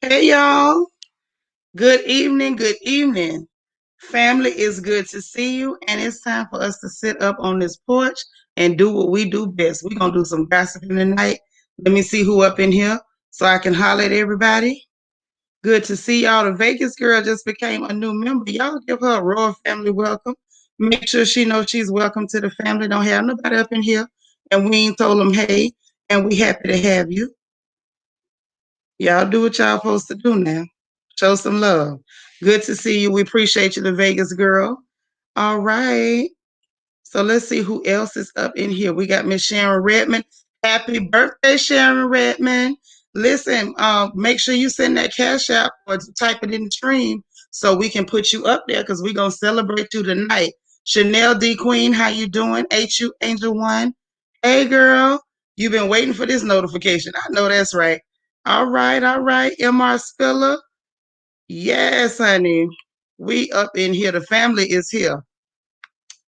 Hey y'all, good evening, good evening. Family, is good to see you, and it's time for us to sit up on this porch and do what we do best. We're gonna do some gossiping tonight. Let me see who up in here so I can holler at everybody. Good to see y'all. The Vegas girl just became a new member. Y'all give her a royal family welcome. Make sure she knows she's welcome to the family. Don't have nobody up in here, and we ain't told them hey, and we happy to have you. Y'all do what y'all supposed to do now. Show some love. Good to see you. We appreciate you, the Vegas girl. All right. So let's see who else is up in here. We got Miss Sharon Redmond. Happy birthday, Sharon Redmond. Listen, make sure you send that cash out or type it in the stream so we can put you up there because we're going to celebrate you tonight. Chanel D. Queen, how you doing? HU Angel One. Hey, girl. You've been waiting for this notification. I know that's right. All right, all right. MR Spiller. Yes, honey. We up in here. The family is here.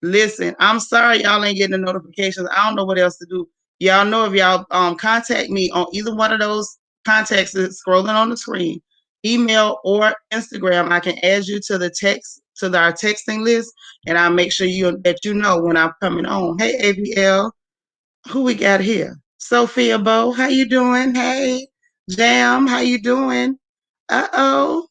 Listen, I'm sorry y'all ain't getting the notifications. I don't know what else to do. Y'all know if y'all contact me on either one of those contacts that's scrolling on the screen, email or Instagram, I can add you to the text to our texting list, and I'll make sure that you know when I'm coming on. Hey, ABL, who we got here? Sophia Bo, how you doing? Hey, Jam, how you doing? Uh-oh.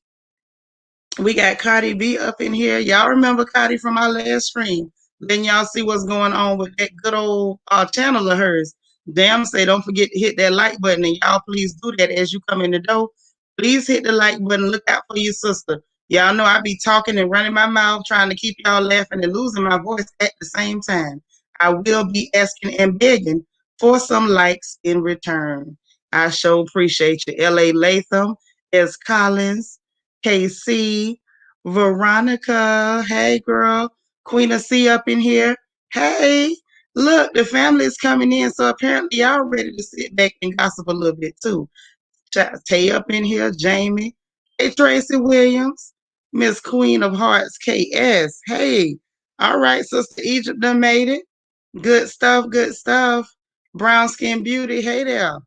We got Cardi B up in here. Y'all remember Cardi from our last stream. Then y'all see what's going on with that good old channel of hers. Damn, say don't forget to hit that like button, and y'all please do that as you come in the door. Please hit the like button. Look out for your sister. Y'all know I be talking and running my mouth, trying to keep y'all laughing and losing my voice at the same time. I will be asking and begging for some likes in return. I sure appreciate you. L.A. Latham, S. Collins, KC, Veronica, hey girl, Queen of C up in here. Hey, look, the family is coming in, so apparently y'all ready to sit back and gossip a little bit too. Tay up in here, Jamie. Hey, Tracy Williams, Miss Queen of Hearts, KS. Hey, all right, Sister Egypt done made it. Good stuff, good stuff. Brown Skin Beauty, hey there.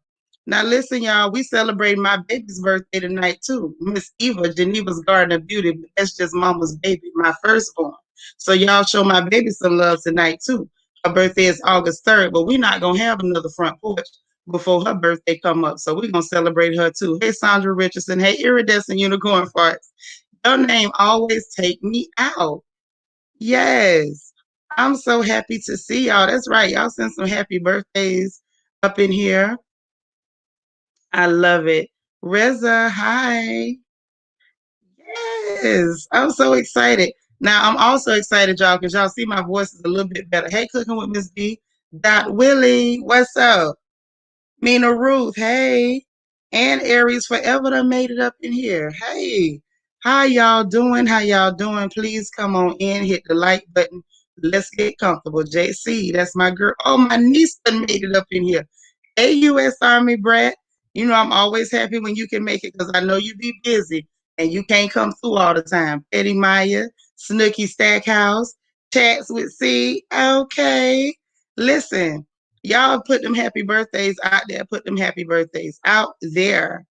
Now listen, y'all, we celebrating my baby's birthday tonight too. Miss Eva, Geneva's Garden of Beauty, but that's just mama's baby, my firstborn. So y'all show my baby some love tonight too. Her birthday is August 3rd, but we're not gonna have another front porch before her birthday come up. So we're gonna celebrate her too. Hey Sandra Richardson, hey Iridescent Unicorn Farts. Your name always take me out. Yes. I'm so happy to see y'all. That's right. Y'all send some happy birthdays up in here. I love it. Reza, hi. Yes, I'm so excited. Now, I'm also excited, y'all, because y'all see my voice is a little bit better. Hey, Cooking with Miss D. Dot Willie, what's up? Mina Ruth, hey. And Aries Forever done made it up in here. Hey, how y'all doing? How y'all doing? Please come on in, hit the like button. Let's get comfortable. JC, that's my girl. Oh, my niece done made it up in here. Hey, U.S. Army brat. You know I'm always happy when you can make it because I know you be busy and you can't come through all the time. Eddie Maya, Snooky Stackhouse, Chats with C. Okay. Listen, y'all put them happy birthdays out there. Put them happy birthdays out there.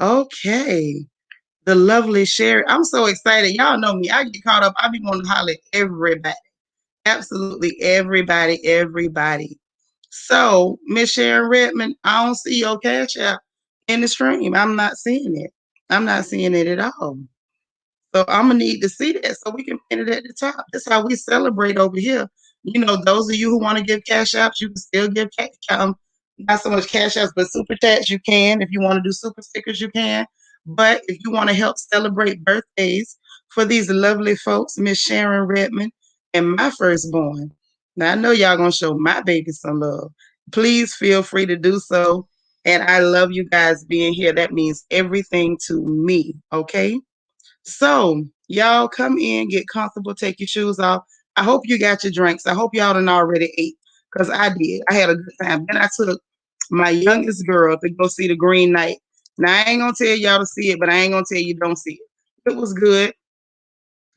Okay. The lovely Sherry. I'm so excited. Y'all know me. I get caught up. I be wanting to holler at everybody. Absolutely everybody, everybody. So, Miss Sharon Redmond, I don't see your cash app in the stream. I'm not seeing it. I'm not seeing it at all. So I'm gonna need to see that so we can pin it at the top. That's how we celebrate over here. You know, those of you who want to give cash apps, you can still give cash not so much cash apps, but super chats you can. If you want to do super stickers, you can. But if you want to help celebrate birthdays for these lovely folks, Miss Sharon Redmond and my firstborn. Now I know y'all gonna show my baby some love. Please feel free to do so. And I love you guys being here. That means everything to me. Okay. So y'all come in, get comfortable, take your shoes off. I hope you got your drinks. I hope y'all done already ate because I did. I had a good time. Then I took my youngest girl to go see the Green Knight. Now I ain't gonna tell y'all to see it, but I ain't gonna tell you don't see it. It was good.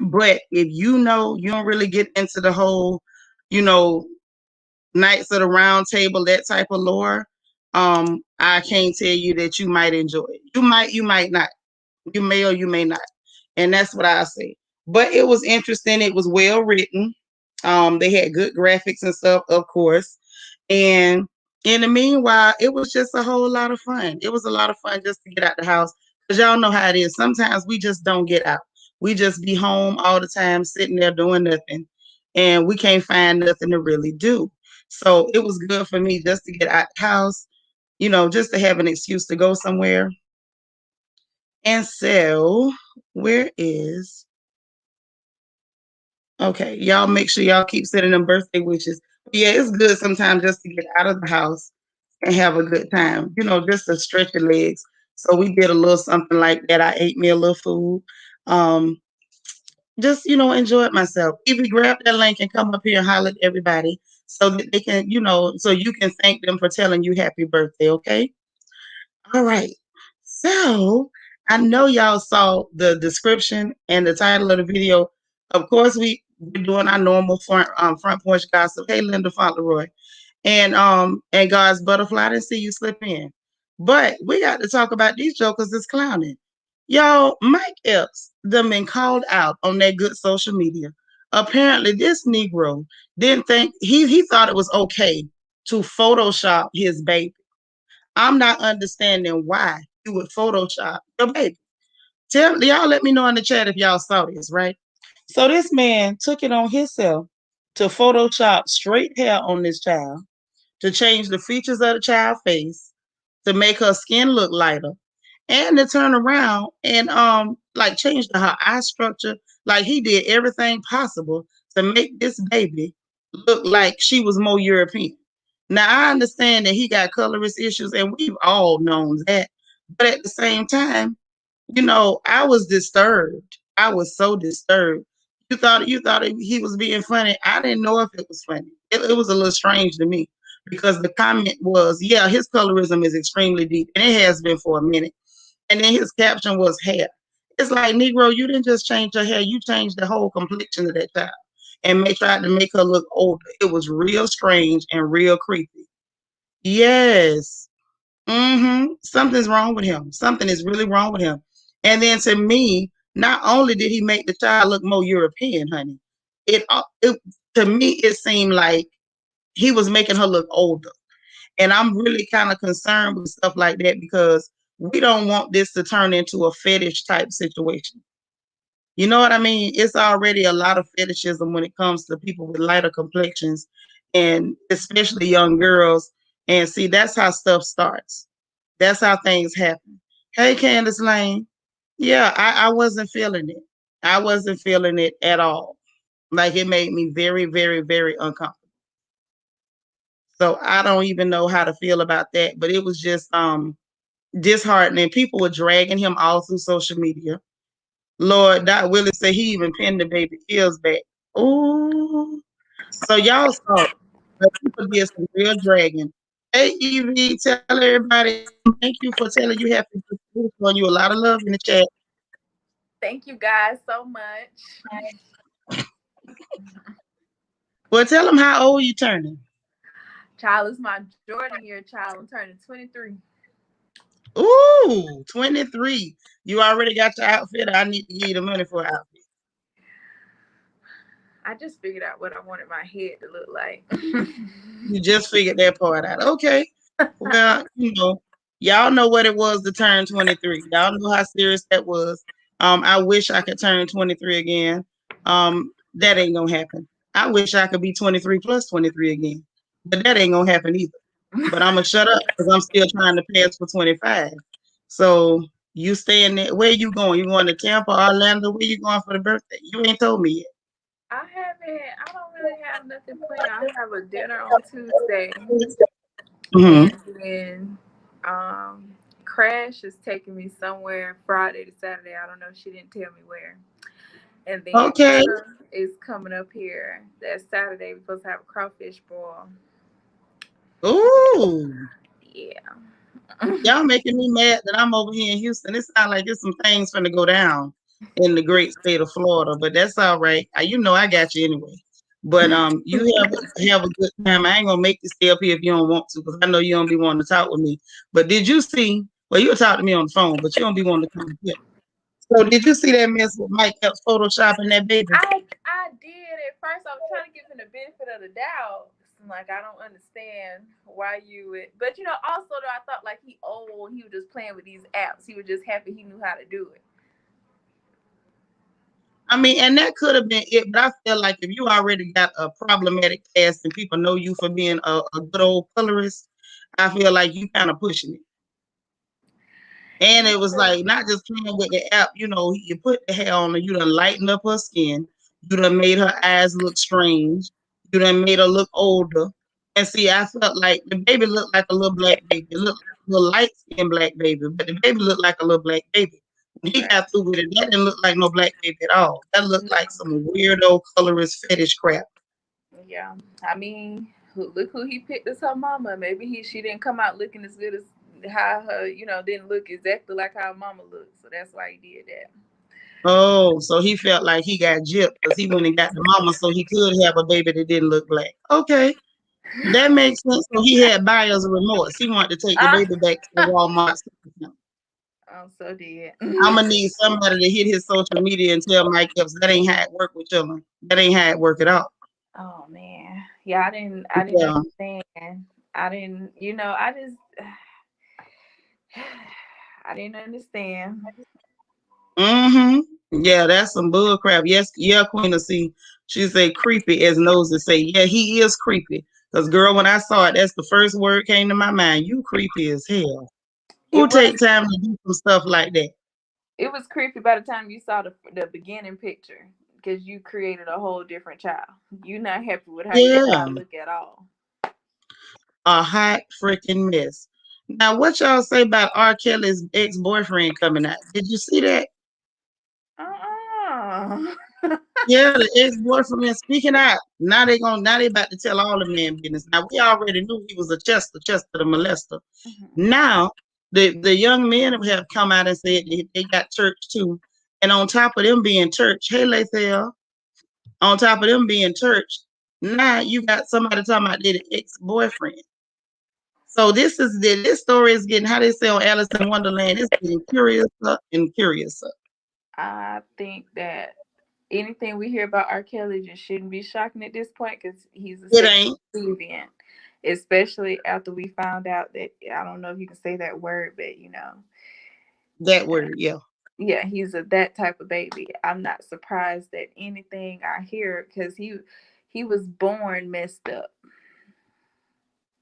But if you know you don't really get into the whole, you know, Knights of the Round Table, that type of lore, I can't tell you that you might enjoy it. You might not. You may or you may not. And that's what I say. But it was interesting. It was well written. They had good graphics and stuff, of course. And in the meanwhile, it was just a whole lot of fun. It was a lot of fun just to get out the house. Because y'all know how it is. Sometimes we just don't get out. We just be home all the time, sitting there doing nothing. And we can't find nothing to really do. So it was good for me just to get out the house, just to have an excuse to go somewhere. And so, where is okay? Y'all make sure y'all keep sending them birthday wishes. But yeah, it's good sometimes just to get out of the house and have a good time, just to stretch your legs. So we did a little something like that. I ate me a little food. Um, just, enjoyed myself. Evie, grab that link and come up here and holler at everybody so that they can, so you can thank them for telling you happy birthday, okay? All right. So I know y'all saw the description and the title of the video. Of course, we're doing our normal front porch gossip. Hey, Linda Fauntleroy. And God's butterfly. I didn't see you slip in. But we got to talk about these jokers that's clowning. Y'all, Mike Epps done been called out on that good social media. Apparently, this Negro didn't think he thought it was okay to Photoshop his baby. I'm not understanding why you would Photoshop your baby. Y'all let me know in the chat if y'all saw this, right? So this man took it on himself to Photoshop straight hair on this child, to change the features of the child's face, to make her skin look lighter, and to turn around and like change her eye structure. Like he did everything possible to make this baby look like she was more European. Now I understand that he got colorist issues, and we've all known that. But at the same time, I was disturbed. I was so disturbed. You thought he was being funny. I didn't know if it was funny. It was a little strange to me because the comment was, yeah, his colorism is extremely deep, and it has been for a minute. And then his caption was hair. It's like, Negro, you didn't just change her hair, you changed the whole complexion of that child and tried to make her look older. It was real strange and real creepy. Yes. Something's wrong with him. Something is really wrong with him. And then to me, not only did he make the child look more European, honey, it to me it seemed like he was making her look older. And I'm really kind of concerned with stuff like that because we don't want this to turn into a fetish type situation. You know what I mean? It's already a lot of fetishism when it comes to people with lighter complexions and especially young girls. And see, that's how stuff starts. That's how things happen. Hey, Candace Lane. Yeah, I wasn't feeling it. I wasn't feeling it at all. Like it made me very, very, very uncomfortable. So I don't even know how to feel about that. But it was just disheartening. People were dragging him all through social media. Lord, Doc Willis said he even pinned the baby Kills back. Ooh. So y'all saw it. But people did some real dragging. Hey, Evie, tell everybody thank you for telling you happy birthday. Showing you a lot of love in the chat. Thank you guys so much. Well, tell them how old you turning. Child, is my Jordan year child. I'm turning 23. Ooh, 23. You already got your outfit. I need to give you the money for an outfit. I just figured out what I wanted my head to look like. You just figured that part out. Okay. Well, y'all know what it was to turn 23. Y'all know how serious that was. I wish I could turn 23 again. That ain't gonna happen. I wish I could be 23 plus 23 again. But that ain't gonna happen either. But I'm gonna shut up because I'm still trying to pass for 25. So you staying there. Where you going? You going to Tampa, Orlando? Where you going for the birthday? You ain't told me yet. I don't really have nothing planned. I have a dinner on Tuesday. Mm-hmm. And then Crash is taking me somewhere Friday to Saturday. I don't know. She didn't tell me where. And then Okay. is coming up here that Saturday. We're supposed to have a crawfish boil. Ooh. Yeah. Y'all making me mad that I'm over here in Houston. It sounds like there's some things going to go down in the great state of Florida, but that's all right. I got you anyway. But you have a good time. I ain't gonna make you stay up here if you don't want to, because I know you don't be wanting to talk with me. But did you see? Well, you'll talk to me on the phone, but you don't be wanting to come here. So did you see that mess with Mike Epps photoshopping that baby? I did at first. I was trying to give him the benefit of the doubt. I'm like, I don't understand why you would, but also though I thought like he old, he was just playing with these apps. He was just happy he knew how to do it. I mean, and that could have been it, but I feel like if you already got a problematic past and people know you for being a good old colorist, I feel like you kind of pushing it. And it was Yeah, like not just playing with the app, you put the hair on her, you done lighten up her skin, you done made her eyes look strange, you done made her look older. And see, I felt like the baby looked like a little black baby. It looked like a little light skinned black baby, but the baby looked like a little black baby. When he right. got through with it, that didn't look like no black baby at all. That looked No, like some weirdo colorist fetish crap. yeah. I mean, look who he picked as her mama. Maybe she didn't come out looking as good as how her didn't look exactly like how her mama looked. So that's why he did that. Oh, so he felt like he got gypped because he went and got the mama so he could have a baby that didn't look black. Okay. That makes sense. So he had buyer's remorse. He wanted to take the Ah, baby back to the Walmart. I'm so dead. I'm gonna need somebody to hit his social media and tell Mike Epps that ain't how it work with children. That ain't how it work at all. Oh man, yeah, I didn't Yeah. understand. I didn't, I just, I didn't understand. Mm-hmm. Yeah, that's some bull crap. Yes, yeah, Queen of C. She say creepy as noses say. Yeah, he is creepy. Cause girl, when I saw it, that's the first word came to my mind. You creepy as hell. It Who was take time to do some stuff like that? it was creepy by the time you saw the beginning picture because you created a whole different child. You not happy with how your Yeah, child look at all. a hot freaking mess. Now, what y'all say about R. Kelly's ex-boyfriend coming out? Did you see that? Uh-uh. Yeah, the ex-boyfriend is speaking out. Now they about to tell all the man business. Now we already knew he was a Chester the molester. Mhm. Now the young men have come out and said they got church too. And on top of them being church, hey Lathael, on top of them being church, now you got somebody talking about their ex-boyfriend. So this story is getting, how they say on Alice in Wonderland, it's getting curiouser and curiouser. I think that anything we hear about R. Kelly just shouldn't be shocking at this point because he's a It sex ain't deviant. Especially after we found out that I don't know if you can say that word, but that word, yeah. yeah, he's that type of baby. I'm not surprised at anything I hear because he was born messed up.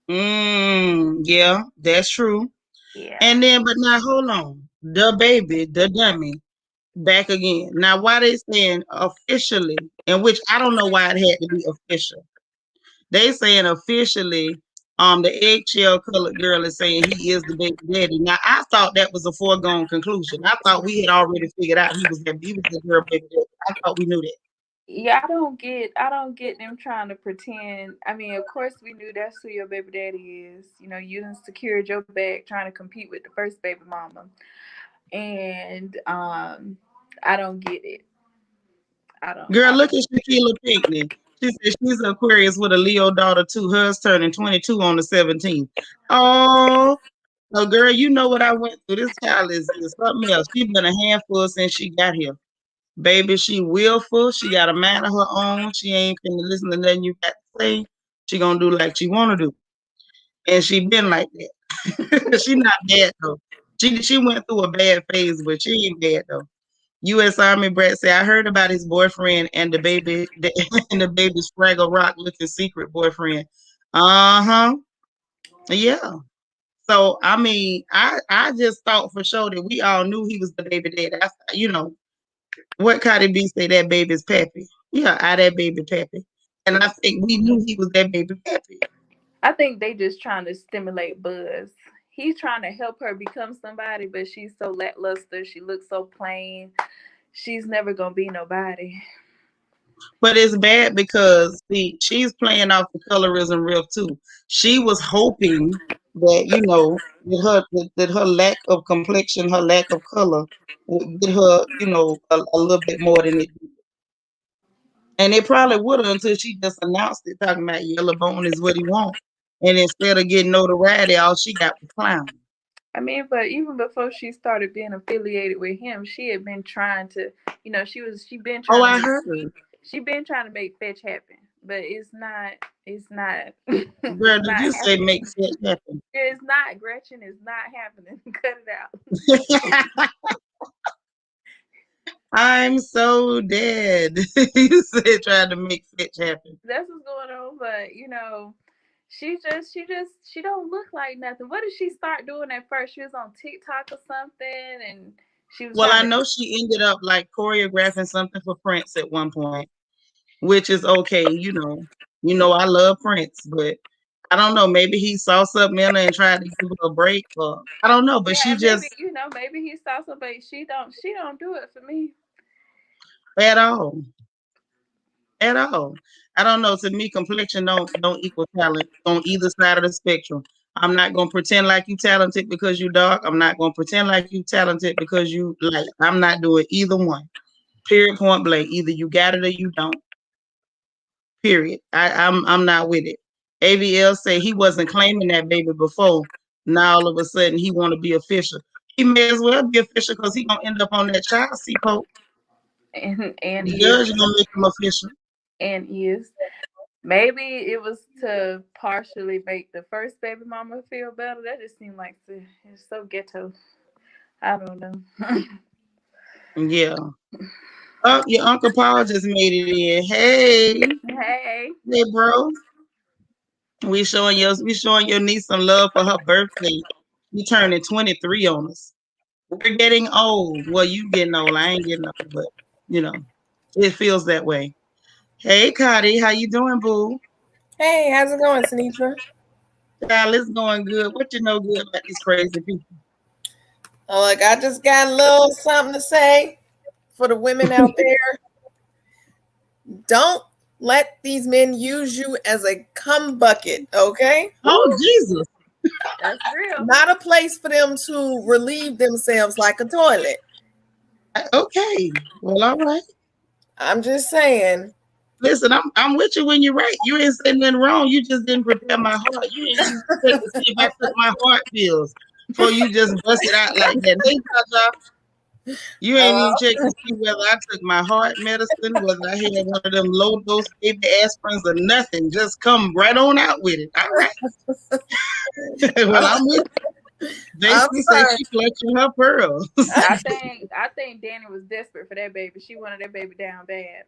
Yeah, that's true. Yeah, And then, but now hold on. The baby, the dummy, back again. Now, why they saying officially, in which I don't know why it had to be official. They saying officially, the eggshell colored girl is saying he is the baby daddy. Now, I thought that was a foregone conclusion. I thought we had already figured out he was the girl baby daddy. I thought we knew that. yeah. I don't get them trying to pretend. I mean, of course we knew that's who your baby daddy is. You done secured your bag trying to compete with the first baby mama, and I don't get it. I don't. Girl, I look at Shaquilla Pinkney. She said she's an Aquarius with a Leo daughter too. Hers turning 22 on the 17th. Oh, so girl, you know what I went through. This child is something else. She's been a handful since she got here. Baby, she willful. She got a mind of her own. She ain't finna listen to nothing you got to say. She gonna do like she wanna do. And she been like that. She not bad though. She went through a bad phase, but she ain't bad though. U.S. Army brat say I heard about his boyfriend and the baby and the baby's Fraggle Rock looking secret boyfriend. Uh-huh. Yeah. So I mean, I just thought for sure that we all knew he was the baby daddy. What Cardi B say that baby's pappy. Yeah, that baby pappy. And I think we knew he was that baby pappy. I think they just trying to stimulate buzz. He's trying to help her become somebody, but she's so lackluster. She looks so plain. She's never gonna be nobody. But it's bad because see, she's playing off the colorism real too. She was hoping that that her lack of complexion, her lack of color, would get her a little bit more than it did. And it probably would have until she just announced it, talking about yellow bone is what he wants. And instead of getting notoriety, all she got was clown. I mean, but even before she started being affiliated with him, she had been trying to, she been Oh, trying to I make, heard. she been trying to make fetch happen, but it's not, Girl, it's did not you say happening. make shit happen? It's not, Gretchen. It's not happening. Cut it out. I'm so dead. You said trying to make fetch happen. That's what's going on. But she don't look like nothing. What did she start doing at first? She was on TikTok or something, and she was Well, trying I to. know she ended up like choreographing something for Prince at one point, which is okay, you know. You know I love Prince, but I don't know. Maybe he saw something in her and tried to give her a break, or I don't know. But Yeah, she maybe just maybe he saw somebody. She don't do it for me. at all, at all. I don't know. To me, complexion don't equal talent on either side of the spectrum. I'm not gonna pretend like you talented because you dark. I'm not gonna pretend like you talented because you light. I'm not doing either one. Period. Point blank. Either you got it or you don't. Period. I'm not with it. AVL say he wasn't claiming that baby before. Now all of a sudden he want to be official. He may as well be official because he gonna end up on that child support. And The is judge gonna make him official. and is maybe it was to partially make the first baby mama feel better. That just seemed like it's so ghetto. I don't know. Yeah. Oh, your Uncle Paul just made it in. Hey, Hey, hey, bro. We showing your niece some love for her birthday. We turning 23 on us. We're getting old. Well, you getting old. I ain't getting old, but you know, it feels that way. Hey, Cotty, how you doing, boo? Hey, how's it going, Sinitra? Child, it's going good. What you know good about these crazy people? Oh, look, I just got a little something to say for the women out there. Don't let these men use you as a cum bucket, okay? Oh, Jesus. that's real. Not a place for them to relieve themselves like a toilet. Okay. Well, all right. I'm just saying. Listen, I'm with you when you're right. You ain't saying nothing wrong. You just didn't prepare my heart. You ain't even check to see if I took my heart pills before you just bust it out like that. Hey, Jaja, you ain't even Uh, checked to see whether I took my heart medicine, whether I had one of them low dose baby aspirins or nothing. Just come right on out with it. All right. Well, I'm with you. I'm Jason say sorry. she clutching her pearls. I think Danny was desperate for that baby. She wanted that baby down bad.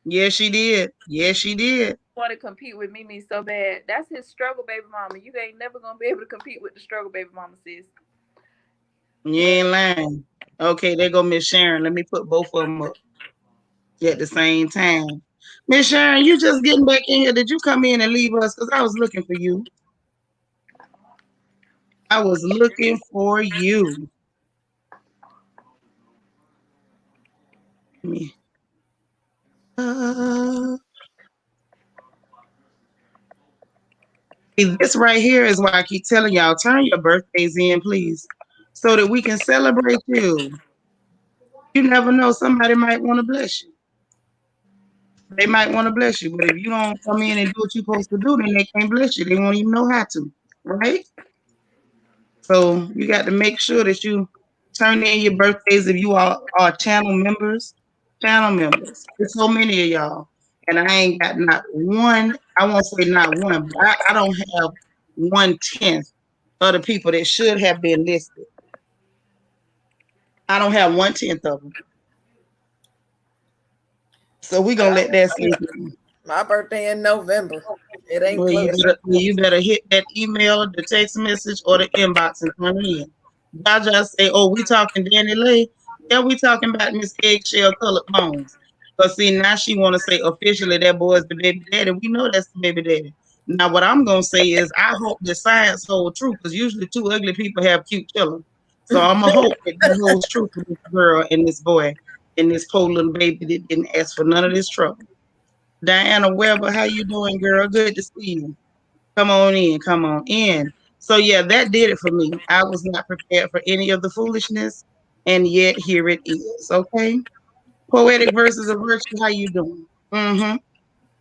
Yes, she did. Yes, she did. Want to compete with Mimi so bad. That's his struggle baby mama. You ain't never gonna be able to compete with the struggle baby mama, sis. You But ain't lying. Okay, there go Miss Sharon. Let me put both of them up at the same time. Miss Sharon, you just getting back in here. Did you come in and leave us? Because I was looking for you. I was looking for you. Me. Uh, See, this right here is why I keep telling y'all, turn your birthdays in, please, so that we can celebrate you. You never know, somebody might want to bless you. They might want to bless you, but if you don't come in and do what you're supposed to do, then they can't bless you. They won't even know how to, right? So you got to make sure that you turn in your birthdays if you are channel members. Channel members. There's so many of y'all. And I ain't got not one, I won't say not one, but I don't have 1/10 of the people that should have been listed. I don't have 1/10 of them. So we're gonna let that sink in. My birthday in November. It ain't Well, you close. better well, you better hit that email, the text message, or the inbox and turn it in. Jaja say, "Oh, we talking Danny Lay? Yeah, we talking about Miss Eggshell Colored Bones." But see, now she want to say officially that boy is the baby daddy. We know that's the baby daddy. Now, what I'm gonna say is, I hope the science holds true because usually two ugly people have cute children. So I'm gonna hope that that holds true for this girl and this boy and this poor little baby that didn't ask for none of this trouble. Diana Weber, how you doing, girl? Good to see you. Come on in, come on in. So yeah, that did it for me. I was not prepared for any of the foolishness, and yet here it is. Okay, poetic versus a virtue. How you doing? Mm-hmm.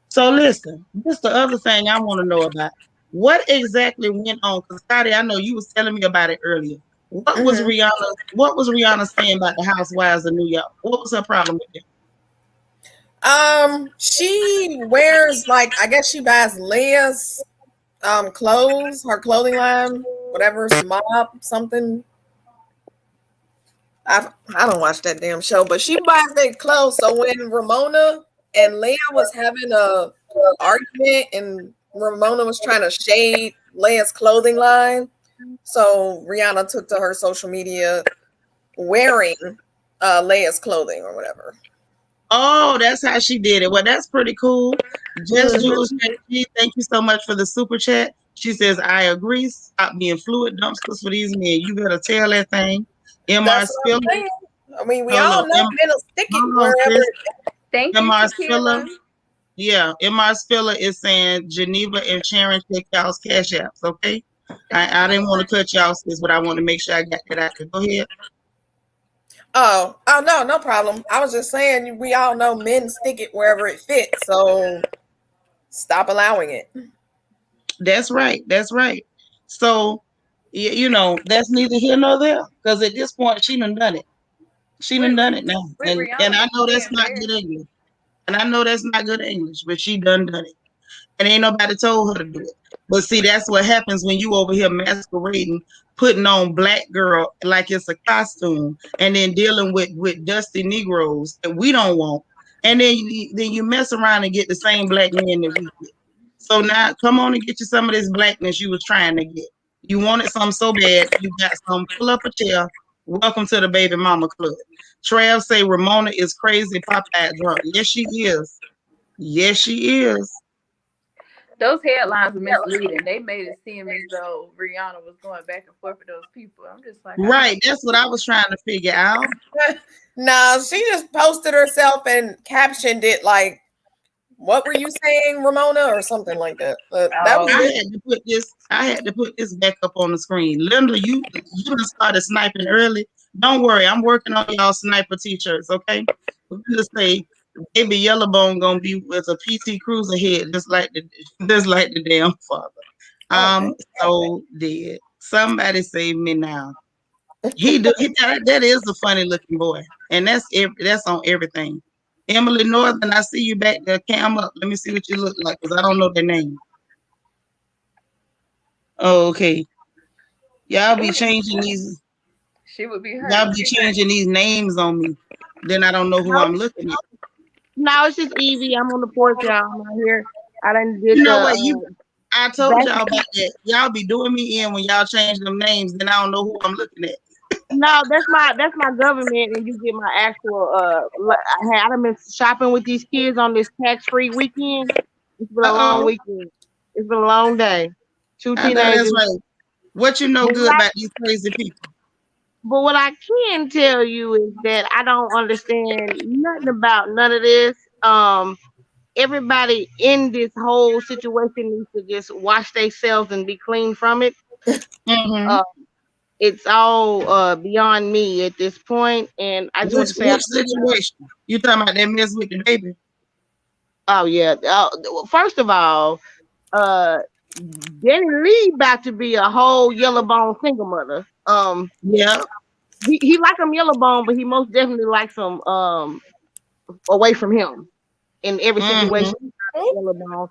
So listen, this the other thing I want to know about. What exactly went on? Because Scotty, I know you was telling me about it earlier. Hmm. What was Rihanna saying about the Housewives of New York? What was her problem with She wears like I guess she buys Leia's clothes, her clothing line, whatever, mob something. I don't watch that damn show, but she buys their clothes. So when Ramona and Leia was having a argument, and Ramona was trying to shade Leia's clothing line, so Rihanna took to her social media wearing Leia's clothing or whatever. Oh, that's how she did it. Well, that's pretty cool. Just Jules, Hmm. thank you so much for the super chat. She says, I agree. Stop being fluid dumpsters for these men. You better tell that thing. MR That's what I'm Spiller, saying. I mean, we hold all on. know men will stick it Hold on, wherever. sis. Thank you, MR Spiller, Tequila. yeah, MR Spiller is saying Geneva and Sharon check y'all's cash apps, okay? Thank I you didn't so want much. to cut y'all, sis, but I want to make sure I got that out there. Go ahead. Oh no, no problem. I was just saying we all know men stick it wherever it fits. So stop allowing it. That's right. That's right. So, that's neither here nor there. Because at this point, she done it. She With, done it now. with And Rihanna I know that's being not fair. good English. And I know that's not good English, but she done it. And ain't nobody told her to do it. But see, that's what happens when you over here masquerading, putting on black girl like it's a costume, and then dealing with dusty Negroes that we don't want. And then you mess around and get the same black men that we get. So now come on and get you some of this blackness you was trying to get. You wanted some so bad, you got some. Pull up a chair. Welcome to the baby mama club. Trav say Ramona is crazy Popeye drunk. Yes, she is. Yes, she is. Those headlines are misleading. They made it seem as though Rihanna was going back and forth with those people. I'm just like, I don't. Right. That's what I was trying to figure out. No, she just posted herself and captioned it like, "What were you saying, Ramona?" or something like that. That was Oh, I it. had to put this. I had to put this back up on the screen. Linda, you done started sniping early. Don't worry, I'm working on y'all sniper t-shirts. Okay. We're gonna say baby Yellowbone gonna be with a PT Cruiser head, just like the damn father. Okay. So dead. Somebody save me now. That is a funny looking boy, and that's on everything. Emily Northern, I see you back there. Cam up. Let me see what you look like, because I don't know their name. Oh, okay. Y'all be changing these. she would be Y'all hurt. be changing these names on me. Then I don't know who I'm looking at. No, it's just Evie. I'm on the porch, y'all. I'm out here. I done did You the know what? I told back. y'all about that. Y'all be doing me in when y'all change them names. Then I don't know who I'm looking at. No, that's my government, and you get my actual. I done been shopping with these kids on this tax-free weekend. It's been a long Uh oh. weekend. It's been a long day. Two I know that's teenagers. right. What you know But what good I, about these crazy people? but what I can tell you is that I don't understand nothing about none of this. Everybody in this whole situation needs to just wash themselves and be clean from it. Mm-hmm. Uh, it's all beyond me at this point, and I just want Which to say, which situation? You talking about that mess with the baby? oh yeah. First of all, uh, Danny Lee about to be a whole yellow bone single mother. Yeah. He like him yellow bone, but he most definitely likes him away from him in every Mm-hmm. situation. Yellow bone.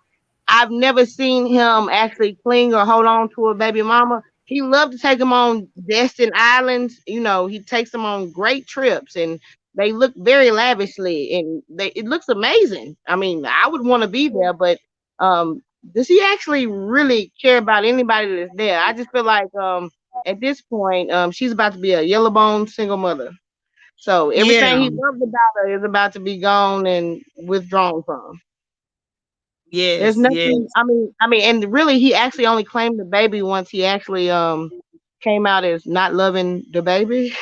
I've never seen him actually cling or hold on to a baby mama. He loved to take them on destined islands. He takes them on great trips, and they look very lavishly, and it looks amazing. I mean, I would want to be there, but um, does he actually really care about anybody that's there? I just feel like at this point, she's about to be a yellow bone single mother. So everything Yeah. he loved about her is about to be gone and withdrawn from. There's Yes. nothing. Yes. I mean, and really, he actually only claimed the baby once he actually came out as not loving the baby.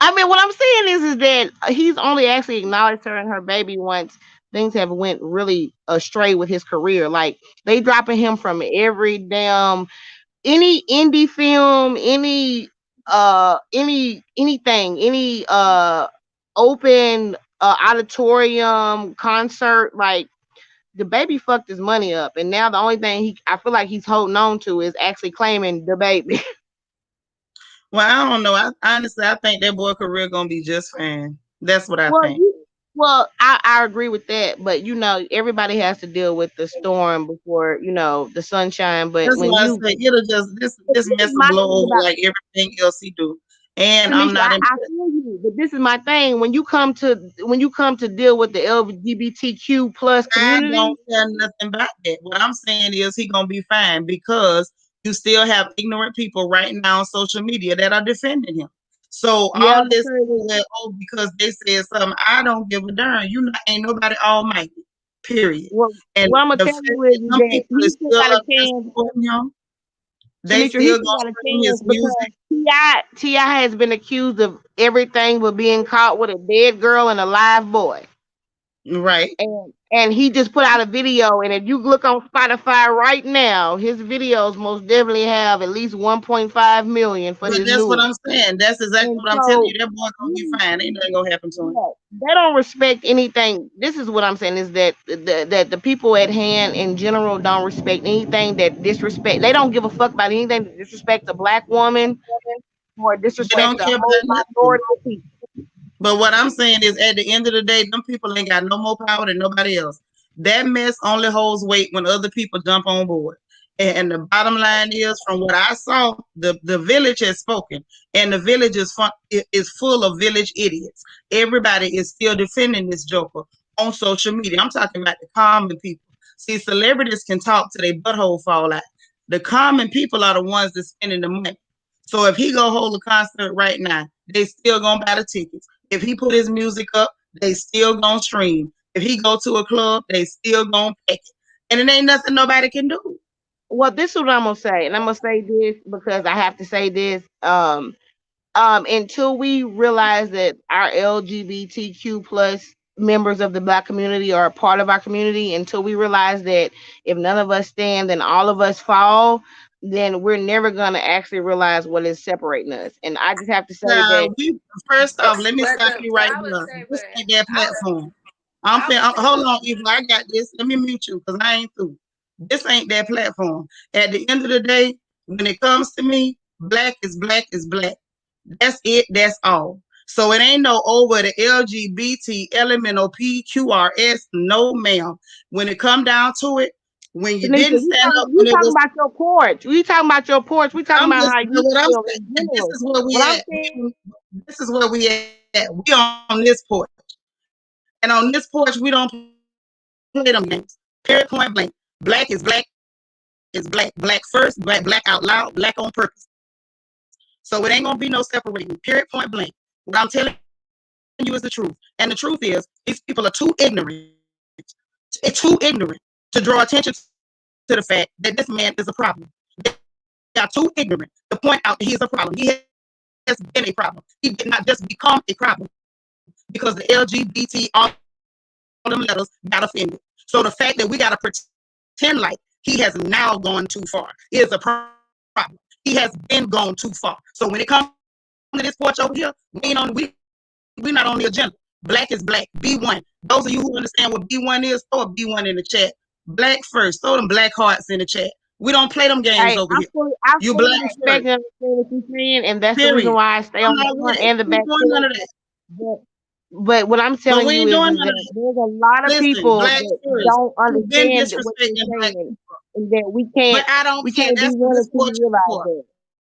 I mean, what I'm saying is that he's only actually acknowledged her and her baby once things have went really astray with his career. Like they dropping him from every damn any indie film, anything, any open auditorium concert, like the baby fucked his money up, and now the only thing I feel like he's holding on to is actually claiming the baby. Well, I don't know. Honestly, I think that boy career gonna be just fine. That's what I Well, think. I agree with that, but everybody has to deal with the storm before the sunshine. But That's when why I you, say it'll just but this this is mess will my blow thing over about like everything else he do. And I'm Tanisha. not I impressed. feel you, but this is my thing. When you come to deal with the LGBTQ plus I community, don't care nothing about that. What I'm saying is he gonna be fine because you still have ignorant people right now on social media that are defending him. So yeah, all this because because they said something, I don't give a darn. Ain't nobody almighty. Period. And what I'm gonna the tell fact you that is some that people he is still still got a up there chance. supporting him, they Tanisha, he still still got gonna a stream his chance music. because Ti has been accused of everything but being caught with a dead girl and a live boy. Right. And he just put out a video, and if you look on Spotify right now, his videos most definitely have at least 1.5 million for But his that's new what one. I'm saying. That's exactly And what I'm telling you. so That boy gonna be you fine. Ain't nothing gonna happen to him. yeah, they don't respect anything. This is what I'm saying is that the people at hand in general don't respect anything that disrespect. They don't give a fuck about anything that disrespects a black woman or They disrespects don't a care whole about nothing. minority of people. But what I'm saying is, at the end of the day, them people ain't got no more power than nobody else. That mess only holds weight when other people jump on board. And the bottom line is, from what I saw, the village has spoken, and the village is full of village idiots. Everybody is still defending this joker on social media. I'm talking about the common people. See, celebrities can talk to their butthole fall out. The common people are the ones that's spending the money. So if he go hold a concert right now, they still gonna buy the tickets. If he put his music up, they still gonna stream. If he go to a club, they still gonna pay. And it ain't nothing nobody can do. Well, this is what I'm gonna say, and I'm gonna say this because I have to say this. Until we realize that our LGBTQ plus members of the black community are a part of our community, until we realize that if none of us stand and all of us fall, then we're never gonna actually realize what is separating us. And I just have to say Now, that we first off, let me But stop the you but right I would here. say, This ain't that I would platform. I would say Hold this. on, Eva. I got this. Let me mute you because I ain't through. This ain't that platform. At the end of the day, when it comes to me, black is black is black. That's it. That's all. So it ain't no over the LGBT LMNOP No, ma'am. When it come down to it, when you Tanisha, didn't we stand talking up we when it talking was, about your porch. We talking about your porch. We talking I'm about just how you what I'm feel in saying. This general. is where What we I'm at. saying, This is where we at. We on this porch, and on this porch, we don't play them games. Period. Point blank. Black is black is black. Black first. Black out loud. Black on purpose. So it ain't gonna be no separating. Period. Point blank. What I'm telling you is the truth, and the truth is these people are too ignorant. It's too ignorant to draw attention to the fact that this man is a problem. They are too ignorant to point out that he is a problem. He has been a problem. He did not just become a problem because the LGBT, all them letters got offended. So the fact that we got to pretend like he has now gone too far is a problem. He has been gone too far. So when it comes to this porch over here, we not on we not on the agenda. Black is black. B1. Those of you who understand what B1 is, throw a B1 in the chat. Black first. Throw them black hearts in the chat. We don't play them games over here. hey, You black I first. fully respect and understand what you're saying, and that's the Period. reason why I stay I'm on the not with front it. and the We back ain't doing none porch. of that. But, but what I'm But telling we you ain't is doing that none of that. there's a lot of Listen, people black that first. don't You've been understand what you're disrespecting black saying, people. and that But I don't we care. can't be That's what one this until porch we is realize for. that.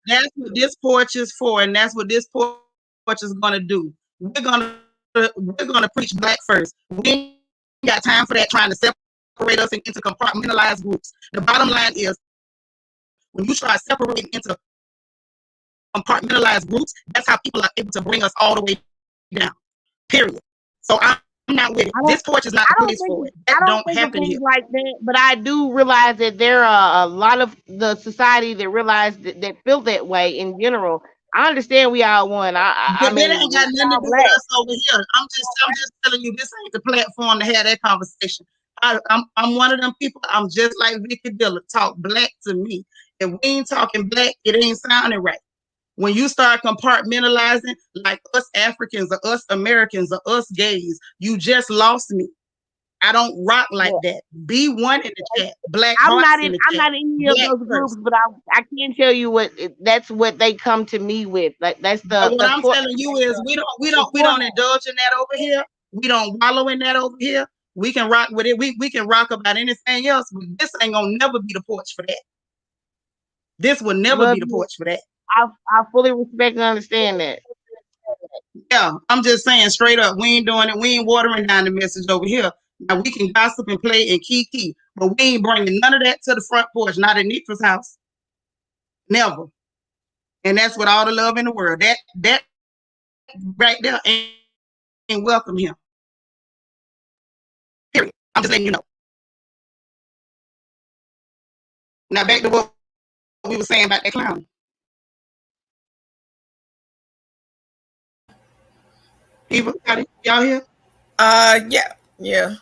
That's what this porch is for, and that's what this porch is gonna do. We're gonna preach black first. We ain't got time for that trying to separate us into compartmentalized groups. The bottom line is when you start separating into compartmentalized groups, that's how people are able to bring us all the way down. Period. So I'm not with it. This porch is not the place for it. That don't happen here. I don't think of things like that, but I do realize that there are a lot of the society that realize that feel that way in general. I understand we all one. I But that mean, ain't we got nothing to all do with black. us over here. I'm just telling you, this ain't the platform to have that conversation. I'm one of them people. I'm just like Vicky Dilla. Talk black to me. If we ain't talking black, it ain't sounding right. When you start compartmentalizing, like us Africans or us Americans or us gays, you just lost me. I don't rock like Well, that. Be one in the chat. Black I'm hearts not in in. the I'm chat. not in any of Black those groups, first. but I can tell you that's what they come to me with. Like that's But what the I'm telling you is we don't format. indulge in that over here. We don't wallow in that over here. We can rock with it. We can rock about anything else, but this ain't gonna never be the porch for that. This will never Well, be the porch for that. I fully respect and understand that. Yeah, I'm just saying straight up, we ain't doing it. We ain't watering down the message over here. Now we can gossip and play and kiki, but we ain't bringing none of that to the front porch. Not in Nitra's house, never. And that's with all the love in the world. That right there ain't welcome here. Period. I'm just letting you know. Now back to what we were saying about that clown. People, y'all here? Yeah.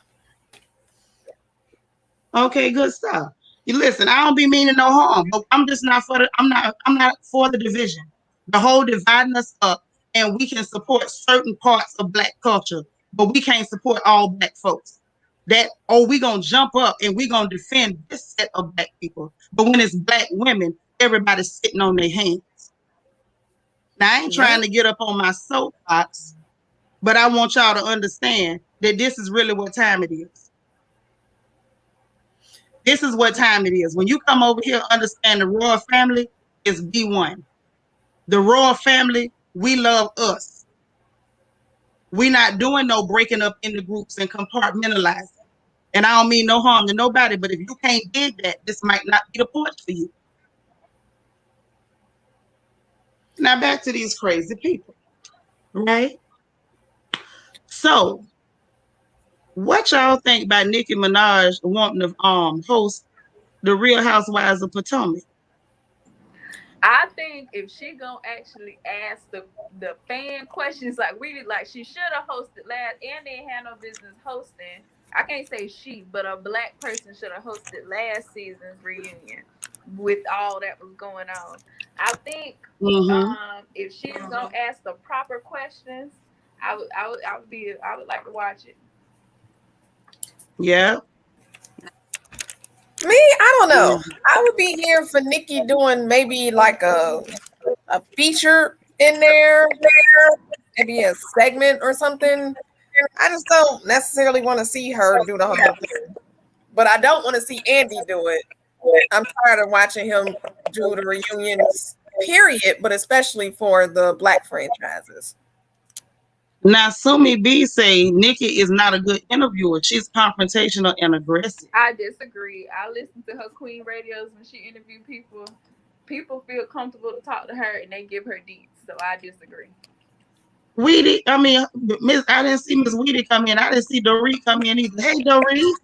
Okay, good stuff. You listen, I don't be meaning no harm, but I'm just not for I'm not for the division. The whole dividing us up, and we can support certain parts of Black culture, but we can't support all Black folks. We gonna jump up and we gonna defend this set of Black people. But when it's Black women, everybody's sitting on their hands. Now I ain't trying to get up on my soapbox, but I want y'all to understand that this is really what time it is. This is what time it is. When you come over here, understand the royal family is B1. The royal family, we love us. We not doing no breaking up into groups and compartmentalizing. And I don't mean no harm to nobody, but if you can't dig that, this might not be the porch for you. Now back to these crazy people, right? So what y'all think about Nicki Minaj wanting to host the Real Housewives of Potomac? I think if she gonna actually ask the fan questions like she should have hosted last, and they had no business hosting. I can't say she, but a Black person should have hosted last season's reunion with all that was going on. I think Mm-hmm. if she's gonna ask the proper questions, I would like to watch it. Yeah. Me, I don't Yeah. know. I would be here for Nikki doing maybe like a feature in there, maybe a segment or something. I just don't necessarily want to see her do the whole thing. But I don't want to see Andy do it. I'm tired of watching him do the reunions, period, but especially for the Black franchises. Now, Sumi B say Nikki is not a good interviewer. She's confrontational and aggressive. I disagree. I listen to her Queen radios when she interview people. People feel comfortable to talk to her and they give her deets. So I disagree. Weedy, I mean, I didn't see Miss Weedy come in. I didn't see Doree come in either. Hey, Doree.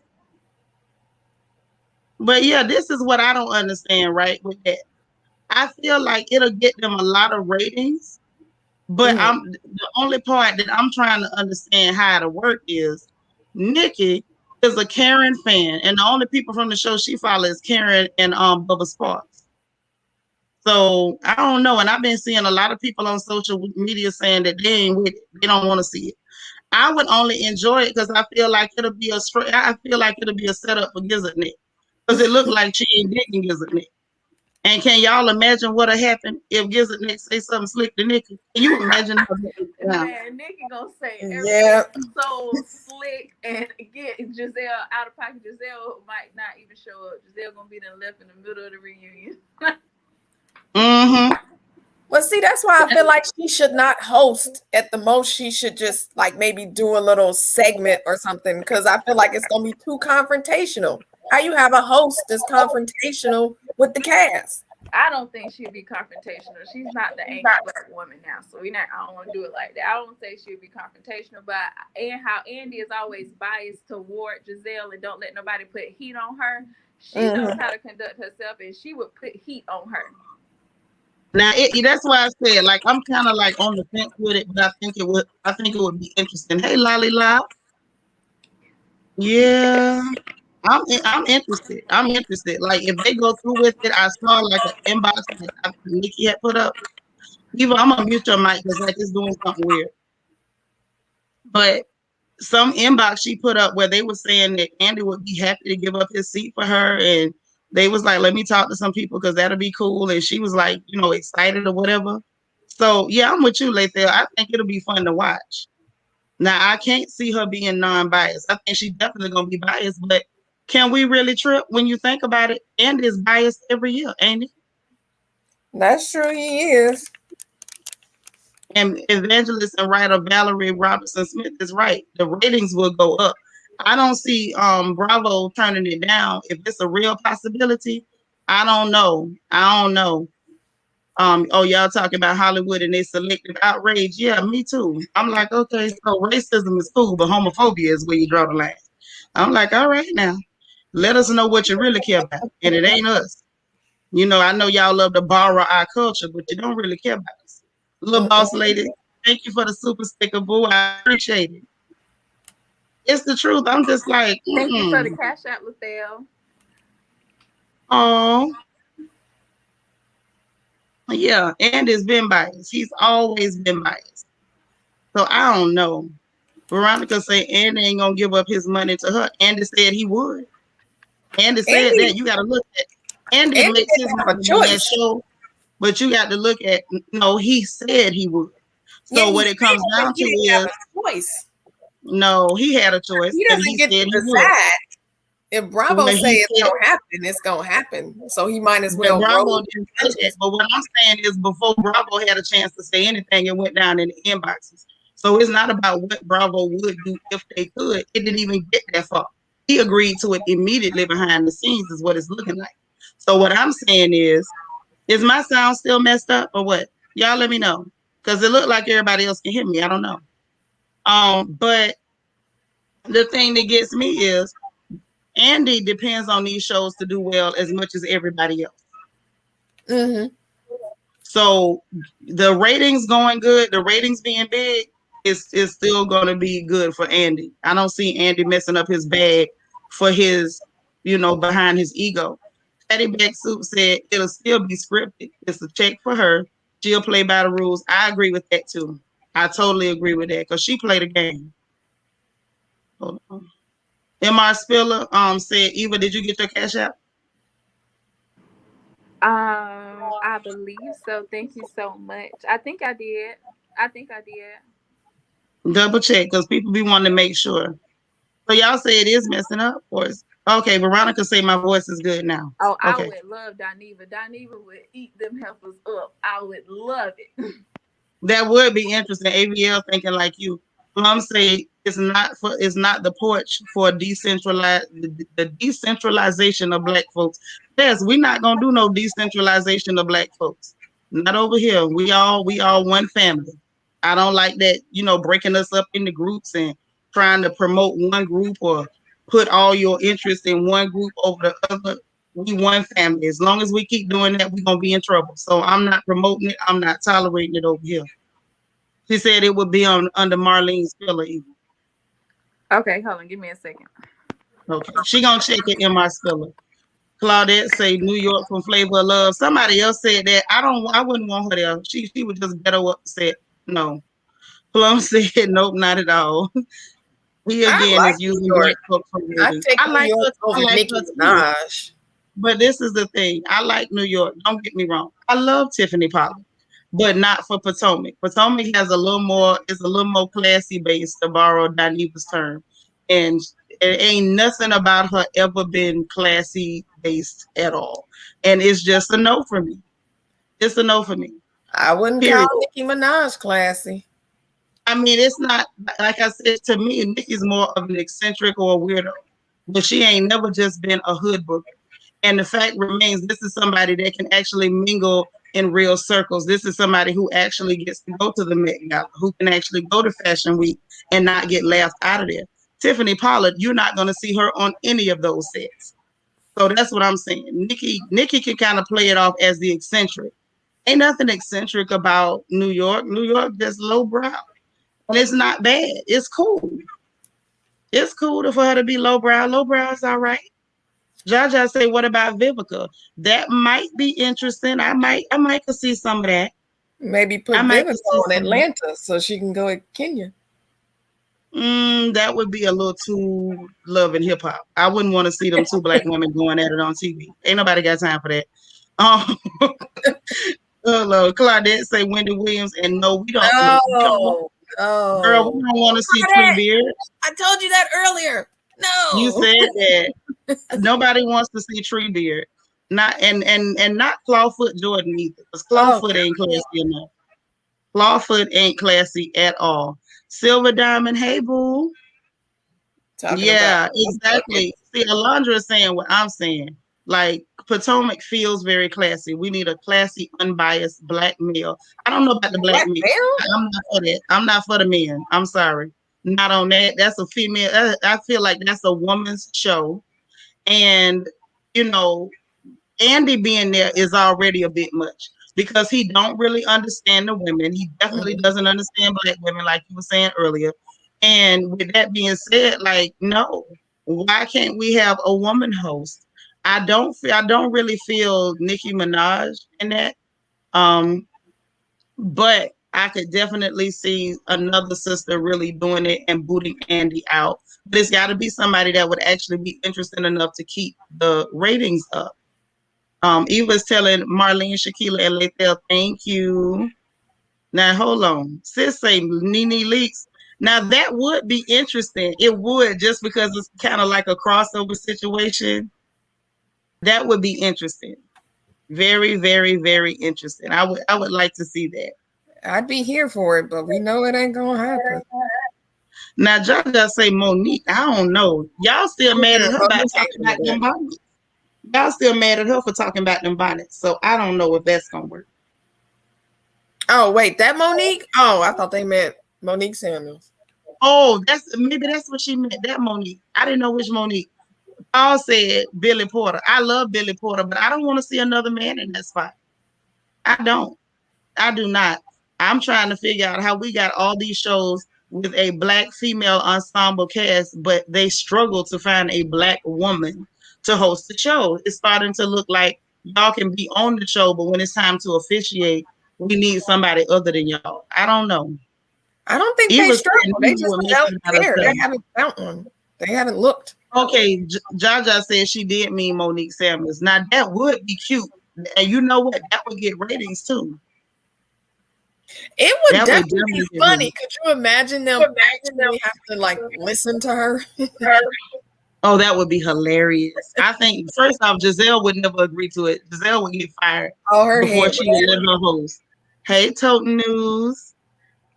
But yeah, this is what I don't understand, right? With that, I feel like it'll get them a lot of ratings. But Mhm. the only part that I'm trying to understand how it'll work is Nikki is a Karen fan, and the only people from the show she follows is Karen and Bubba Sparks. So I don't know, and I've been seeing a lot of people on social media saying that they ain't with it. They don't want to see it. I would only enjoy it because I feel like it'll be a setup for Gizzard Nick. Because it looked like she ain't digging Gizzard Nick. And can y'all imagine what'll happen if Gizzard Nick say something slick to Nikki? Can you imagine how that would sound? Man, Nikki gonna say Yeah. everything so slick and get Giselle out of pocket. Giselle might not even show up. Giselle gonna be then left in the middle of the reunion. Mm-hmm. Well, see, that's why I feel like she should not host. At the most, she should just like maybe do a little segment or something because I feel like it's gonna be too confrontational. How you have a host that's confrontational with the cast? I don't think she'd be confrontational. She's not the angry Black woman now, so I don't want to do it like that. I don't say she'd be confrontational, but and how Andy is always biased toward Giselle and don't let nobody put heat on her. She knows how to conduct herself, and she would put heat on her. Now that's why I said like I'm kind of like on the fence with it, but I think it would be interesting. Hey, Lolly Love. Yeah. I'm interested. I'm interested. Like if they go through with it, I saw like an inbox that Nikki had put up. Eva, I'm gonna mute your mic because like it's doing something weird. But some inbox she put up where they were saying that Andy would be happy to give up his seat for her, and they was like, let me talk to some people because that'll be cool. And she was like, excited or whatever. So yeah, I'm with you, Lathan. I think it'll be fun to watch. Now I can't see her being non-biased. I think she's definitely gonna be biased, but can we really trip when you think about it? Andy is biased every year, ain't he? That's true, he is. And evangelist and writer Valerie Robertson Smith is right. The ratings will go up. I don't see Bravo turning it down. If it's a real possibility, I don't know. I don't know. Oh, y'all talking about Hollywood and they selective outrage. Yeah, me too. I'm like, okay, so racism is cool, but homophobia is where you draw the line. I'm like, all right now. Let us know what you really care about. And it ain't us. I know y'all love to borrow our culture, but you don't really care about us. Little boss lady, thank you for the super sticker, boo. I appreciate it. It's the truth. I'm just like, Thank you for the cash app, LaFell. oh, yeah. Andy's been biased. He's always been biased. So I don't know. Veronica say Andy ain't gonna give up his money to her. Andy said he would. Andy said Andy, that. You got to look at Andy Andy makes his didn't have a money on that choice. show, but you got to look at no. He said he would. Yeah, So he what it comes said, down but he to didn't have is a choice. no. He had a choice, He and doesn't he get to said he would. decide. If Bravo When say he it's said, gonna happen, it's gonna happen. So he might as but well Bravo roll didn't say that. punches. But what I'm saying is, before Bravo had a chance to say anything, it went down in the inboxes. So it's not about what Bravo would do if they could. It didn't even get that far. He agreed to it immediately behind the scenes, is what it's looking like. So what I'm saying is my sound still messed up or what? Y'all let me know. Because it looked like everybody else can hear me. I don't know. But the thing that gets me is Andy depends on these shows to do well as much as everybody else. Mm-hmm. So the ratings going good, the ratings being big is still going to be good for Andy. I don't see Andy messing up his bag for his, behind his ego. Patty Back Soup said it'll still be scripted. It's a check for her. She'll play by the rules. I agree with that too. I totally agree with that because she played a game. Hold on. Mr. Spiller said, Eva, did you get your cash out? I believe so. Thank you so much. I think I did. I think I did. Double check because people be wanting to make sure. So y'all say it is messing up, or okay? Veronica say my voice is good now. Oh, I Okay, would love Doniva. Doniva would eat them heifers up. I would love it. that would be interesting. AVL thinking like you. Plum say it's not the porch for the decentralization of black folks. Yes, we're not gonna do no decentralization of black folks. Not over here. We all one family. I don't like that, breaking us up into groups and trying to promote one group or put all your interest in one group over the other. We one family. As long as we keep doing that, we're gonna be in trouble. So I'm not promoting it. I'm not tolerating it over here. She said it would be on under Marlene's pillow even. Okay, hold on. Give me a second. Okay. She gonna check it in my spiller. Claudette say New York from Flavor of Love. Somebody else said that. I wouldn't want her there. She would just better up and said no. Plum said nope, not at all. He I again like is New using York. black folks for I ratings. take I New like York her. I over like Nicki her too. Minaj. But this is the thing. I like New York. Don't get me wrong. I love Tiffany Pollard, but not for Potomac. Potomac has a little more, is a little more classy based, to borrow Daniva's term. And it ain't nothing about her ever been classy based at all. And it's just a no for me. It's a no for me. I wouldn't call Period. Nicki Minaj classy. I mean, it's not, like I said, to me, Nikki's more of an eccentric or a weirdo. But she ain't never just been a hood booger. And the fact remains, this is somebody that can actually mingle in real circles. This is somebody who actually gets to go to the Met Gala, who can actually go to Fashion Week and not get laughed out of there. Tiffany Pollard, you're not going to see her on any of those sets. So that's what I'm saying. Nikki can kind of play it off as the eccentric. Ain't nothing eccentric about New York. New York just lowbrow. And it's not bad. It's cool. It's cool for her to be lowbrow. Lowbrow is all right. Jaja say, what about Vivica? That might be interesting. I might could see some of that. Maybe I put might Vivica could see on some of that. Atlanta so she can go at Kenya. That would be a little too love and hip hop. I wouldn't want to see them two black women going at it on TV. Ain't nobody got time for that. Um, hello, Claudette say Wendy Williams, and no, we don't. We don't want, girl, we don't want to see Treebeard. I told you that earlier. No, You said that. Nobody wants to see Treebeard. Not and not Clawfoot Jordan either, because Clawfoot ain't classy enough. Clawfoot ain't classy at all. Silver Diamond, hey boo. Yeah, exactly. See, Alondra is saying what I'm saying. Like Potomac feels very classy. We need a classy, unbiased black male. I don't know about the black male. I'm not for that. I'm not for the men. I'm sorry. Not on that. That's a female. I feel like that's a woman's show. And, you know, Andy being there is already a bit much because he don't really understand the women. He definitely doesn't understand black women, like you were saying earlier. And with that being said, like, no, why can't we have a woman host? I don't really feel Nicki Minaj in that. But I could definitely see another sister really doing it and booting Andy out. But it's got to be somebody that would actually be interested enough to keep the ratings up. Eva's telling Marlene, Shaquila, and Lathel, thank you. Now, hold on. Sis say Nene Leaks. Now, that would be interesting. It would, just because it's kind of like a crossover situation. That would be interesting. Very, very, very interesting. I would like to see that. I'd be here for it, but we know it ain't gonna happen. Now, Jaja say Monique. I don't know. Y'all still mad at her about talking about them bonnets. Y'all still mad at her for talking about them bonnets. So I don't know if that's gonna work. Oh, wait, that Monique? Oh, I thought they meant Monique Samuels. Oh, maybe that's what she meant. That Monique. I didn't know which Monique. Paul said Billy Porter. I love Billy Porter, but I don't want to see another man in that spot. I don't. I do not. I'm trying to figure out how we got all these shows with a black female ensemble cast, but they struggle to find a black woman to host the show. It's starting to look like y'all can be on the show, but when it's time to officiate, we need somebody other than y'all. I don't know. I don't think they struggle. They just don't care. They haven't found one. They haven't looked. Okay, Jaja said she did mean Monique Samuels. Now that would be cute, and you know what? That would get ratings too. It would definitely be funny. Could you imagine them actually have to like listen to her? Oh, that would be hilarious. I think first off, Giselle would never agree to it. Giselle would get fired before she would let her host. Hey, Toten News.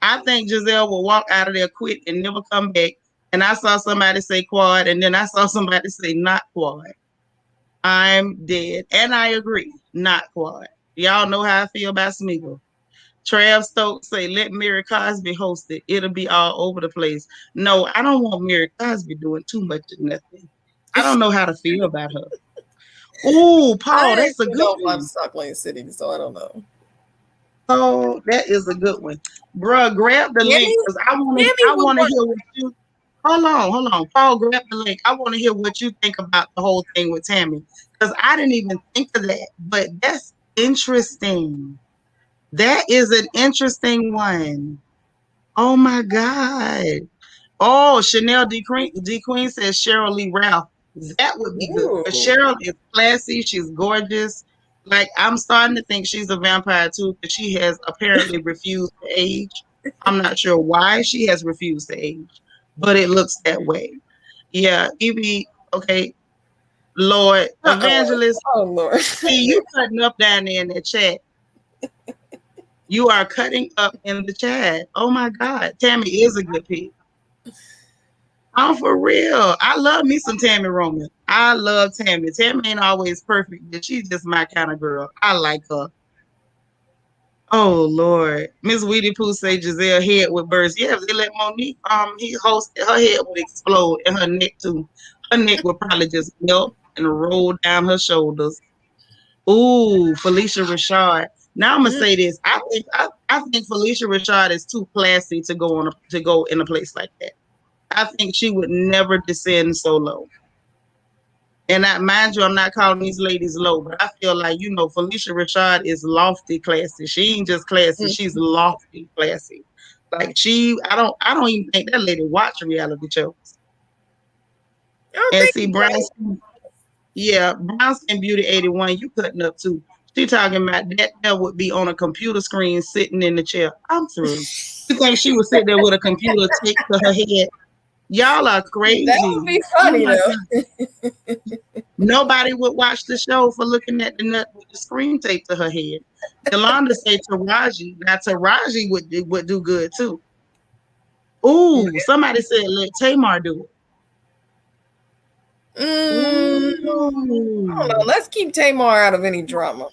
I think Giselle will walk out of there, quit, and never come back. And I saw somebody say quad, and then I saw somebody say not quad. I'm dead. And I agree, not quad. Y'all know how I feel about Smeagol. Trav Stokes say, let Mary Cosby host it. It'll be all over the place. No, I don't want Mary Cosby doing too much of nothing. I don't know how to feel about her. Ooh, Paul, that's a good one. Stock Lane City, so I don't know. Oh, that is a good one. Bruh, grab the link because I want to hear what you. Hold on. Paul, grab the link. I want to hear what you think about the whole thing with Tammy because I didn't even think of that, but that's interesting. That is an interesting one. Oh my God. Oh, Chanel D. Queen says Sharrell Lee Ralph. That would be good. But Sharrell is classy. She's gorgeous. Like, I'm starting to think she's a vampire too, because she has apparently refused to age. I'm not sure why she has refused to age, but it looks that way. Yeah, Evie, okay. Lord, Evangelist. Oh, Lord. See, you cutting up down there in that chat. You are cutting up in the chat. Oh my God. Tammy is a good pick. I'm for real. I love me some Tammy Roman. I love Tammy. Tammy ain't always perfect, but she's just my kind of girl. I like her. Oh Lord. Miss Weedy Pooh say Giselle head with birds. Yeah, if they let Monique he hosted, her head would explode and her neck too. Her neck would probably just melt and roll down her shoulders. Ooh, Felicia Rashad. Now I'm gonna say this. I think Felicia Rashad is too classy to go in a place like that. I think she would never descend so low. And mind you, I'm not calling these ladies low, but I feel like, Felicia Rashad is lofty classy. She ain't just classy, she's lofty classy. Like I don't even think that lady watch reality shows. I don't And think see, you right. Yeah, Brown Skin Beauty 81, you cutting up too. She talking about that would be on a computer screen sitting in the chair. I'm through. You think she would sit there with a computer taped to her head? Y'all are That crazy. would be Oh funny my though. God. Nobody would watch the show for looking at the nut with the screen taped to her head. Yolanda said Taraji. Now Taraji would do good too. Ooh, somebody said let Tamar do Mm, it. I don't know. Ooh. Let's keep Tamar out of any drama.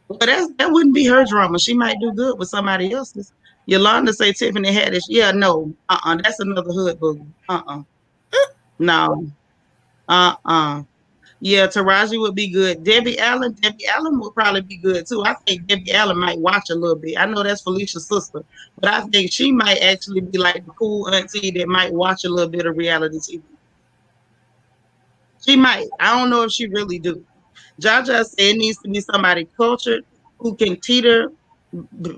But that wouldn't be her drama. She might do good with somebody else's. Yolanda say Tiffany Haddish. Yeah, no. That's another hood boogie. No. Yeah, Taraji would be good. Debbie Allen. Debbie Allen would probably be good too. I think Debbie Allen might watch a little bit. I know that's Felicia's sister, but I think she might actually be like the cool auntie that might watch a little bit of reality TV. She might. I don't know if she really do. Jaja said it needs to be somebody cultured who can teeter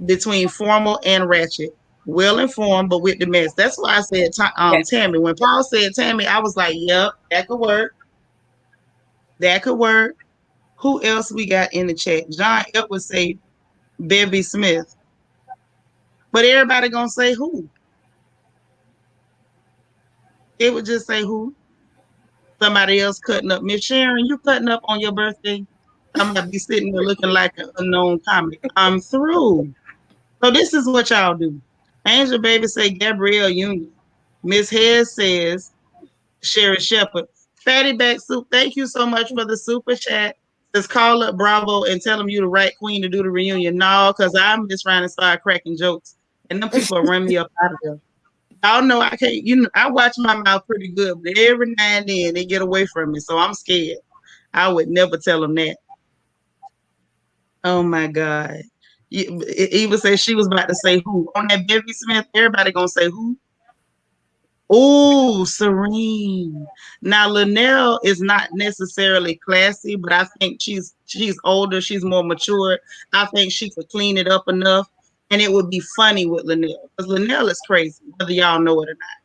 between formal and ratchet. Well informed, but with the mess. That's why I said Yes. Tammy. When Paul said Tammy, I was like, yep, that could work. That could work. Who else we got in the chat? John Ep would say Bevy Smith. But everybody gonna say who? It would just say who? Somebody else cutting up. Miss Sharon, you cutting up on your birthday? I'm gonna be sitting there looking like an unknown comic. I'm through. So this is what y'all do. Angel Baby say Gabrielle Union. Miss Head says Sherry Shepherd. Fatty Back Soup, thank you so much for the super chat. Says call up Bravo and tell them you the right queen to do the reunion. No, because I'm just trying to start cracking jokes. And them people run me up out of there. Y'all know I can't, I watch my mouth pretty good, but every now and then they get away from me. So I'm scared. I would never tell them that. Oh my God. Eva said she was about to say who. On that Bevy Smith, everybody gonna say who? Oh, Serene. Now Linnell is not necessarily classy, but I think she's older, she's more mature. I think she could clean it up enough, and it would be funny with Linnell because Linnell is crazy, whether y'all know it or not.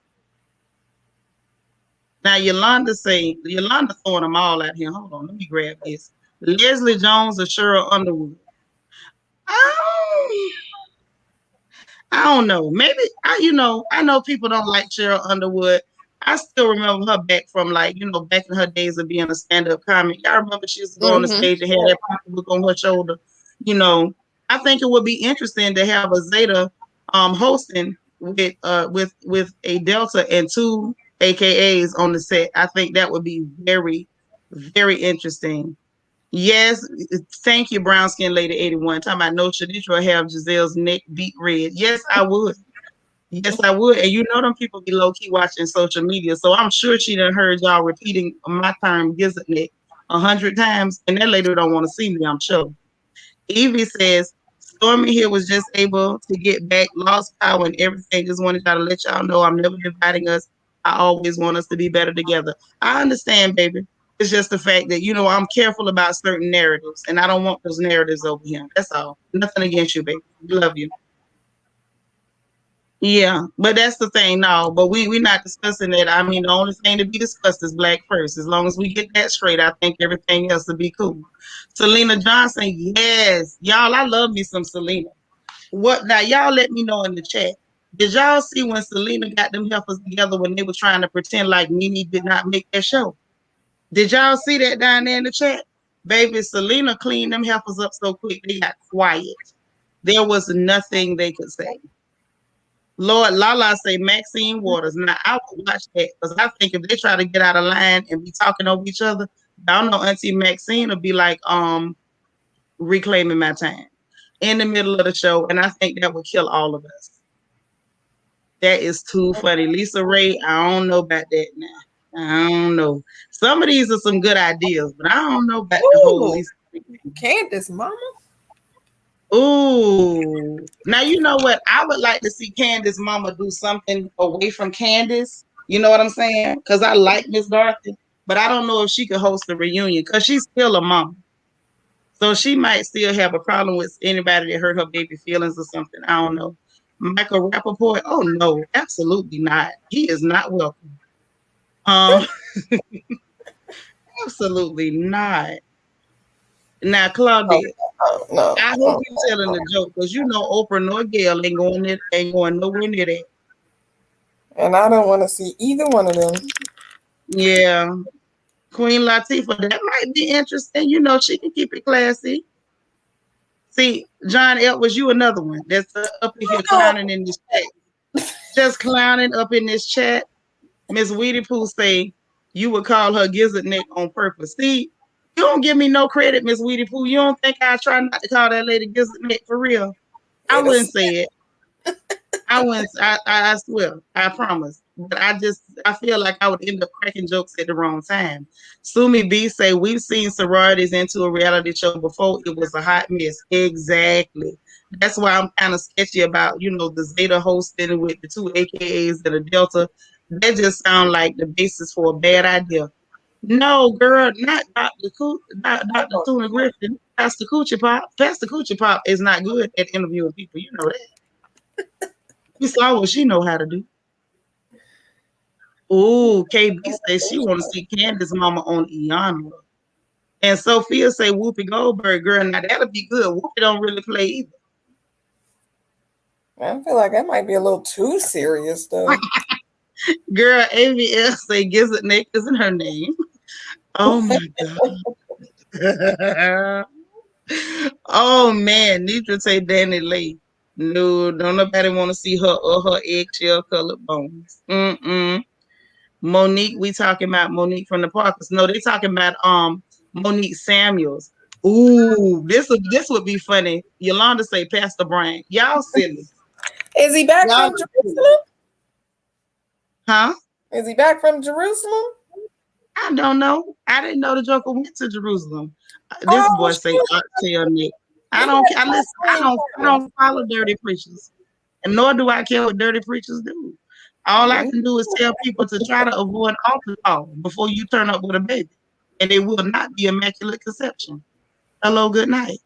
Now Yolanda throwing them all out here. Hold on, let me grab this. Leslie Jones or Cheryl Underwood. Oh, I don't know. Maybe I know people don't like Cheryl Underwood. I still remember her back from like, back in her days of being a stand-up comic. I remember she used to go on the Mm-hmm. stage and have that pocketbook on her shoulder. You know, I think it would be interesting to have a Zeta hosting with a Delta and two AKAs on the set. I think that would be very, very interesting. Yes, thank you, Brown Skin Lady 81. Talking about no Shaditra have Giselle's neck beat red. Yes, I would. Yes, I would. And you know them people be low-key watching social media. So I'm sure she done heard y'all repeating my term gizzard neck 100 times. And that lady don't want to see me, I'm sure. Evie says, Stormy here was just able to get back, lost power and everything. Just wanted y'all to let y'all know I'm never dividing us. I always want us to be better together. I understand, baby. It's just the fact that, I'm careful about certain narratives and I don't want those narratives over here. That's all. Nothing against you, baby. Love you. Yeah, but that's the thing. No, but we're not discussing that. I mean, the only thing to be discussed is black first. As long as we get that straight, I think everything else will be cool. Selena Johnson, yes, y'all. I love me some Selena. What now? Y'all let me know in the chat. Did y'all see when Selena got them heifers together when they were trying to pretend like Nene did not make that show? Did y'all see that down there in the chat? Baby, Selena cleaned them heifers up so quick they got quiet. There was nothing they could say. Lord Lala say Maxine Waters. Now I would watch that because I think if they try to get out of line and be talking over each other, y'all know Auntie Maxine will be like, reclaiming my time in the middle of the show, and I think that would kill all of us. That is too funny. Lisa Ray, I don't know about that now. I don't know. Some of these are some good ideas, but I don't know about the whole Ooh, Lisa Ray thing. Candace, mama. Ooh. Now you know what? I would like to see Candace mama do something away from Candace. You know what I'm saying? Because I like Miss Dorothy, but I don't know if she could host a reunion because she's still a mom. So she might still have a problem with anybody that hurt her baby feelings or something. I don't know. Michael Rappaport. Oh no, absolutely not. He is not welcome. Um, absolutely not. Now, Claudette, Oh, no. I hope you're telling the joke because you know Oprah nor Gail ain't going nowhere near that. And I don't want to see either one of them. Yeah, Queen Latifah, that might be interesting. You know, she can keep it classy. See, John Edwards, you another one that's up in here clowning in this chat. Just clowning up in this chat. Miss Weedy Pooh say you would call her gizzard neck on purpose. See, you don't give me no credit, Miss Weedy Pooh. You don't think I try not to call that lady gizzard neck for real? I wouldn't say it. I wouldn't. I swear. I promise. But I feel like I would end up cracking jokes at the wrong time. Sumi B say we've seen sororities into a reality show before. It was a hot mess. Exactly. That's why I'm kind of sketchy about the Zeta hosting with the two AKAs and a Delta. That just sounds like the basis for a bad idea. No, girl, not Dr. Tuna Griffin. Pastor Coochie Pop. Pastor Coochie Pop is not good at interviewing people. You know that. We saw what she know how to do. Ooh, KB says she want to see Candace mama on Iyanla. And Sophia say Whoopi Goldberg, girl, now that'll be good. Whoopi don't really play either. I feel like that might be a little too serious, though. Girl, AVL say Gizzard Neck isn't her name. Oh my God. Oh man, Nidra say Danny Lee. No, don't nobody want to see her or her eggshell colored bones. Monique, we talking about Monique from the Parkers. No, they talking about Monique Samuels. Ooh, this would be funny. Yolanda say Pastor Brian. Y'all silly. Is he back Y'all from Jerusalem? Huh? Is he back from Jerusalem? I don't know. I didn't know the Joker went to Jerusalem. This boy say tell Nick. I don't care. Listen, I don't follow dirty preachers. And nor do I care what dirty preachers do. All I can do is tell people to try to avoid altar call before you turn up with a baby. And it will not be immaculate conception. Hello, good night.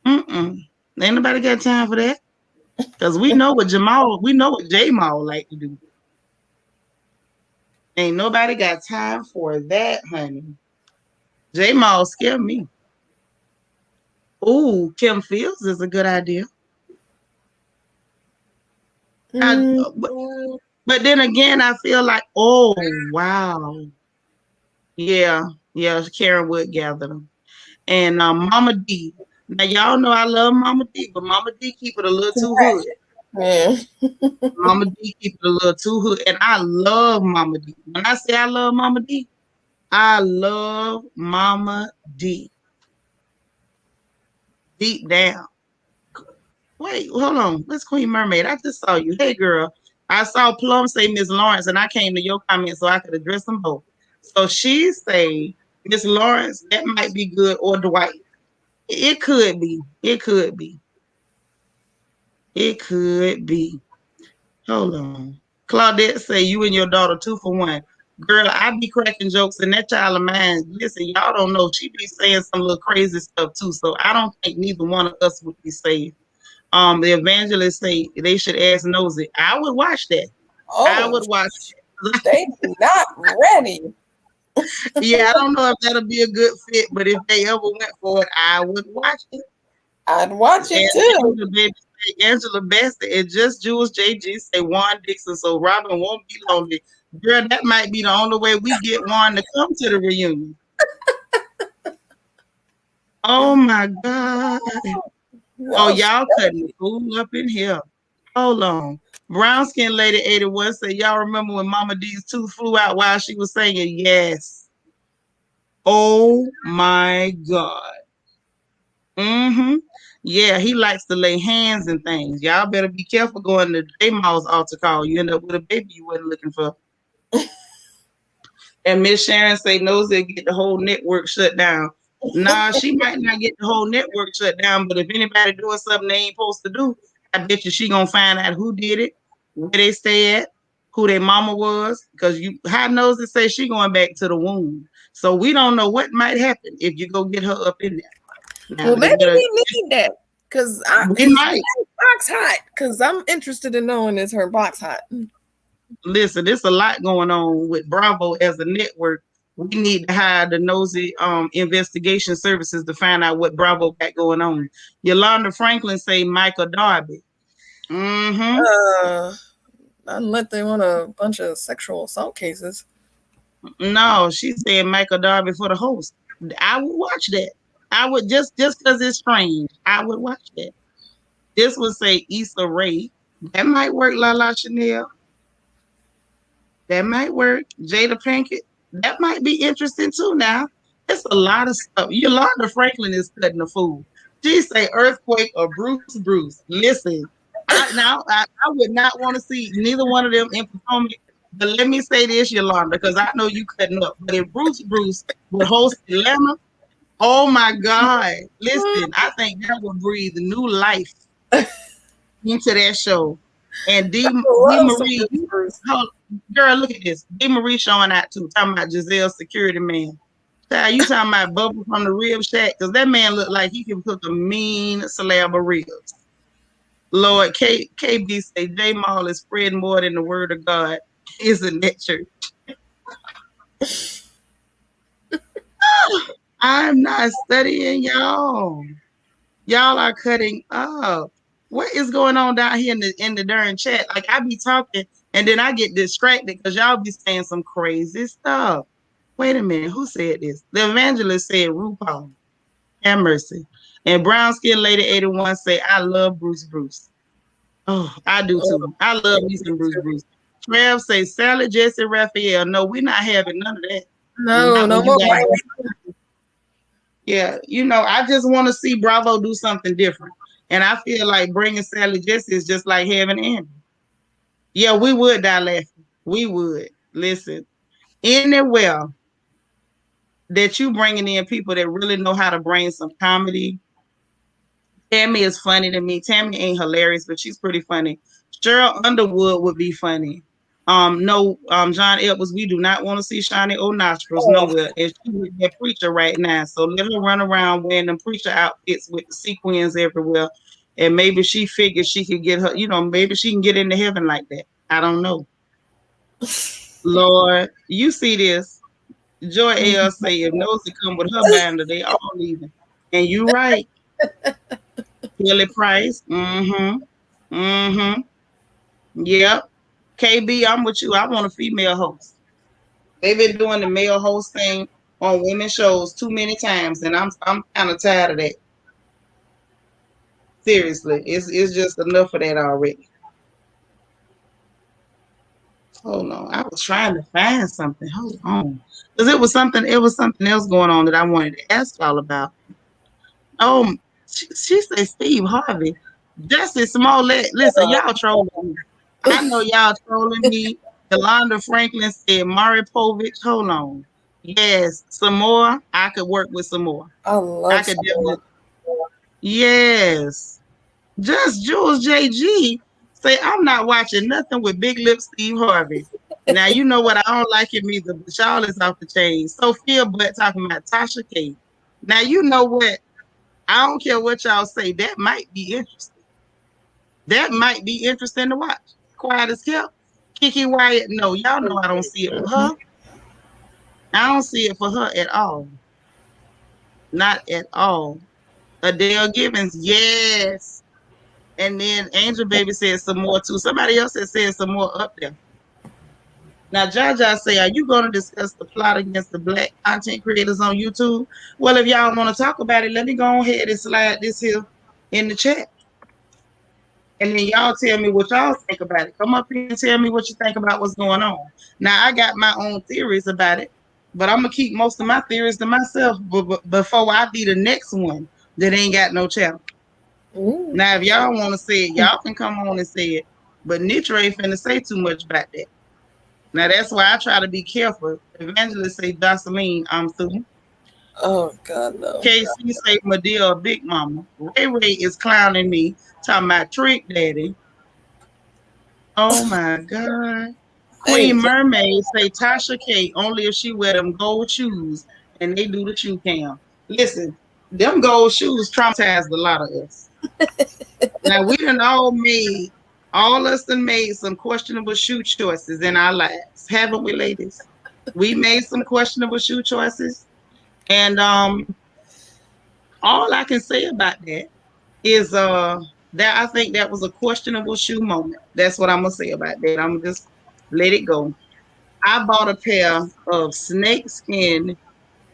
Ain't nobody got time for that. Because we know what J-Maul like to do. Ain't nobody got time for that, honey. J-Maul scare me. Ooh, Kim Fields is a good idea. But then again, I feel like, oh, wow. Yeah, Karen Wood gathered them. And Mama D. Now, y'all know I love Mama D, but Mama D keep it a little too hood. Yeah. Mama D keep it a little too hood. And I love Mama D. When I say I love Mama D, I love Mama D. Deep down. Wait, hold on. Where's Queen Mermaid? I just saw you. Hey, girl. I saw Plum say Miss Lawrence, and I came to your comment so I could address them both. So she say Miss Lawrence, that might be good, or Dwight. It could be. It could be. It could be. Hold on. Claudette say you and your daughter 2 for 1. Girl, I be cracking jokes, and that child of mine, listen, y'all don't know. She be saying some little crazy stuff too. So I don't think neither one of us would be safe. The evangelists say they should ask Nosy. I would watch that. Oh, I would watch it. They not ready. Yeah, I don't know if that'll be a good fit, but if they ever went for it, I would watch it. I'd watch it too. Angela Bassett and just Jules JG say Juan Dixon, so Robin won't be lonely. Girl, that might be the only way we get Juan to come to the reunion. Oh my God. Oh, y'all cutting the fool up in here. Hold on. Brown Skin Lady 81 said, y'all remember when Mama D's tooth flew out while she was singing? Yes. Oh my God. Yeah, he likes to lay hands and things. Y'all better be careful going to J-Mall's altar call. You end up with a baby you wasn't looking for. And Miss Sharon say Nosy get the whole network shut down. Nah, she might not get the whole network shut down, but if anybody doing something they ain't supposed to do, I bet you she gonna find out who did it, where they stay at, who their mama was, because how Nosy say she going back to the womb. So we don't know what might happen if you go get her up in there. Now, Well, maybe we need that. Because We might. box hot? Because I'm interested in knowing, is her box hot? Listen, there's a lot going on with Bravo as a network. We need to hire the nosy investigation services to find out what Bravo got going on. Yolanda Franklin say Michael Darby. Uh, Unless they want a bunch of sexual assault cases. No, she said Michael Darby for the host. I would watch that. I would just because it's strange. I would watch that. This would say Issa Rae. That might work, La Chanel. That might work. Jada Pinkett. That might be interesting too. Now, it's a lot of stuff. Yolanda Franklin is cutting the fool. She say earthquake or Bruce. Listen, I would not want to see neither one of them in Potomac. But let me say this, Yolanda, because I know you cutting up. But if Bruce would host Atlanta, oh my God! Listen, I think that would breathe new life into that show. And D Marie, girl, look at this. D Marie showing out too, talking about Giselle's security man. Child, you talking about Bubba from the Rib Shack? Because that man looked like he can cook a mean slab of ribs. Lord, KB say J Mall is spreading more than the word of God. Isn't that church? I'm not studying y'all. Y'all are cutting up. What is going on down here in the darn chat? Like I be talking and then I get distracted because y'all be saying some crazy stuff. Wait a minute, who said this? The evangelist said RuPaul. Have mercy. And brown skin lady 81 say I love Bruce. Oh, I do too. I love me some Bruce. Trav say Sally, Jesse, Raphael. No, we're not having none of that. No more white people. Yeah, I just want to see Bravo do something different. And I feel like bringing Sally Jesse is just like having Andy. Yeah, we would die laughing. We would. Listen, anywhere that you bringing in people that really know how to bring some comedy. Tammy is funny to me. Tammy ain't hilarious, but she's pretty funny. Sharrell Underwood would be funny. John Edwards, we do not want to see shiny old nostrils nowhere. And she's with that preacher right now. So let her run around wearing them preacher outfits with the sequins everywhere. And maybe she figures she could get her, maybe she can get into heaven like that. I don't know. Lord, you see this. Joy L say if Nosy come with her bander, they all leaving. And you right. Kelly Price. Yep. KB, I'm with you. I want a female host. They've been doing the male host thing on women's shows too many times, and I'm kind of tired of that. Seriously, it's just enough of that already. Hold on, I was trying to find something. Hold on, because it was something else going on that I wanted to ask y'all about. She said Steve Harvey. Justin Smollett. Listen, y'all trolling me. I know y'all trolling me. Yolanda Franklin said Maury Povich. Hold on. Yes, some more. I could work with some more. I could definitely. Yes. Just Jules JG say I'm not watching nothing with Big Lip Steve Harvey. Now you know what I don't like him either, but y'all is off the chain. Sophia Butt talking about Tasha K. Now you know what? I don't care what y'all say. That might be interesting. That might be interesting to watch. Quiet as kept. Kiki Wyatt, no, y'all know I don't see it for her. I don't see it for her at all. Not at all. Adele Gibbons, yes. And then Angel Baby said some more too. Somebody else has said some more up there. Now, Jaja say, are you going to discuss the plot against the Black content creators on YouTube? Well, if y'all want to talk about it, let me go ahead and slide this here in the chat. And then y'all tell me what y'all think about it. Come up here and tell me what you think about what's going on. Now, I got my own theories about it, but I'm going to keep most of my theories to myself before I be the next one that ain't got no channel. Ooh. Now, if y'all want to say it, y'all can come on and say it. But Nitra ain't finna say too much about that. Now, that's why I try to be careful. Evangelist say, Jocelyn, I'm through. Oh, God, no. KC say, Medea, Big Mama. Ray is clowning me, talking about Trick Daddy. Oh, my God. Queen Mermaid say, Tasha K, only if she wear them gold shoes and they do the shoe cam. Listen, them gold shoes traumatized a lot of us. Now we done all us done made some questionable shoe choices in our lives, haven't we, ladies? We made some questionable shoe choices, and all I can say about that is that I think that was a questionable shoe moment. That's what I'm gonna say about that. I'm gonna just let it go. I bought a pair of snakeskin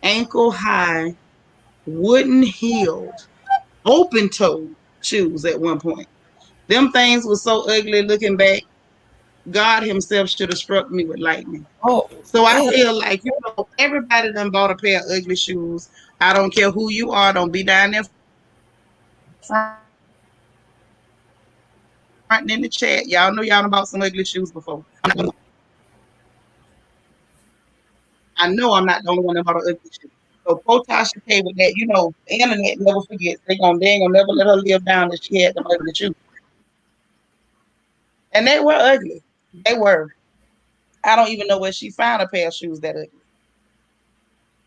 ankle high wooden heeled open toe shoes at one point. Them things were so ugly looking back. God himself should have struck me with lightning. Oh, So I man. feel like, everybody done bought a pair of ugly shoes. I don't care who you are. Don't be down there fronting in the chat. Y'all know y'all done bought some ugly shoes before. I know I'm not the only one that bought an ugly shoe. So poor Tasha K with that, the internet never forgets. They ain't gonna never let her live down that she had them ugly shoes. And they were ugly. They were. I don't even know where she found a pair of shoes that ugly.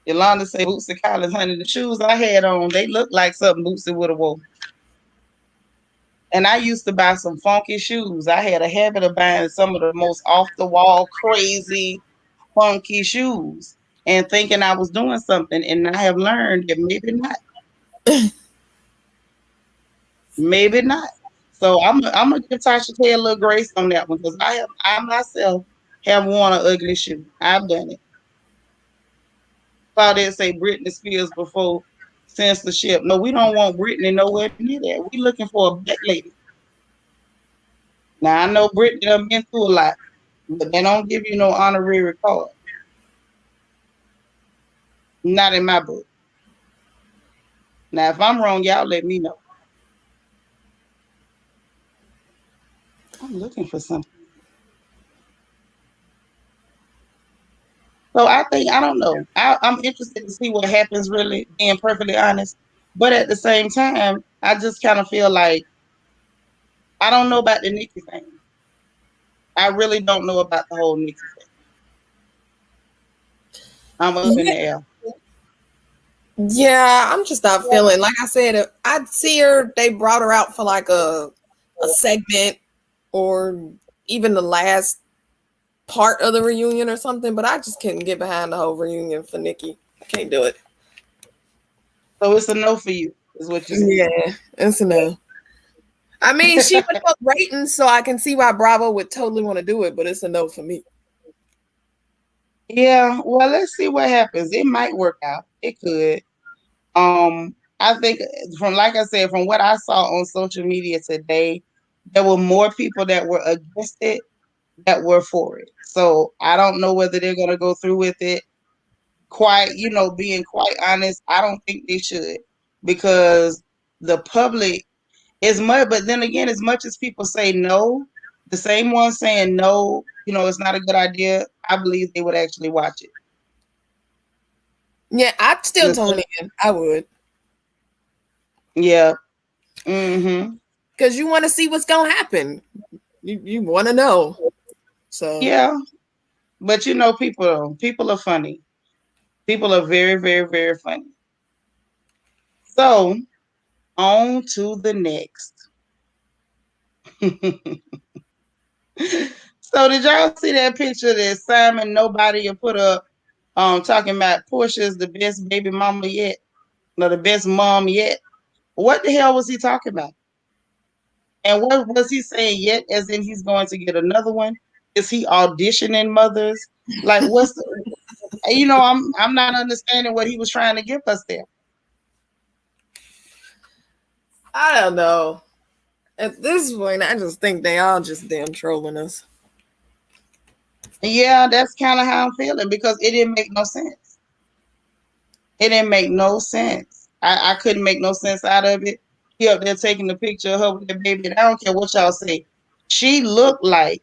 Yolanda say Bootsy Collins, honey, the shoes I had on, they looked like something Bootsy would have wore. And I used to buy some funky shoes. I had a habit of buying some of the most off the wall, crazy, funky shoes and thinking I was doing something. And I have learned that maybe not. Maybe not. So I'm gonna give Tasha K a little grace on that one because I myself have worn an ugly shoe. I've done it. Claudette say Britney Spears before censorship. No, we don't want Britney nowhere near that. We looking for a black lady. Now I know Britney done been through a lot, but they don't give you no honorary card. Not in my book. Now if I'm wrong, y'all let me know. I'm looking for something. So I don't know. I'm interested to see what happens. Really, being perfectly honest, but at the same time, I just kind of feel like I don't know about the Nikki thing. I really don't know about the whole Nikki thing. I'm up in Yeah, the air. yeah, I'm just not feeling. Like I said, if I'd see her. They brought her out for like a segment or even the last part of the reunion or something. But I just couldn't get behind the whole reunion for Nikki. I can't do it. So it's a no for you, is what you're saying. Yeah, it's a no. I mean, she would help ratings, so I can see why Bravo would totally want to do it, but it's a no for me. Yeah, well, let's see what happens. It might work out. It could. I think from like I said, from what I saw on social media today, there were more people that were against it that were for it. So I don't know whether they're gonna go through with it. Quite, being quite honest, I don't think they should because the public is much. But then again, as much as people say no, the same ones saying no, it's not a good idea. I believe they would actually watch it. Yeah, I'd still The tune in. I would. Yeah. Mm-hmm. Because you want to see what's going to happen. You want to know. So, Yeah. But people are funny. People are very, very, very funny. So on to the next. So did y'all see that picture that Simon Nobody put up talking about Portia's the best baby mama yet? No, the best mom yet. What the hell was he talking about? And what was he saying yet? As in he's going to get another one? Is he auditioning mothers? Like what's the, I'm not understanding what he was trying to give us there. I don't know. At this point, I just think they all just damn trolling us. Yeah, that's kind of how I'm feeling because it didn't make no sense. It didn't make no sense. I couldn't make no sense out of it. He up there taking the picture of her with the baby. And I don't care what y'all say. She looked like,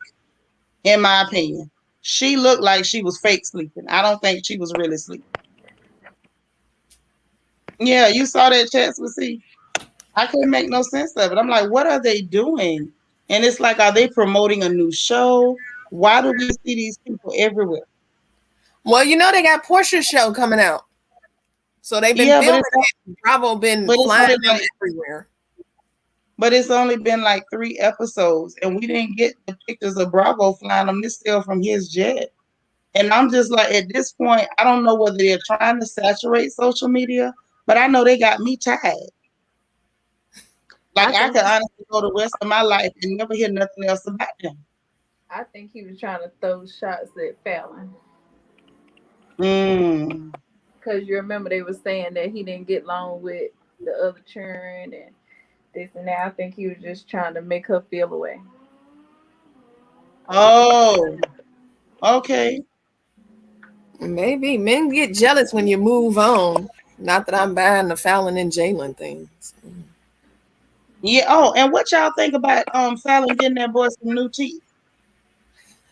in my opinion, she looked like she was fake sleeping. I don't think she was really sleeping. Yeah, you saw that chance with see. I couldn't make no sense of it. I'm like, what are they doing? And it's like, are they promoting a new show? Why do we see these people everywhere? Well, they got Portia's show coming out. So they've been Yeah, filming it. Bravo been but it's flying only them like everywhere. but it's only been like 3 episodes, and we didn't get the pictures of Bravo flying them. This still from his jet. And I'm just like, at this point, I don't know whether they're trying to saturate social media, but I know they got me tired. Like, I I think could honestly go the rest of my life and never hear nothing else about them. I think he was trying to throw shots at Fallon. Mm. Because you remember they were saying that he didn't get along with the other children and this and that. I think he was just trying to make her feel away. Oh, okay. Maybe men get jealous when you move on. Not that I'm buying the Fallon and Jalen things. Yeah. Oh, and what y'all think about Fallon getting that boy some new teeth?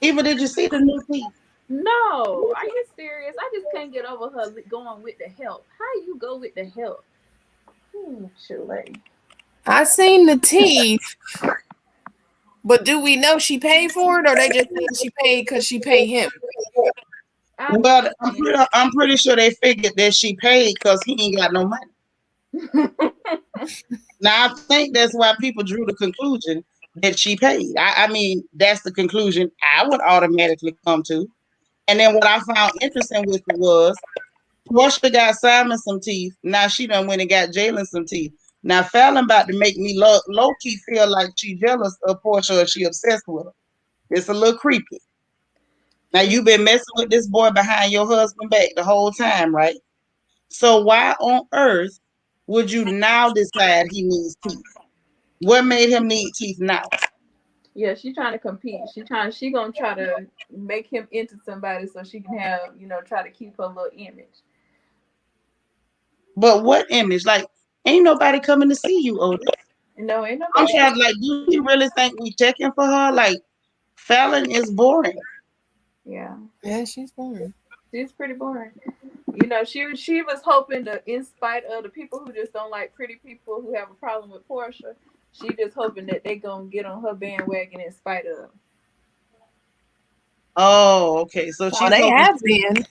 Even did you see the new teeth? No, are you serious? I just can't get over her going with the help. How you go with the help? Chile. I seen the teeth, but do we know she paid for it, or they just said she paid because she paid him? Well, I'm pretty sure they figured that she paid because he ain't got no money. Now I think that's why people drew the conclusion that she paid. I mean, that's the conclusion I would automatically come to. And then what I found interesting with it was Portia got Simon some teeth. Now she done went and got Jalen some teeth. Now Fallon about to make me low key feel like she jealous of Portia or she obsessed with her. It's a little creepy. Now you've been messing with this boy behind your husband back the whole time, right? So why on earth would you now decide he needs teeth? What made him need teeth now? Yeah, she trying to compete. She gonna try to make him into somebody so she can have, try to keep her little image. But what image? Like, ain't nobody coming to see you, Otis. No, ain't I'm nobody. trying, like, do you really think we checking for her? Like, Fallon is boring. Yeah. Yeah, she's boring. She's pretty boring. She was hoping to, in spite of the people who just don't like pretty people who have a problem with Portia, she just hoping that they gonna get on her bandwagon in spite of. Oh, okay. So Oh, she's they hoping. have been.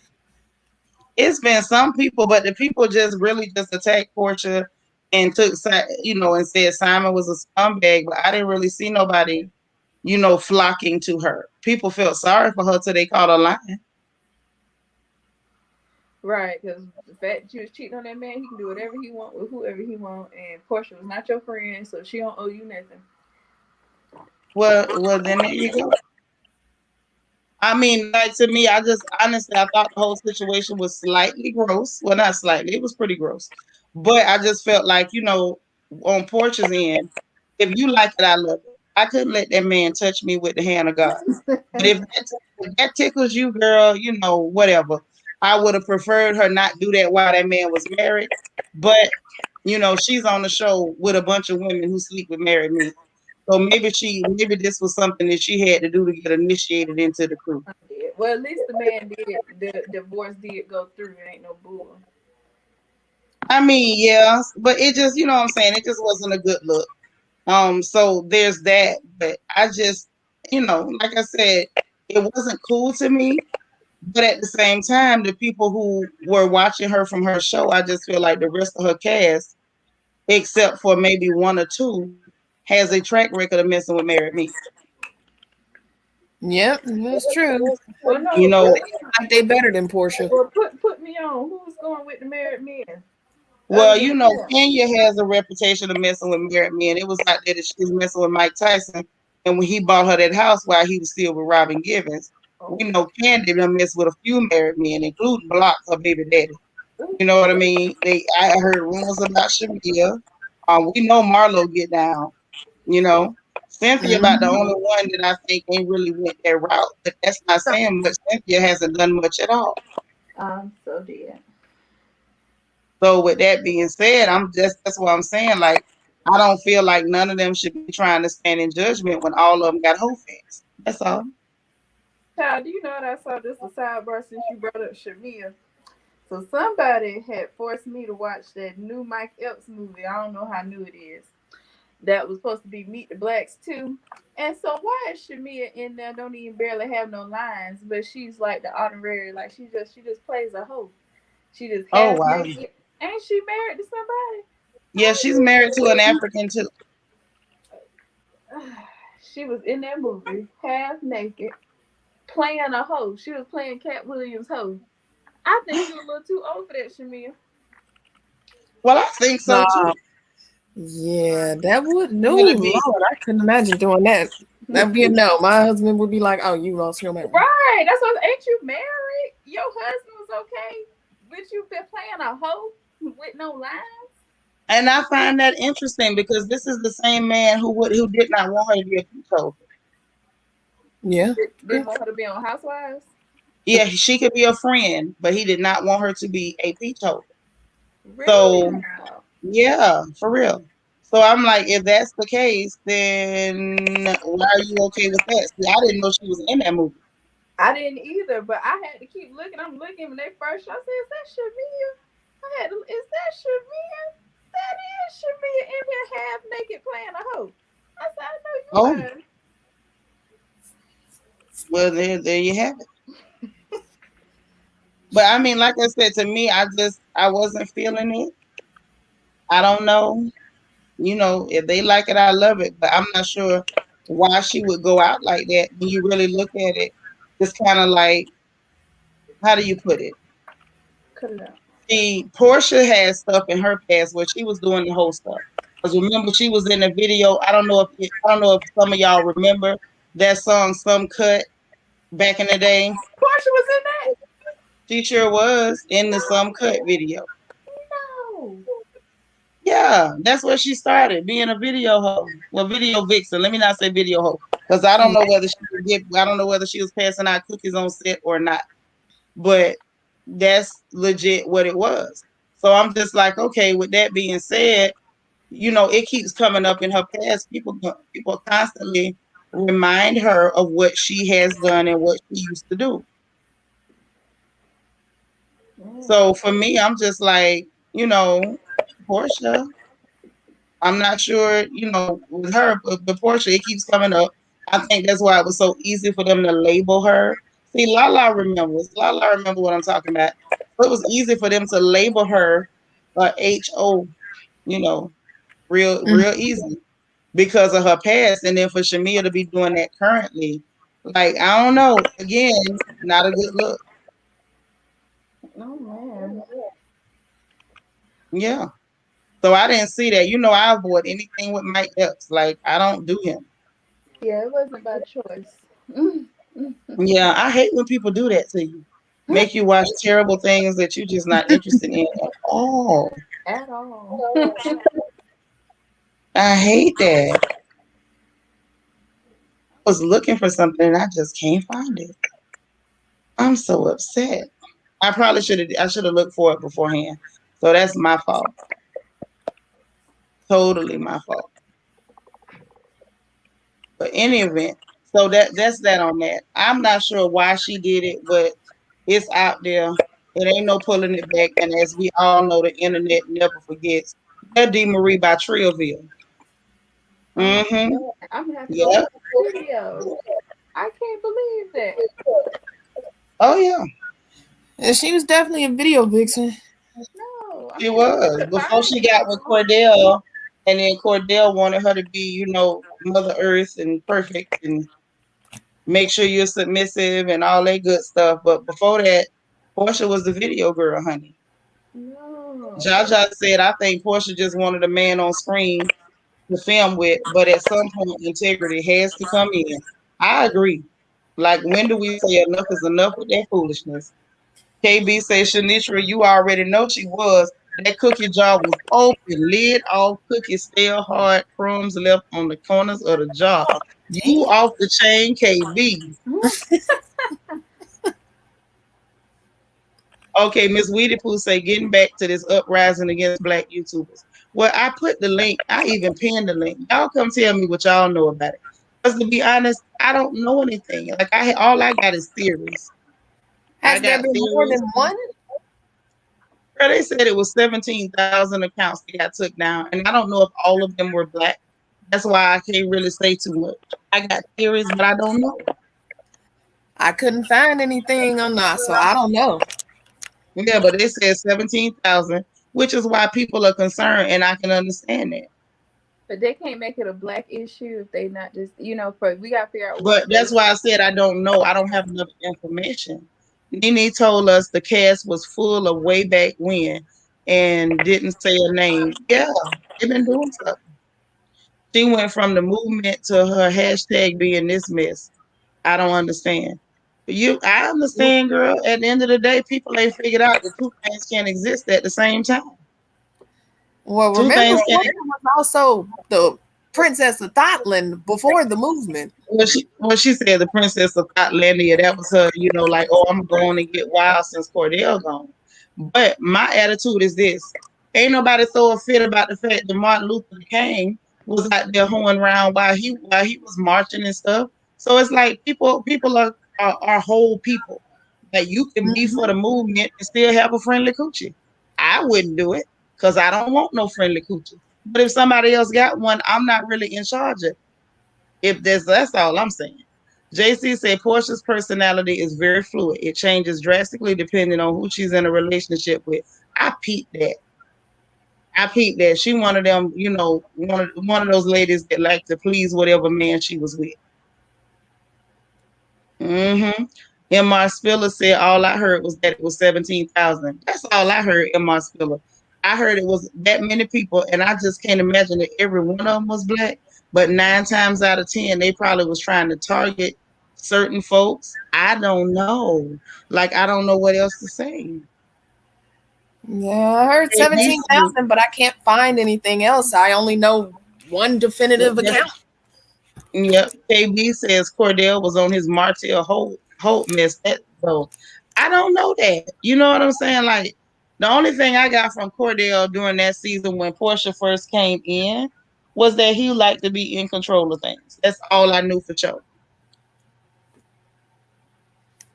It's been some people, but the people just really just attacked Portia and took, and said Simon was a scumbag. But I didn't really see nobody, flocking to her. People felt sorry for her till they caught her lying. Right, because the fact that you was cheating on that man, he can do whatever he want with whoever he want, and Portia was not your friend, so she don't owe you nothing. Well, then there you go. I mean, like to me, I just honestly I thought the whole situation was slightly gross. Well, not slightly, it was pretty gross. But I just felt like, on Portia's end, if you like it, I love it. I couldn't let that man touch me with the hand of God. But if that tickles you, girl, whatever. I would have preferred her not do that while that man was married. But, she's on the show with a bunch of women who sleep with married men. So maybe this was something that she had to do to get initiated into the crew. Well, at least the man did. The divorce did go through. It ain't no bull. I mean, yeah, but it just, what I'm saying, it just wasn't a good look. So there's that. But I just, like I said, it wasn't cool to me. But at the same time, the people who were watching her from her show, I just feel like the rest of her cast, except for maybe one or two, has a track record of messing with married men. Yep, that's true. Well, no, You know, Like they better than Portia. well, put me on. Who's going with the married men? well, Other than him. Kenya has a reputation of messing with married men. It was like that she was messing with Mike Tyson, and when he bought her that house while he was still with Robin Givens, we know Candy done messed with a few married men, including Block, her baby daddy. You know what I mean? I heard rumors about Shamia. We know Marlo get down. You know, Cynthia about the only one that I think ain't really went that route, but that's not saying much. Cynthia hasn't done much at all. I'm so dead. So with that being said, that's what I'm saying. Like, I don't feel like none of them should be trying to stand in judgment when all of them got whole fans. That's all. Child, do you know what I saw? Just a sidebar since you brought up Shamia. So somebody had forced me to watch that new Mike Epps movie. I don't know how new it is. That was supposed to be Meet the Blacks too. And so why is Shamia in there? Don't even barely have no lines, but she's like the honorary, like she just plays a hoe. She just Oh has wow. naked. Ain't she married to somebody? Yeah, she's married to an African too. She was in that movie, half naked, playing a hoe. She was playing Cat Williams' hoe. I think you a little too old for that, Shamia. Well, I think so too. Yeah, that would no Would it be? Lord, I couldn't imagine doing that. That'd be a no. My husband would be like, "Oh, you lost your man." Right. That's what. Ain't you married? Your husband was okay, but you been playing a hoe with no lines. And I find that interesting because this is the same man who did not want her to be a peacoat. Yeah. Didn't want her to be on Housewives. Yeah, she could be a friend, but he did not want her to be a peacoat. Really? So yeah, for real. So I'm like, if that's the case, then why are you okay with that? See, I didn't know she was in that movie. I didn't either, but I had to keep looking. I'm looking when they first shot. I said, "Is that Shamia?" I had to, "Is that Shamia?" That is Shamia in here half naked playing a hoe. I said, "I know Oh, you lying." well, there you have it. But I mean, like I said, to me, I wasn't feeling it. I don't know. If they like it, I love it. But I'm not sure why she would go out like that when you really look at it. It's kind of like, how do you put it? Cut it out. See, Portia had stuff in her past where she was doing the whole stuff. Because remember, she was in the video. I don't know if some of y'all remember that song, "Some Cut," back in the day. Portia was in that. She sure was in the "Some Cut" video. No. Yeah, that's where she started being a video hoe. Well, video vixen. Let me not say video hoe because I don't know whether she was passing out cookies on set or not. But that's legit what it was. So I'm just like, okay. With that being said, it keeps coming up in her past. People constantly remind her of what she has done and what she used to do. So for me, I'm just like, Portia. I'm not sure, with her, but Portia, it keeps coming up. I think that's why it was so easy for them to label her. See, Lala remembers. Lala remember what I'm talking about. So it was easy for them to label her HO, you know, real easy because of her past. And then for Shamia to be doing that currently, like, I don't know. Again, not a good look. Oh man. Yeah. So I didn't see that. I avoid anything with Mike Epps. Like, I don't do him. Yeah, it wasn't by choice. Yeah, I hate when people do that to you. Make you watch terrible things that you're just not interested in at all. At all. I hate that. I was looking for something and I just can't find it. I'm so upset. I should have looked for it beforehand. So that's my fault. Totally my fault. But any event, so that's that on that. I'm not sure why she did it, but it's out there. It ain't no pulling it back. And as we all know, the internet never forgets. That D. Marie by Trillville. Oh my Mm-hmm. God. I'm gonna have to go Yep. look at the video. I can't believe that. Oh yeah. And she was definitely a video vixen. No, I She mean, I was could before find she it got with though. Cordell, and then Cordell wanted her to be, Mother Earth and perfect and make sure you're submissive and all that good stuff. But before that, Portia was the video girl, honey. No. Jaja said, I think Portia just wanted a man on screen to film with, but at some point, integrity has to come in. I agree. Like, when do we say enough is enough with that foolishness? KB says, Shanitra, you already know she was. That cookie jar was open, lid off, cookies still hard, crumbs left on the corners of the jar. You off the chain, KB. Okay, Miss Weedy Pooh say, getting back to this uprising against Black YouTubers. Well, I put the link. I even pinned the link. Y'all come tell me what y'all know about it. Because to be honest, I don't know anything. Like, all I got is theories. I Has there got been more theories. than one? Girl, they said it was 17,000 accounts that got took down, and I don't know if all of them were Black. That's why I can't really say too much. I got theories, but I don't know. I couldn't find anything on that, so I don't know. Yeah, but they said 17,000, which is why people are concerned, and I can understand that. But they can't make it a black issue if they not just, for we gotta figure out But what that's race. why I said I don't know. I don't have enough information. Nene told us the cast was full of way back when and didn't say a name. Yeah, they've been doing stuff. She went from the movement to her hashtag being this mess. I don't understand. I understand, girl. At the end of the day, people ain't figured out that two things can't exist at the same time. Well, Two remember, things can't. there was also the Princess of Thailand before the movement. Well, she said the Princess of Thailandia. That was her, like, oh, I'm going to get wild since Cordell gone. But my attitude is this: ain't nobody throw a fit about the fact that Martin Luther King was out there hoeing around while he was marching and stuff. So it's like people are whole people. Like you can be for Mhm. the movement and still have a friendly coochie. I wouldn't do it because I don't want no friendly coochie. But if somebody else got one, I'm not really in charge of it. If that's all I'm saying. JC said Portia's personality is very fluid. It changes drastically depending on who she's in a relationship with. I peeped that. I peeped that. She one of them, one of those ladies that like to please whatever man she was with. Mm-hmm. M.R. Spiller said all I heard was that it was 17,000. That's all I heard, M.R. Spiller. I heard it was that many people, and I just can't imagine that every one of them was black. But 9 times out of 10, they probably was trying to target certain folks. I don't know. Like I don't know what else to say. Yeah, I heard KB said, 17,000, but I can't find anything else. I only know one definitive account. yep. KB says Cordell was on his Martell Holt mess. So I don't know that. You know what I'm saying? Like the only thing I got from Cordell during that season when Portia first came in was that he liked to be in control of things. That's all I knew for sure.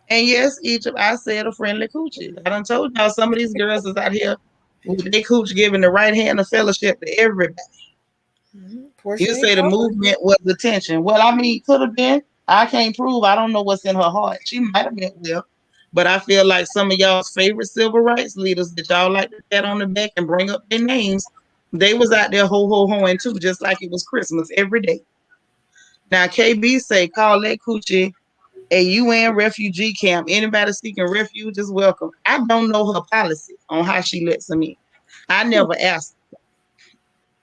And yes, Egypt, I said a friendly coochie. I done told y'all some of these girls is out here with their cooch giving the right hand of fellowship to everybody. Portia You ain't say the broke. movement was attention. Well, I mean, could have been. I can't prove. I don't know what's in her heart. She might have been well. But I feel like some of y'all's favorite civil rights leaders that y'all like to pat on the back and bring up their names, they was out there ho-ho-hoing too, just like it was Christmas every day. Now, KB say, call that coochie a UN refugee camp. Anybody seeking refuge is welcome. I don't know her policy on how she lets them in. I never asked.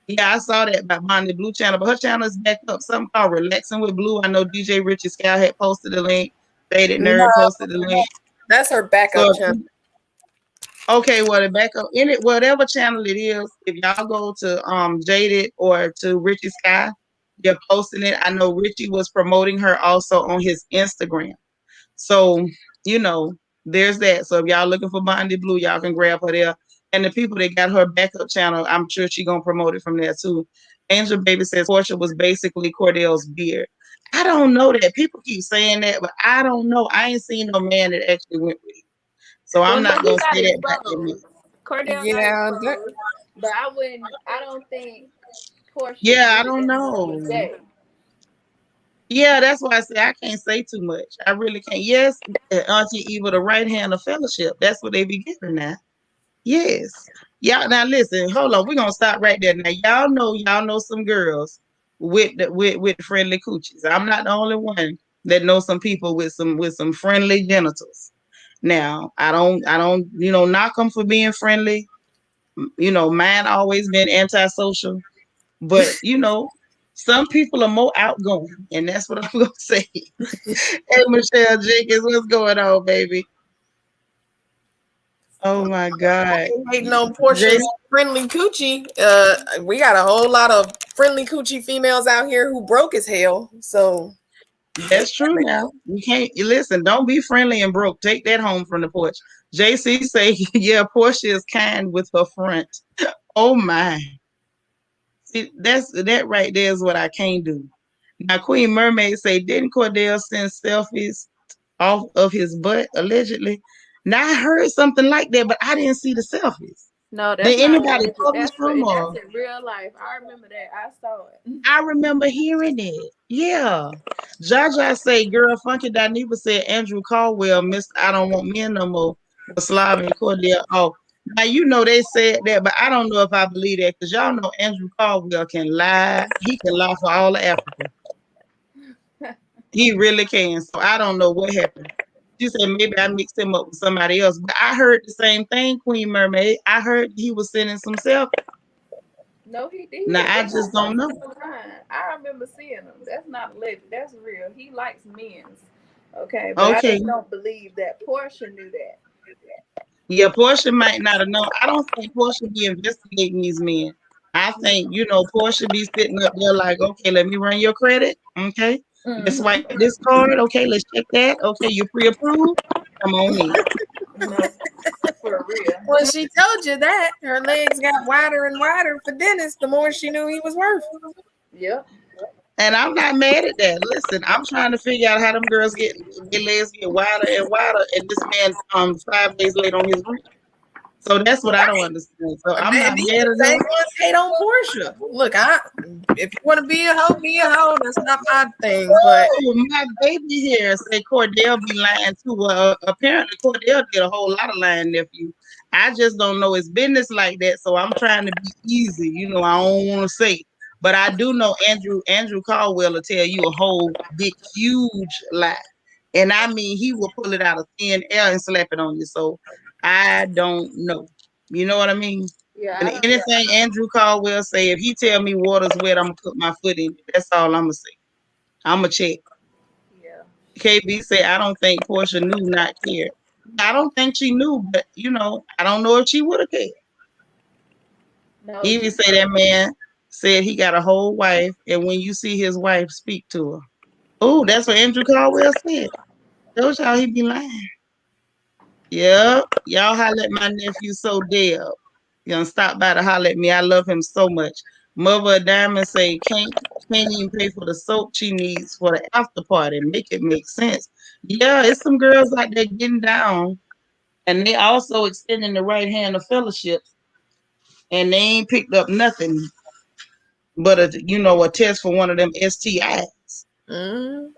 Yeah, I saw that by Bonnie Blue channel, but her channel is back up. Something called Relaxing with Blue. I know DJ Richie Scout had posted the link. Jaded No, Nerd posted the link. that's her So, backup channel. okay, well, the back up in it, whatever channel it is, if y'all go to Jaded or to Richie Sky, they're posting it. I know Richie was promoting her also on his Instagram. So, you know, there's that. So if y'all looking for Bondi Blue, y'all can grab her there. And the people that got her backup channel, I'm sure she gonna promote it from there too. Angel Baby says Portia was basically Cordell's beard. I don't know that. People keep saying that, but I don't know. I ain't seen no man that actually went with it. So Well, I'm no, not he gonna got say that about that man. exposed. Cordell got Yeah, exposed, but I wouldn't. I don't think Portia Yeah, I did don't that to this know. day. Yeah, that's why I say I can't say too much. I really can't. Yes, Auntie Eva, the right hand of fellowship. That's what they be giving now. Yes. Y'all now listen, hold on. We're gonna stop right there. Now y'all know some girls with friendly coochies. I'm not the only one that knows some people with some friendly genitals. Now, I don't knock them for being friendly. Mine always been antisocial, but some people are more outgoing, and that's what I'm gonna say. Hey Michelle Jenkins, what's going on, baby? Oh my God. hating on Jay, Portia's friendly coochie. We got a whole lot of friendly coochie females out here who broke as hell. So that's true now. You can't listen, don't be friendly and broke. Take that home from the porch. JC say, yeah, Portia is kind with her front. Oh my. See, that right there is what I can't do. Now Queen Mermaid say, didn't Cordell send selfies off of his butt allegedly? Now I heard something like that, but I didn't see the selfies. No, that's Did not anybody alleged. publish That's them that's or? in real life. I remember that. I saw it. I remember hearing it. Yeah. Jaja say, girl, Funky Dineva said Andrew Caldwell missed I Don't Want Men No More with Slav and Cordell. Oh, Now you know they said that, but I don't know if I believe that because y'all know Andrew Caldwell can lie. He can lie for all of Africa. He really can. So I don't know what happened. She said maybe I mixed him up with somebody else, but I heard the same thing, Queen Mermaid. I heard he was sending some selfies. No, he Now did. I They just got don't pictures know. online. I remember seeing them. That's not alleged. That's real. He likes men's. Okay, but I Okay, just don't believe that Portia knew that. yeah, Portia might not have known. I don't think Portia be investigating these men. I think, Portia be sitting up there like, okay, let me run your credit. Okay. Let's swipe Mm-hmm. this card. Okay, let's check that. Okay, you pre-approved. Come on in. No, for real. Well, she told you that her legs got wider and wider for Dennis the more she knew he was worth. Yep. And I'm not mad at that. Listen, I'm trying to figure out how them girls get their legs get wider and wider, and this man 5 days late on his rent. So that's what I don't understand. So I'm And not these mad the at same her. ones hate on Portia. Look, if you want to be a hoe, be a hoe. That's not my thing. But Oh, my baby here say Cordell be lying too. Well, apparently Cordell did a whole lot of lying, nephew. I just don't know his business like that, so I'm trying to be easy. I don't want to say, but I do know Andrew Caldwell will tell you a whole big huge lie, and I mean he will pull it out of thin air and slap it on you. So I don't know. You know what I mean? Yeah, And I don't. anything Andrew Caldwell say, if he tell me water's wet, I'm gonna put my foot in it. That's all I'm gonna say. I'm gonna check. Yeah. KB said, I don't think Portia knew, not cared. I don't think she knew, but I don't know if she would have cared. No, Evie she. said that man said he got a whole wife, and when you see his wife, speak to her. Oh, that's what Andrew Caldwell said. Shows y'all he be lying. Yep. Y'all holler at my nephew so Deb. You gonna stop by to holler at me. I love him so much. Mother of Diamond say can't even pay for the soap she needs for the after party. Make it make sense. Yeah, it's some girls out there getting down, and they also extending the right hand of fellowships, and they ain't picked up nothing but a test for one of them STIs. mm,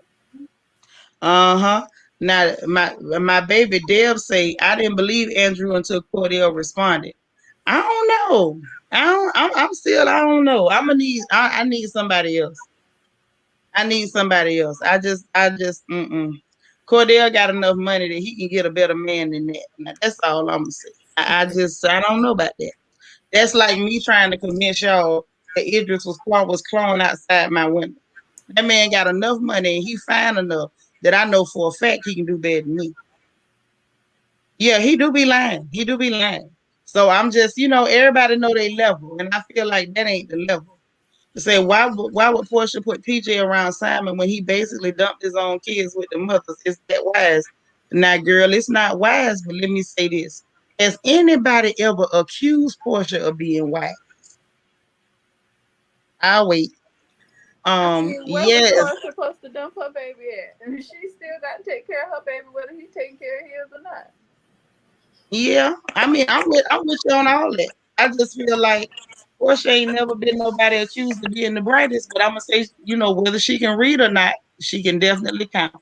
Uh-huh. Now my baby Deb say I didn't believe Andrew until Cordell responded. I don't know. I'm still I don't know. I need somebody else. I need somebody else. I just Cordell got enough money that he can get a better man than that. Now, that's all I'm gonna say. I don't know about that. That's like me trying to convince y'all that was cloned outside my window. That man got enough money and he fine enough that I know for a fact he can do better than me. Yeah, he do be lying. He do be lying. So I'm just, everybody know their level, and I feel like that ain't the level. To say why would Portia put PJ around Simon when he basically dumped his own kids with the mothers? Is that wise? Now, girl, it's not wise. But let me say this: has anybody ever accused Portia of being wise? I'll wait. I mean, where was Yes, Portia supposed to dump her baby at? I mean, she still got to take care of her baby, whether he taking care of his or not. yeah. I mean, I'm with you on all that. I just feel like Portia ain't never been nobody accused of being the brightest, but I'm gonna say, whether she can read or not, she can definitely count.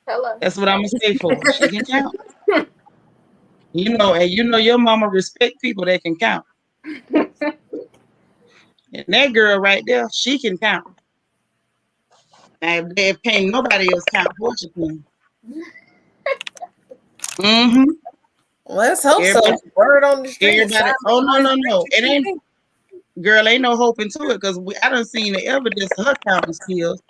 Hello. That's what I'm gonna say for her. She can count. And your mama respect people that can count. And that girl right there, she can count. And if can't nobody else count, Portia can. Mm-hmm. let's hope so. Everybody, Word on the street. everybody. Simon Oh no, always no, no. preaching It ain't TP. girl. Ain't no hope into it because I done seen the evidence of her counting skills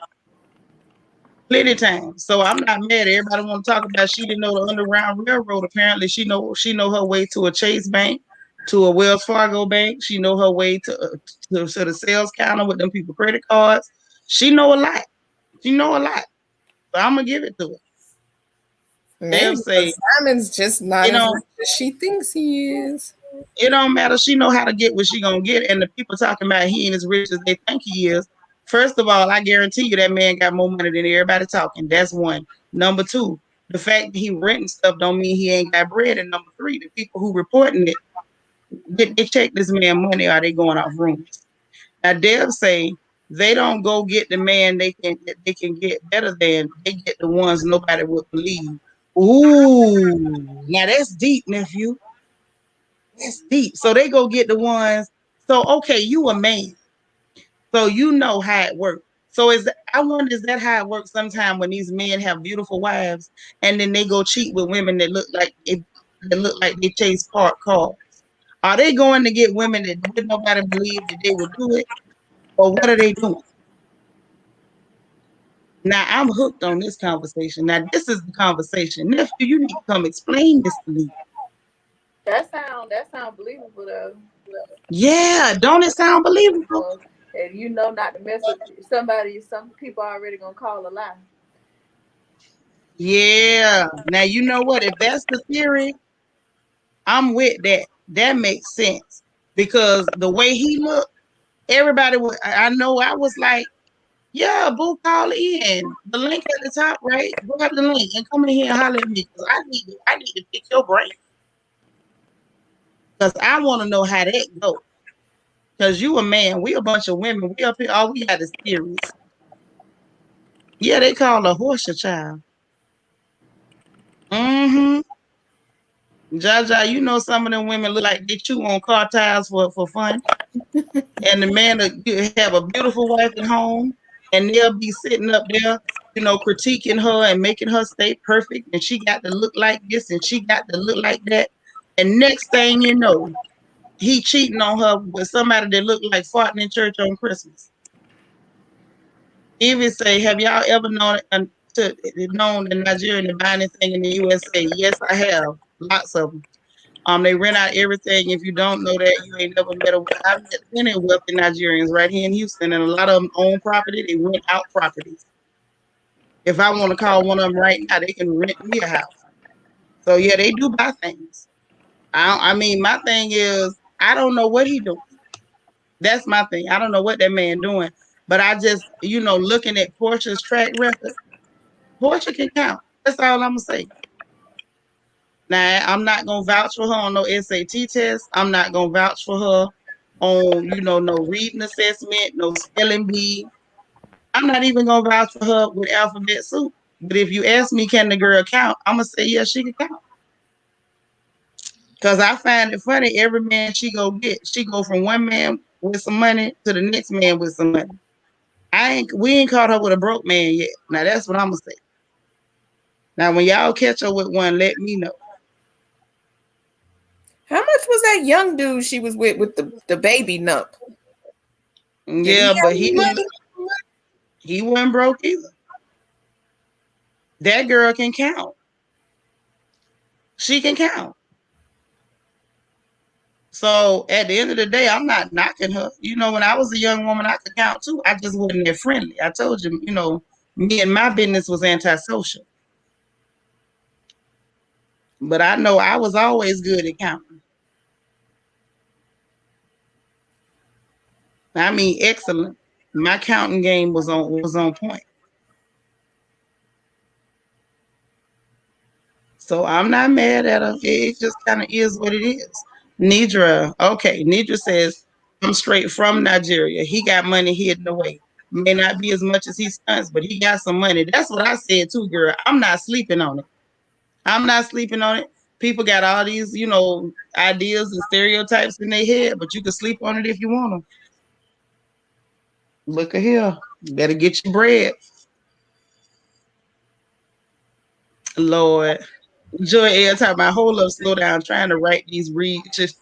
plenty of times. So I'm not mad. Everybody want to talk about she didn't know the Underground Railroad. Apparently, she know her way to a Chase Bank, to a Wells Fargo bank. She know her way to the sales counter with them people credit cards. She know a lot. She know a lot. So I'm gonna give it to her. They'll Maybe, but say Simon's just not it as don't rich as she thinks he is. it don't matter. She know how to get what she gonna get. And the people talking about he ain't as rich as they think he is. First of all, I guarantee you that man got more money than everybody talking. That's one. Number two, the fact that he renting stuff don't mean he ain't got bread. And number three, the people who reporting it, they check this man money, or are they going off rumors? Now they'll say they don't go get the man they can get better than. They get the ones nobody would believe. Ooh, now that's deep, nephew. That's deep. So they go get the ones. So okay, you a man, so you know how it works. So I wonder, is that how it works sometimes when these men have beautiful wives and then they go cheat with women that look like they chase parked cars? Are they going to get women that would nobody believe that they would do it, or what are they doing? Now I'm hooked on this conversation. Now this is the conversation, nephew. You need to come explain this to me. That sound believable though. Yeah, don't it sound believable? And you know not to mess with somebody. Some people are already gonna call a lie. Yeah. Now you know what? If that's the theory, I'm with that. That makes sense because the way he looked, everybody was. I know. I was like, yeah, boo, call in. The link at the top, right? Grab the link and come in here and holler at me because I need to pick your brain because I want to know how that goes. Because you a man, we a bunch of women. We up here, all we got is theories. Yeah, they call a horse a child. Mm-hmm. Jaja, you know some of them women look like they chew on car tires for fun. And the man will have a beautiful wife at home, and they'll be sitting up there, critiquing her and making her stay perfect. And she got to look like this, and she got to look like that. And next thing you know, he cheating on her with somebody that looked like farting in church on Christmas. Even say, have y'all ever known the Nigerian to buy anything in the USA? Yes, I have. Lots of them. They rent out everything. If you don't know that, you ain't never met a. I've met plenty of wealthy Nigerians right here in Houston, and a lot of them own property. They rent out properties. If I want to call one of them right now, they can rent me a house. So yeah, they do buy things. I mean, my thing is, I don't know what he doing. That's my thing. I don't know what that man doing. But I just, looking at Portia's track record, Portia can count. That's all I'm gonna say. Now, I'm not gonna vouch for her on no SAT test. I'm not gonna vouch for her on, no reading assessment, no spelling bee. I'm not even gonna vouch for her with alphabet soup. But if you ask me, can the girl count? I'm gonna say yes, she can count. Cause I find it funny. Every man she go from one man with some money to the next man with some money. We ain't caught her with a broke man yet. Now that's what I'm gonna say. Now when y'all catch her with one, let me know. How much was that young dude she was with the baby nump? Yeah, but he wasn't broke either. That girl can count. She can count. So at the end of the day, I'm not knocking her. When I was a young woman, I could count too. I just wasn't that friendly. I told you, me and my business was antisocial. But I know I was always good at counting. I mean, excellent. My counting game was on point. So I'm not mad at her. It just kind of is what it is. Nidra, okay. Nidra says, I'm straight from Nigeria. He got money hidden away. May not be as much as he stunts, but he got some money. That's what I said too, girl. I'm not sleeping on it. I'm not sleeping on it. People got all these, ideas and stereotypes in their head, but you can sleep on it if you want them. Look at here. You better get your bread. Lord. Joy Air talking about, hold up, slow down, trying to write these reads.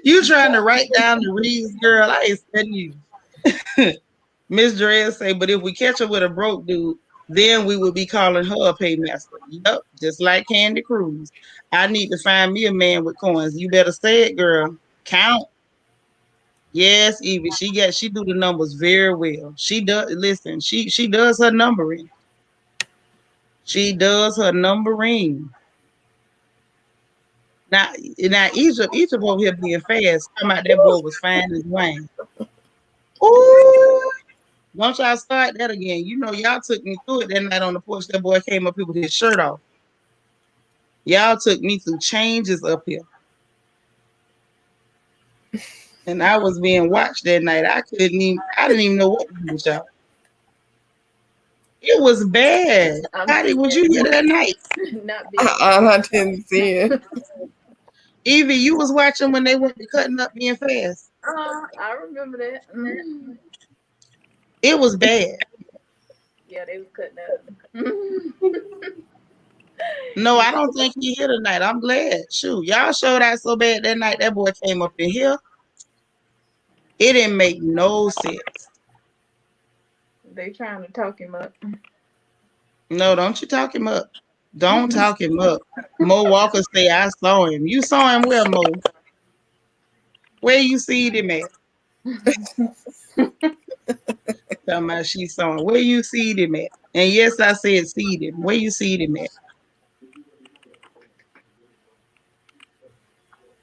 You trying to write down the reads, girl. I ain't studying you. Miss Dredd say, but if we catch her with a broke dude, then we would be calling her a paymaster. Yep, just like Candy Cruz. I need to find me a man with coins. You better say it, girl. Count. Yes, Evie. She do the numbers very well. She does listen, she does her numbering. She does her numbering. Now Egypt over here being fast. Talking about that boy was fine as wine. Ooh. Once y'all start that again, y'all took me through it that night on the porch. That boy came up here with his shirt off. Y'all took me through changes up here. And I was being watched that night. I didn't even know what to do with y'all. It was bad. Patty, would you hear that night? Not big. I didn't see it. Evie, you was watching when they went to cutting up being fast. I remember that. It was bad. Yeah, they was cutting up. No, I don't think he here tonight. I'm glad. Shoot, y'all showed out so bad that night. That boy came up in here. It didn't make no sense. They trying to talk him up. No, don't you talk him up. Don't talk him up. Mo Walker say I saw him. You saw him where, Mo? Where you see him at? Talking about she saw him. Where you see him at? And yes, I said see him. Where you see him at?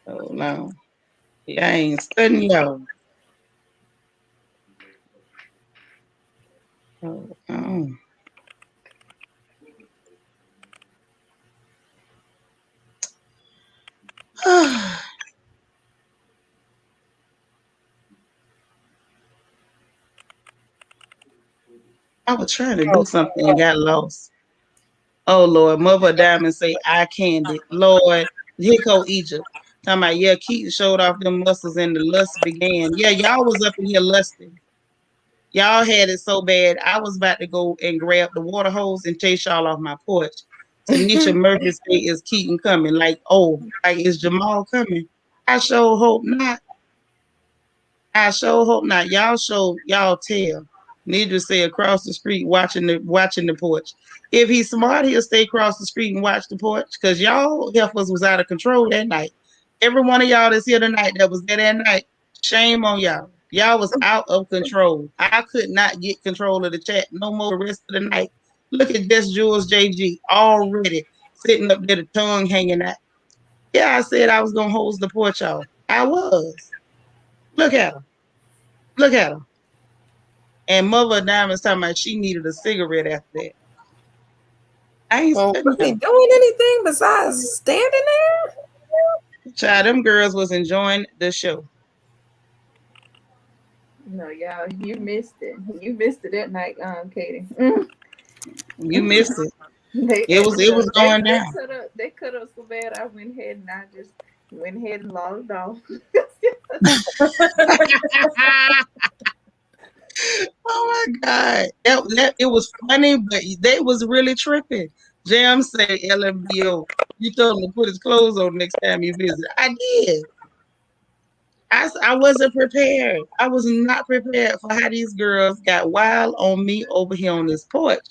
Oh no. Yeah, I ain't studying y'all. Oh. I was trying to do something and got lost. Oh Lord, Mother Diamond say I canned it. Lord, here go Egypt. Talking about yeah, Keaton showed off them muscles and the lust began. Yeah, y'all was up in here lusting. Y'all had it so bad. I was about to go and grab the water hose and chase y'all off my porch. Tanisha Murphy say is Keaton coming? Like, oh, like is Jamal coming? I sure hope not. I sure hope not. Y'all show y'all tell. Nidra say across the street watching the porch. If he's smart, he'll stay across the street and watch the porch. Cause y'all heifers was out of control that night. Every one of y'all that's here tonight that was there that night, shame on y'all. Y'all was out of control. I could not get control of the chat no more the rest of the night. Look at this Jules JG already sitting up there, the tongue hanging out. Yeah, I said I was gonna hose the porch off. I was. Look at her. Look at her. And Mother Diamond's talking about she needed a cigarette after that. I ain't Well, studying was he her. doing anything besides standing there? Child, them girls was enjoying the show. No, y'all, you missed it. You missed it that night, Katie. You missed it. They It was going they down. cut up so bad. I went ahead and I just went ahead and logged off. Oh my God. It was funny, but they was really tripping. Jam say LMBO. You told him to put his clothes on next time you visit. I did. I wasn't prepared. I was not prepared for how these girls got wild on me over here on this porch.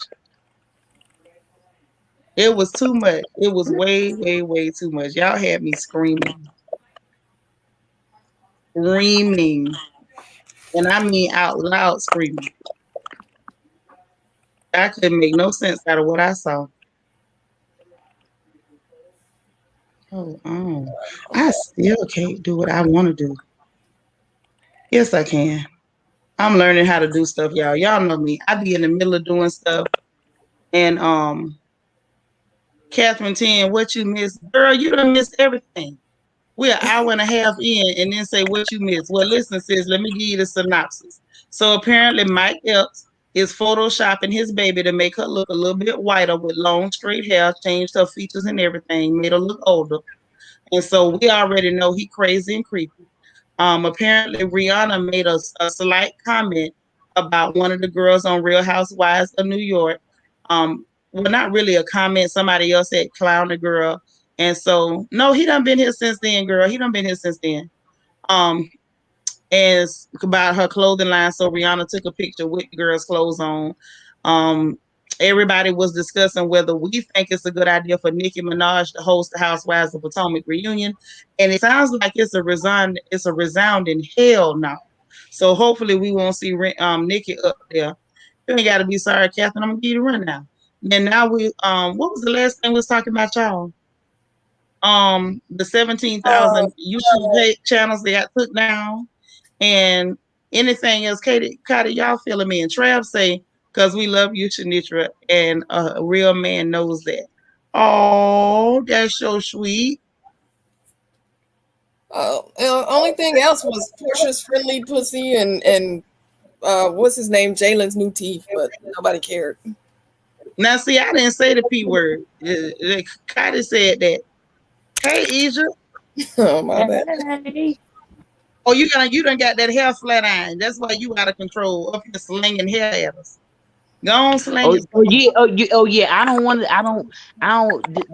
It was too much. It was way, way, way too much. Y'all had me screaming. Screaming. And I mean out loud screaming. I couldn't make no sense out of what I saw. Oh. I still can't do what I want to do. Yes, I can. I'm learning how to do stuff, y'all. Y'all know me. I be in the middle of doing stuff. And Catherine 10, what you missed? Girl, you done missed everything. We're an hour and a half in and then say what you missed. Well, listen, sis, let me give you the synopsis. So apparently Mike Epps is photoshopping his baby to make her look a little bit whiter with long straight hair, changed her features and everything, made her look older. And so we already know he crazy and creepy. Apparently Rihanna made a slight comment about one of the girls on Real Housewives of New York. Well, not really a comment. Somebody else had clowned the girl. And so, no, he done been here since then, girl. He done been here since then. As about her clothing line. So Rihanna took a picture with the girl's clothes on. Um, Everybody was discussing whether we think it's a good idea for Nicki Minaj to host the Housewives of Potomac reunion, and it sounds like it's a resounding hell no. So hopefully we won't see Nicki up there. You ain't got to be sorry, Catherine. I'm gonna give you the rundown. And now what was the last thing we was talking about, y'all? The 17,000 YouTube channels they got took down, and anything else. Katie, y'all feeling me? And Trav say, because we love you, Shanitra, and a real man knows that. Oh, that's so sweet. Only thing else was Portia's friendly pussy and what's his name, Jalen's new teeth, but nobody cared. Now, see, I didn't say the P word. Katie said that. Hey, Asia. Oh, my bad. Hey. Oh, you done got that hair flat iron. That's why you out of control up here slinging hair at us. Go on, sling it. Oh yeah.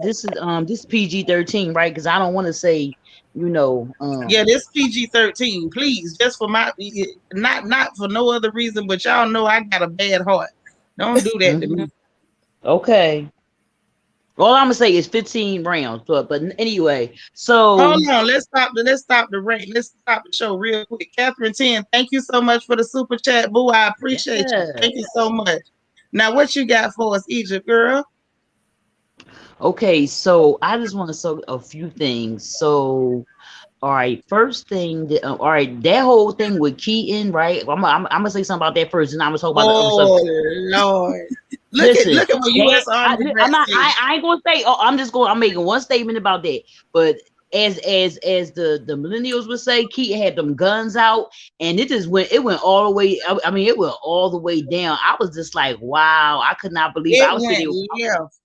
This is this PG-13, right? Because I don't want to say, you know, Yeah, this PG-13, please. Just for my, not for no other reason, but y'all know I got a bad heart. Don't do that to mhm. me. Okay. All I'm gonna say is 15 rounds, but anyway, Hold so on, let's stop the rate. Let's stop the show real quick. Catherine 10, thank you so much for the super chat. Boo, I appreciate you. yeah. Thank you so much. Now, what you got for us, Egypt girl? Okay, so I just want to say a few things. So, all right, first thing, all right, that whole thing with Keaton, right? I'm gonna say something about that first, and I'm gonna talk about the other stuff. Oh Lord. Listen, Look at what that US Army I'm brat not. say. I ain't gonna say. Oh, I'm making one statement about that. But as the millennials would say, Keaton had them guns out, and it just went. It went all the way. I mean, it went all the way down. I was just like, wow, I could not believe it. I It was went sitting left.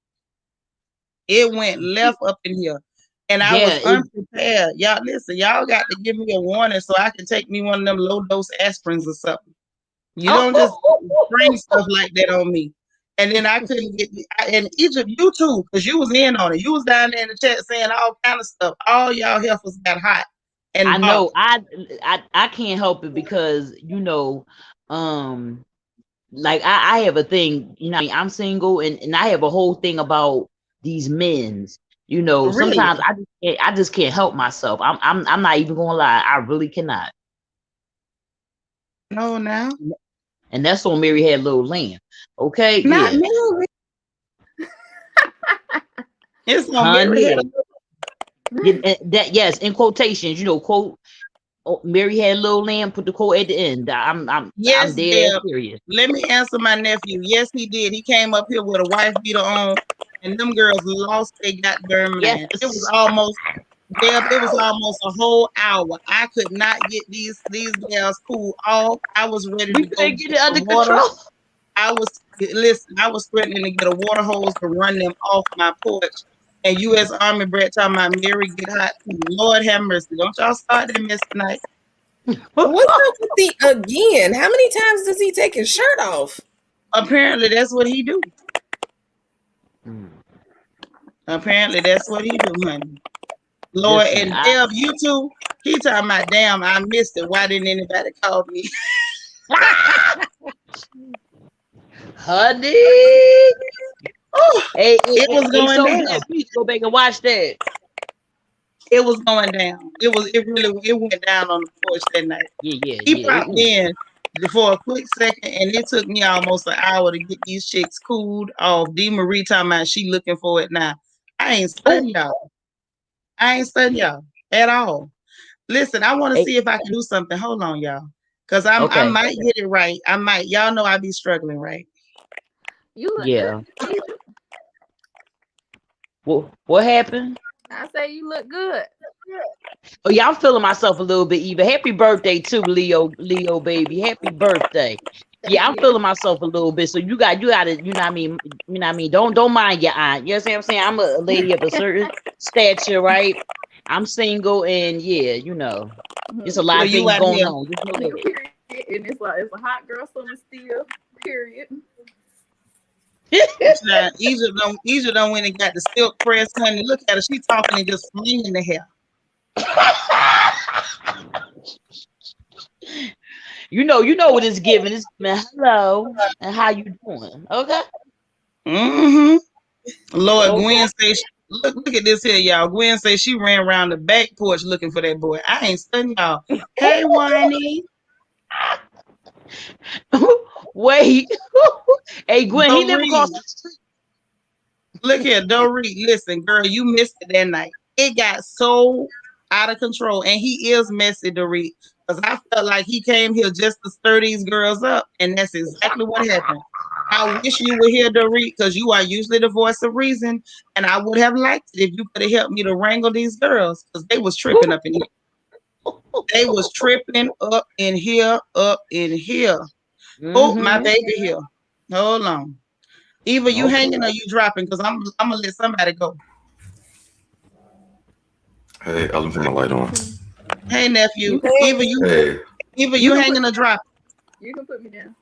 It went there. left up in here. And I Yeah, was unprepared. Y'all listen, y'all got to give me a warning so I can take me one of them low dose aspirins or something. You don't just spring stuff like that on me. And then I couldn't get and Egypt, you too, because you was in on it. You was down there in the chat saying all kind of stuff. All y'all heifers got hot I and know. bothered. I can't help it because um, like I have a thing. You know, what I mean, I'm single, and I have a whole thing about these men's. Sometimes Really? I just can't help myself. I'm not even gonna lie. I really cannot. No, now. And that's on Mary Had Little Lamb. Okay, Not yeah, Mary. It's on Mary had a honey. Yeah, and that yes, in quotations. Quote. Mary Had Little Lamb. Put the quote at the end. I'm yes, dead Deb. serious. Let me answer my nephew. Yes, he did. He came up here with a wife beater on, and them girls lost their goddamn mind. It was Yes. almost Deb, it was almost a whole hour. I could not get these gals cool off. I was ready We to go couldn't get get it the under water. control. I was threatening to get a water hose to run them off my porch. And U.S. Army Brett talking about Mary get hot too. Lord have mercy. Don't y'all start that mess tonight. What's up with the again? How many times does he take his shirt off? Apparently that's what he do. Apparently that's what he do, honey. Lord, Listen, and Deb, you too. He talking about, damn, I missed it. Why didn't anybody call me? honey. Oh, it was Hey, going so down. that please go back and watch that. It was going down. It went down on the porch that night. Yeah, yeah, He yeah. popped in for a quick second, and it took me almost an hour to get these chicks cooled off. D Marie talking about she looking for it now. I ain't Oh, studying y'all. I ain't studying y'all at all. Listen, I want to hey, see if I can do something. Hold on, y'all. Cause I okay, might get it right. I might. Y'all know I be struggling, right? You look yeah. good, Egypt. What happened? I say you look good. Oh yeah, I'm feeling myself a little bit even. Happy birthday too, Leo baby. Happy birthday. Yeah, Thank I'm you. feeling myself a little bit. So you gotta, you know what I mean, Don't mind your aunt. You know what I'm saying? I'm a lady of a certain stature, right? I'm single and yeah, it's a lot So of you things out going here. on. Just know that. Period. And it's a hot girl summer still. Period. Egypt don't went and got the silk press, honey. Look at her. She talking and just flinging the hair. you know what it's giving. It's giving hello and how you doing. Okay. Mm-hmm. Lord, Okay. Gwen say, look at this here, y'all. Gwen say she ran around the back porch looking for that boy. I ain't studying y'all. Hey, Wani. Wait. Hey Gwen, he live across Dorit. the street. Look here, Dorit. Listen, girl, you missed it that night. It got so out of control. And he is messy, Dorit. Because I felt like he came here just to stir these girls up. And that's exactly what happened. I wish you were here, Dorit, because you are usually the voice of reason. And I would have liked it if you could have helped me to wrangle these girls. Because they was tripping up in here. They was tripping up in here, up in here. Oh, my Mm-hmm. baby here. Hold on. Either you Okay. hanging or you dropping, because I'm gonna let somebody go. Hey, I'll put my light on. Hey, nephew. Hey. Hey. Eva, you hanging a drop? You can put me down.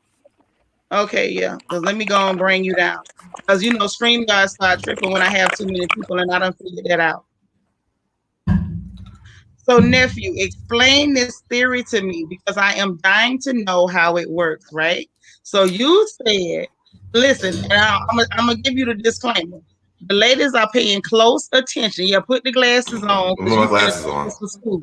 Okay, yeah. Because let me go and bring you down. Because you know, StreamYard start tripping when I have too many people, and I don't figure that out. So, nephew, explain this theory to me because I am dying to know how it works, right? So you said, listen, and I'm gonna give you the disclaimer. The ladies are paying close attention. Yeah, put the glasses on Put because my you finna glasses take on. this for school.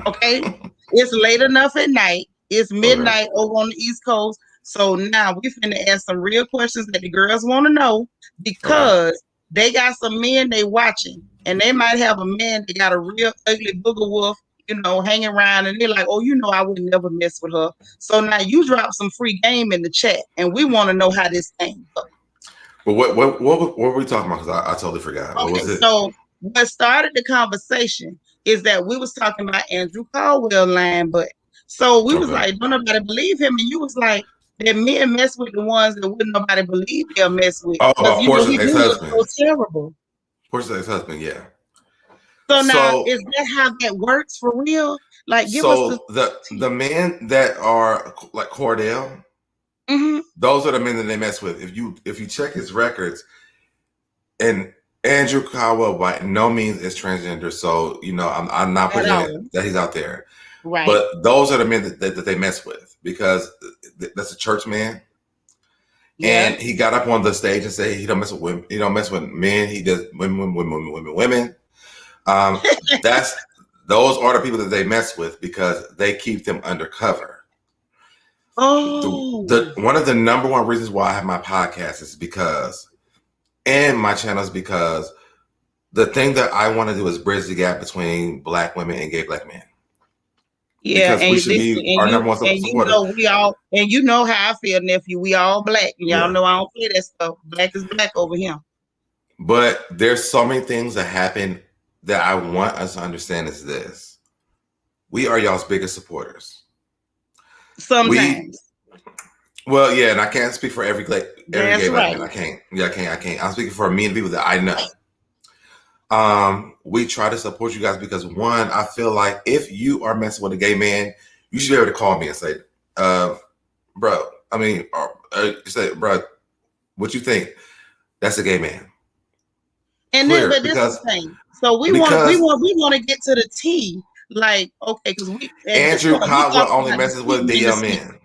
Okay? It's late enough at night. It's midnight over on the East Coast. So now we finna ask some real questions that the girls want to know because they got some men they watching, and they might have a man that got a real ugly booger wolf, hanging around, and they're like, oh, I would never mess with her. So now you drop some free game in the chat, and we want to know how this thing goes. But what were we talking about? Because I totally forgot. What was it? So what started the conversation is that we was talking about Andrew Caldwell lying butt. So we was like, don't nobody believe him, and you was like, that men mess with the ones that wouldn't nobody believe they'll mess with. Oh, Portia's he do look ex-husband. so terrible. Portia's ex-husband, yeah. So now, is that how that works for real? Like, give us the men that are like Cordell, those are the men that they mess with. If you check his records, and Andrew Caldwell by no means is transgender, so I'm not presenting that he's out there. Right. But those are the men that they mess with because that's a church man. Yeah. And he got up on the stage and said he don't mess with women. He don't mess with men. He does women. Those are the people that they mess with because they keep them undercover. Oh. One of the number one reasons why I have my podcast is because, and my channel is because the thing that I want to do is bridge the gap between Black women and gay Black men. Yeah, because we should be our number one supporter. And you know how I feel, nephew. We all Black. And y'all know I don't play that stuff. Black is Black over here. But there's so many things that happen that I want us to understand is this. We are y'all's biggest supporters. Sometimes. Well, yeah, and I can't speak for every gay Black man. I can't. Yeah, I can't. I'm speaking for me and people that I know. We try to support you guys because one, I feel like if you are messing with a gay man, you should be able to call me and say, bro, say, bro, what you think? That's a gay man. And then, but this is the thing. So we want to get to the T. Like, okay, because Andrew Caldwell only messes with DL men.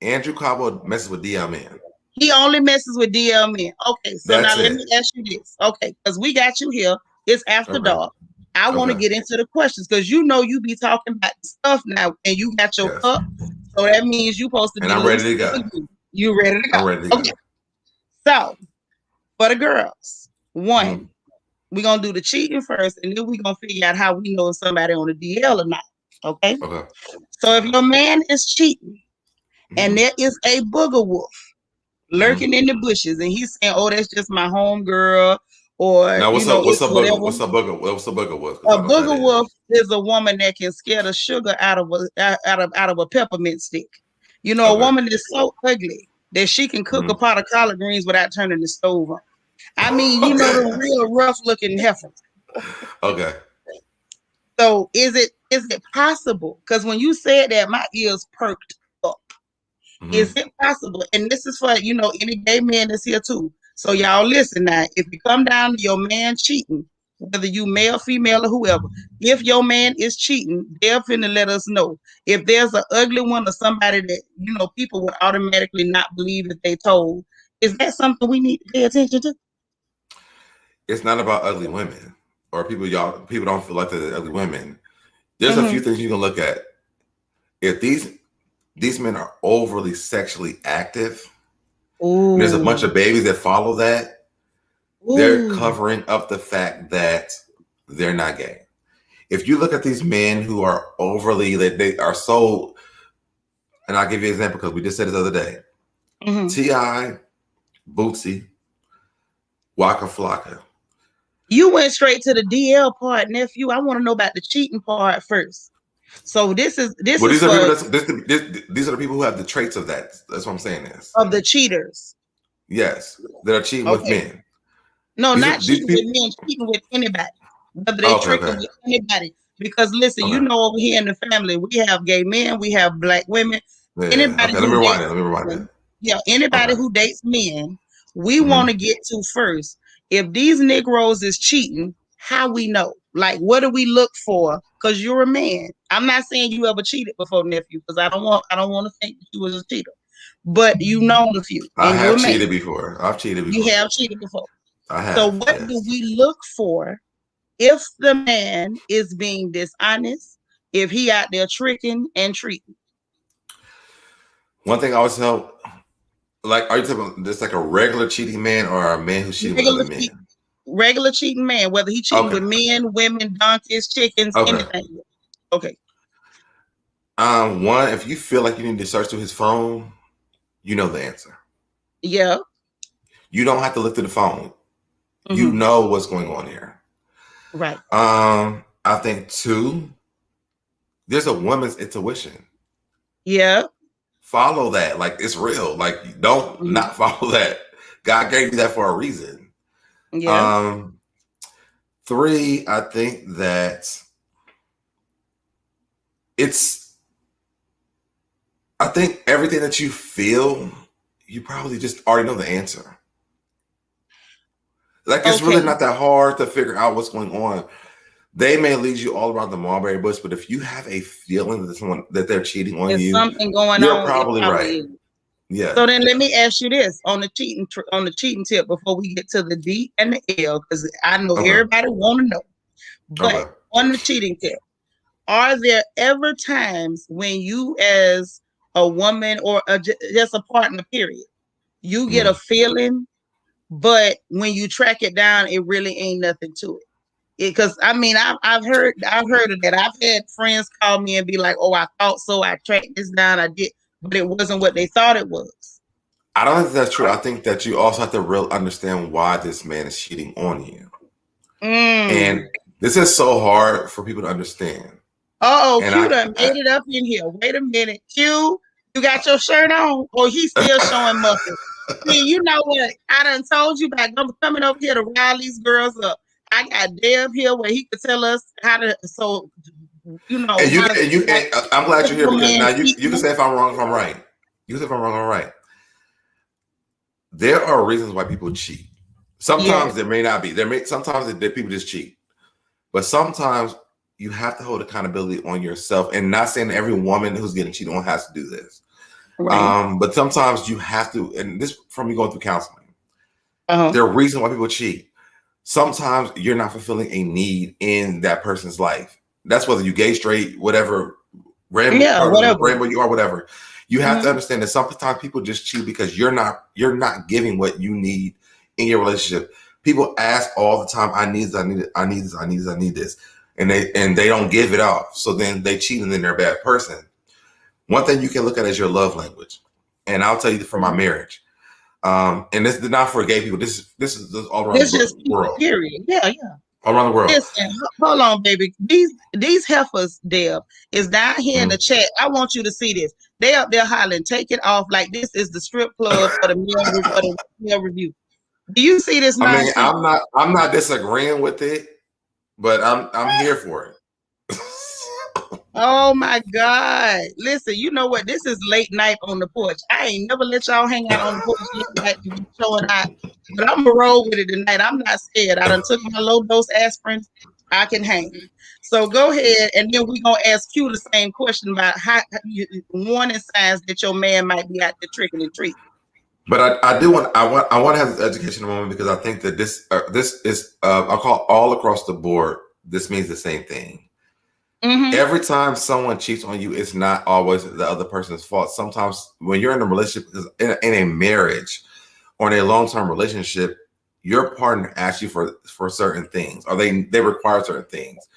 Andrew Caldwell messes with DL men. He only messes with DL men. Okay, so now let me ask you this. Okay, because we got you here. It's after dark. I want to get into the questions because you be talking about stuff now, and you got your cup. So that means you're supposed to be. And I'm ready to go. You ready to go? I'm ready to go. Okay. So for the girls, one, we're gonna do the cheating first, and then we're gonna figure out how we know if somebody on the DL or not. Okay. So if your man is cheating, and there is a booger wolf lurking in the bushes, and he's saying, "Oh, that's just my home girl." Or now, what's a booger? What's a booger wolf? A booger wolf is a woman that can scare the sugar out of a peppermint stick. A woman that's so ugly that she can cook a pot of collard greens without turning the stove on. I mean, the real rough looking heifer. Okay. So is it possible? Because when you said that, my ears perked up. Is it possible? And this is for any gay man that's here too. So y'all listen now. If you come down to your man cheating, whether you male, female, or whoever, if your man is cheating, they're finna let us know. If there's an ugly one or somebody that people would automatically not believe if they told, is that something we need to pay attention to? It's not about ugly women or people don't feel like they're ugly women. There's a few things you can look at. If these men are overly sexually active, there's a bunch of babies that follow that. They're covering up the fact that they're not gay. If you look at these men who are overly, they are so, and I'll give you an example because we just said it the other day. T.I., Bootsy, Waka Flocka. You went straight to the DL part, nephew. I want to know about the cheating part first. So these are the people who have the traits of that. That's what I'm saying is of the cheaters. Yes, that are cheating with men. No, not cheating with men, cheating with anybody. whether they tricking with anybody. Because listen, you know, over here in the family, we have gay men, we have black women. Yeah. Anybody Let me who rewind dates it. Let me rewind men, it. yeah, anybody who dates men, we want to get to first. If these Negroes is cheating, how we know? Like, what do we look for? Because you're a man. I'm not saying you ever cheated before, nephew, because I don't want to think that you was a cheater. But you know a few, I and you're have a man. cheated before. I've cheated before. You have cheated before. I have. So what do we look for if the man is being dishonest, if he out there tricking and treating? One thing I always tell, like, are you talking about just like a regular cheating man or a man who's cheating with other men? Regular cheating man, whether he cheating with men, women, donkeys, chickens, anything. Okay. One, if you feel like you need to search through his phone, you know the answer. Yeah. You don't have to look through the phone. You know what's going on here. Right. I think 2, there's a woman's intuition. Yeah. Follow that. Like, it's real. Like, don't not follow that. God gave you that for a reason. Yeah. 3, I think that I think everything that you feel, you probably just already know the answer. Like, it's really not that hard to figure out what's going on. They may lead you all around the mulberry bush, but if you have a feeling that they're cheating on you, something going you're on, probably right. Yeah. So then let me ask you this on the cheating tip before we get to the D and the L, because I know everybody want to know. But on the cheating tip, are there ever times when you, as a woman or just a partner, period, you get a feeling, but when you track it down, it really ain't nothing to it? Because I mean, I've heard of that. I've had friends call me and be like, "Oh, I thought so. I tracked this down. I did, but it wasn't what they thought it was." I don't think that's true. I think that you also have to really understand why this man is cheating on you. And this is so hard for people to understand. Q done made it up in here. Wait a minute, Q, you got your shirt on, or he's still showing muscles? See, you know what? I done told you about coming over here to rile these girls up. I got Deb here where he could tell us how to. So, you know, I'm glad you're here because now you can say if I'm wrong, if I'm right. You can say if I'm wrong, I'm right. There are reasons why people cheat. Sometimes there may not be. Sometimes people just cheat, but sometimes you have to hold accountability on yourself. And not saying every woman who's getting cheated on has to do this, but sometimes you have to. And this from me going through counseling. There are reasons why people cheat. Sometimes you're not fulfilling a need in that person's life. That's whether you gay, straight, whatever, rainbow you are, whatever. You have to understand that sometimes people just cheat because you're not giving what you need in your relationship. People ask all the time, I need this. And they don't give it off. So then they cheat and then they're a bad person. One thing you can look at is your love language. And I'll tell you from my marriage. And this is not for gay people. This is all around the world. Period. Yeah. All around the world. Listen, hold on, baby. These heifers, Deb, is down here in the chat. I want you to see this. They up there hollering, take it off like this is the strip club for the meal review. Do you see this? I mean, I'm not disagreeing with it, but I'm here for it. Oh my God. Listen, you know what? This is late night on the porch. I ain't never let y'all hang out on the porch late night and be showing out. But I'm gonna roll with it tonight. I'm not scared. I done took my low dose aspirin. I can hang. So go ahead, and then we're gonna ask you the same question about how warning signs that your man might be out there tricking and treating. But I want to have this educational moment because I think that this is I'll call all across the board. This means the same thing. Every time someone cheats on you, it's not always the other person's fault. Sometimes when you're in a relationship, in a marriage or in a long-term relationship, your partner asks you for certain things, or they require certain things.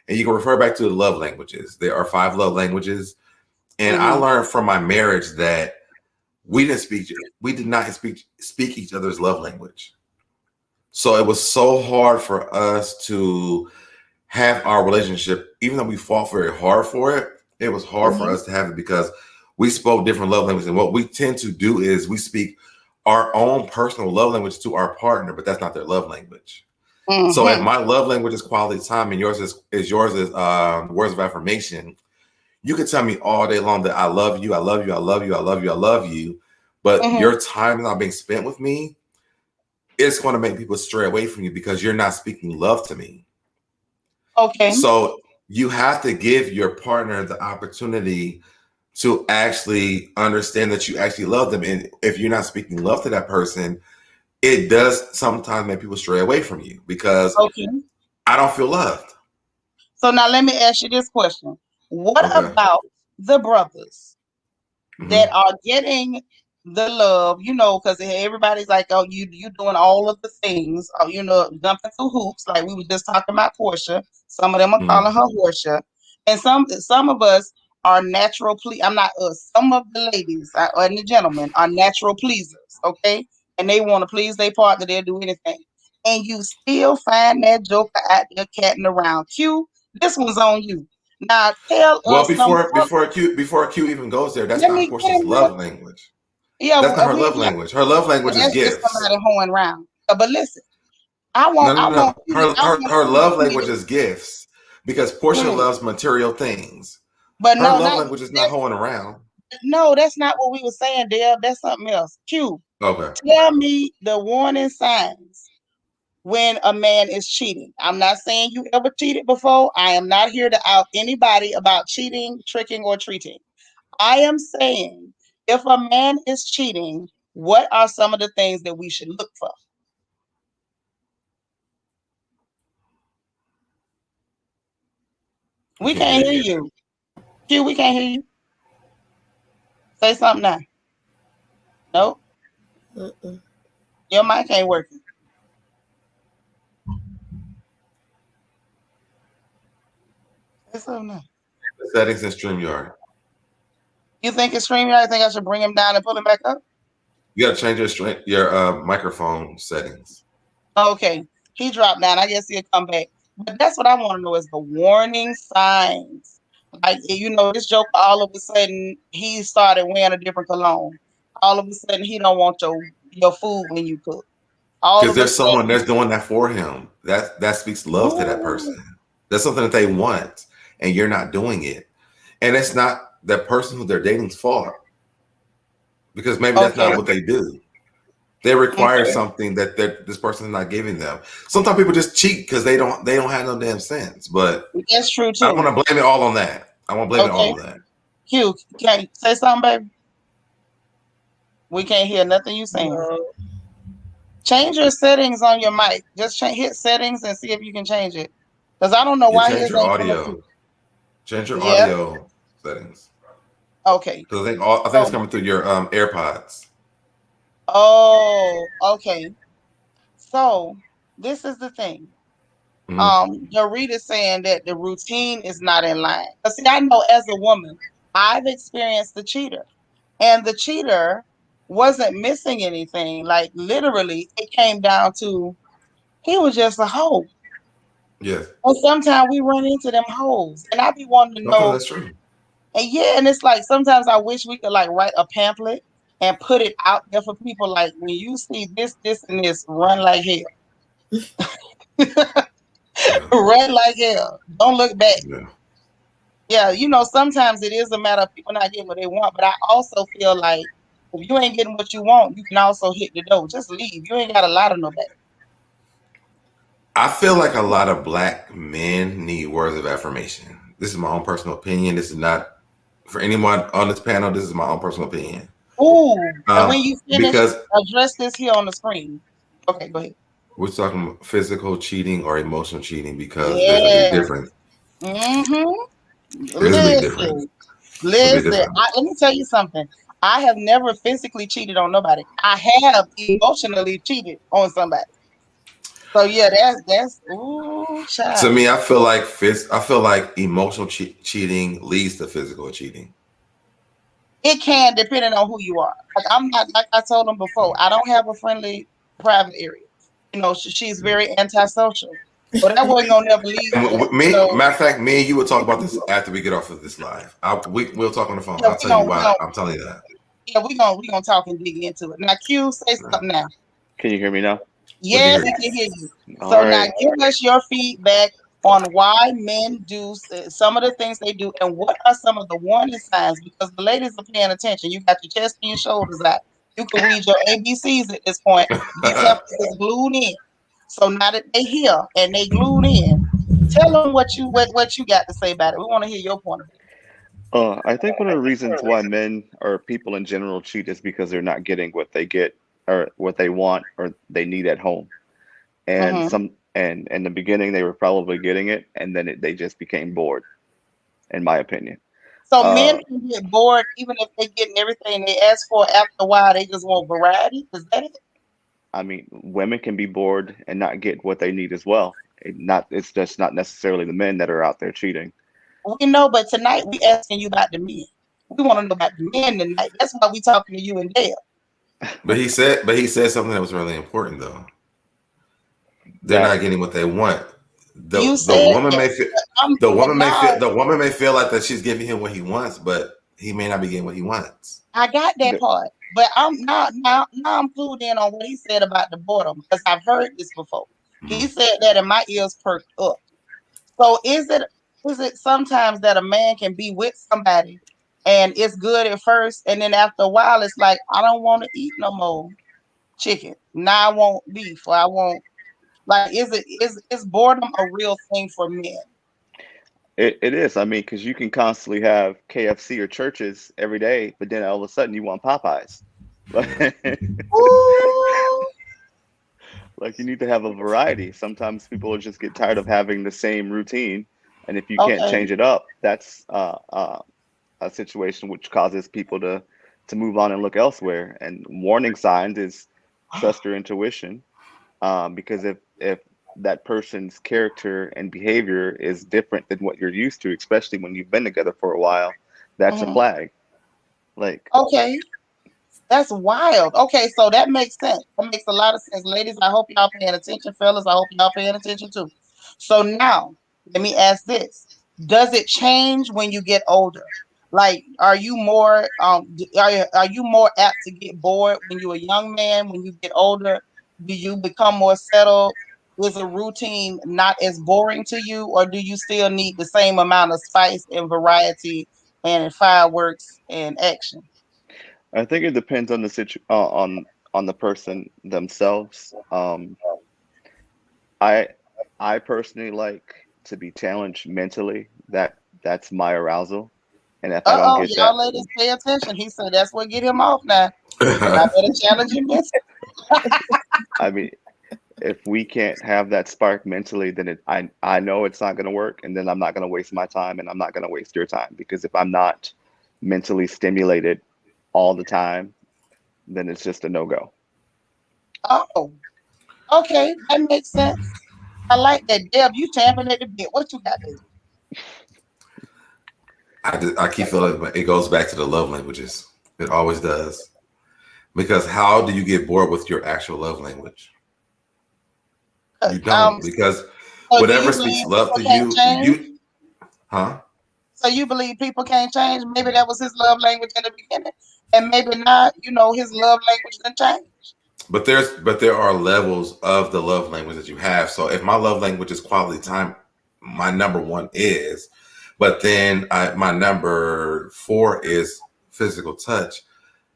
And you can refer back to the love languages. There are 5 love languages. And I learned from my marriage that we did not speak each other's love language. So it was so hard for us to have our relationship, even though we fought very hard for it, it was hard for us to have it because we spoke different love languages. And what we tend to do is we speak our own personal love language to our partner, but that's not their love language. So if my love language is quality time and yours is words of affirmation, you can tell me all day long that I love you, I love you, I love you, I love you, I love you. But your time is not being spent with me. It's going to make people stray away from you because you're not speaking love to me. Okay. So you have to give your partner the opportunity to actually understand that you actually love them. And if you're not speaking love to that person, it does sometimes make people stray away from you because I don't feel loved. So now let me ask you this question. What about the brothers that are getting the love, you know, because everybody's like, oh, you doing all of the things, you know, jumping through hoops, like we were just talking about Portia. Some of them are calling her Portia. And some of us are natural I'm not us. Some of the ladies and the gentlemen are natural pleasers, okay? And they want to please their partner, they'll do anything. And you still find that joker out there catting around. Q, this one's on you. Now tell us before Q even goes there, that's not Portia's love language. Yeah, that's not her love language. Her love language is gifts. Just somebody hoeing around. But listen, I want her love language is gifts because Portia loves material things. But her love language is not hoeing around. No, that's not what we were saying, Deb. That's something else. Q. Okay. Tell me the warning signs when a man is cheating. I'm not saying you ever cheated before. I am not here to out anybody about cheating, tricking, or treating. I am saying if a man is cheating, what are some of the things that we should look for? We can't hear you. Q, we can't hear you. Say something now. Nope. Your mic ain't working. Say something now. Settings in StreamYard. You think it's StreamYard? I think I should bring him down and pull him back up? You got to change your microphone settings. Okay. He dropped down. I guess he'll come back. But that's what I want to know is the warning signs. Like, you know, this joke, all of a sudden, he started wearing a different cologne. All of a sudden, he don't want your food when you cook. Because there's someone that's doing that for him. That speaks love to that person. That's something that they want, and you're not doing it. And it's not that person who they're dating's fault. Because maybe that's not what they do. They require something that this person is not giving them. Sometimes people just cheat because they don't have no damn sense. But that's true too. I want to blame it all on that. I want to blame it all on that. Hugh, can you say something, baby? We can't hear nothing you saying. Change your settings on your mic. Just hit settings and see if you can change it. Because I don't know why change your audio. Change your audio settings. Okay. Because I think it's coming through your AirPods. Oh, okay. So this is the thing. Dorita's saying that the routine is not in line. But see, I know as a woman, I've experienced the cheater, and the cheater wasn't missing anything. Like literally, it came down to he was just a hoe. Yes. And sometimes we run into them hoes, and I be wanting to know. That's true. And and it's like sometimes I wish we could like write a pamphlet and put it out there for people. Like when you see this, and this, run like hell. Run like hell. Don't look back. Yeah, you know, sometimes it is a matter of people not getting what they want, but I also feel like if you ain't getting what you want, you can also hit the door. Just leave. You ain't got a lot of nobody. I feel like a lot of Black men need words of affirmation. This is my own personal opinion. This is not for anyone on this panel. This is my own personal opinion. Ooh, and when you finish, address this here on the screen. Okay, go ahead. We're talking physical cheating or emotional cheating because there's a big difference. There's a big difference. Listen, let me tell you something. I have never physically cheated on nobody. I have emotionally cheated on somebody. So yeah, that's ooh, child. To me, I feel like emotional cheating leads to physical cheating. It can, depending on who you are. Like I'm not, like I told them before, I don't have a friendly private area. You know, she's very antisocial. But that wasn't gonna never leave. Matter of fact, me and you will talk about this after we get off of this live. We'll talk on the phone. I'll tell you why. I'm telling you that. Yeah, we're gonna talk and dig into it. Now, Q, say something now. Can you hear me now? We can Yes, hear we you. can hear you. All So now right. give us your feedback on why men do some of the things they do and what are some of the warning signs because the ladies are paying attention. You got your chest and your shoulders out. You can read your ABCs at this point. These heifers is glued in. So now that they here and they glued in, tell them what you got to say about it. We want to hear your point of I think one of the reasons why men or people in general cheat is because they're not getting what they get or what they want or they need at home. view. And and in the beginning they were probably getting it, and then they just became bored, in my opinion. So men Uh, can get bored even if they're getting everything they ask for. After a while, they just want variety. Is that it? I mean, women can be bored and not get what they need as well. It's just not necessarily the men that are out there cheating. We know, but tonight we asking you about the men. We want to know about the men tonight. That's why we talking to you and Dale. But he said something that was really important though. They're That not getting what they want. You The said woman that, may feel but now the woman may feel like that she's giving him what he wants, but he may not be getting what he wants. I got that the, part. But I'm now I'm clued in on what he said about the boredom because I've heard this before. He Mhm. said that and my ears perked up. So is it sometimes that a man can be with somebody and it's good at first and then after a while it's like I don't want to eat no more chicken. Now I want beef or I want like is boredom a real thing for men? it is. I mean, because you can constantly have KFC or churches every day, but then all of a sudden you want Popeyes. Ooh, Like you need to have a variety. Sometimes people will just get tired of having the same routine, and if you can't okay. change it up, that's a situation which causes people to move on and look elsewhere. And warning signs is trust your intuition, because if that person's character and behavior is different than what you're used to, especially when you've been together for a while, that's a Mhm. flag. Like Okay. That's wild. Okay, so that makes sense. That makes a lot of sense. Ladies, I hope y'all paying attention. Fellas, I hope y'all paying attention too. So now, let me ask this. Does it change when you get older? Like, are you more apt to get bored when you're a young man? When you get older, do you become more settled? Is a routine not as boring to you, or do you still need the same amount of spice and variety and fireworks and action? I think it depends on the on the person themselves. I I personally like to be challenged mentally. That's my arousal. And if I don't Uh-oh, get y'all that, ladies pay attention. He said that's what get him off now. Y'all better challenge him. I mean, if we can't have that spark mentally, then I know it's not going to work, and then I'm not going to waste my time, and I'm not going to waste your time, because if I'm not mentally stimulated all the time, then it's just a no go. Oh, okay, that makes sense. I like that. Deb, you tamping at the bit. What you got there? I keep feeling like it goes back to the love languages. It always does. Because how do you get bored with your actual love language? You don't. Because So do whatever you speaks believe love people to can't you, change? huh? So you believe people can't change? Maybe that was his love language in the beginning, and maybe not. His love language didn't change. But there are levels of the love language that you have. So if my love language is quality time, my number one is, but then my number four is physical touch.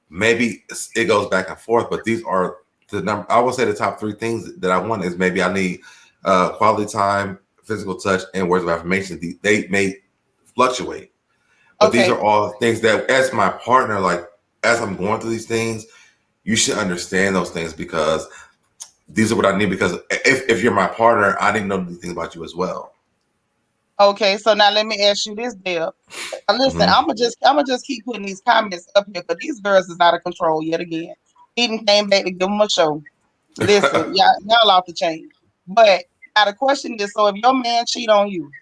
Maybe it goes back and forth, but these are the number. I would say the top three things that I want is maybe I need quality time, physical touch, and words of affirmation. They may fluctuate, but these Okay. are all things that, as my partner, like as I'm going through these things, you should understand those things because these are what I need. Because if you're my partner, I need to know these things about you as well. Okay, so now let me ask you this, Dale. Listen, Mm-hmm. I'm gonna just keep putting these comments up here because these girls is out of control yet again. Eden came back to give them a show. Listen, y'all off the chain. But now the question is, so if your man cheat on you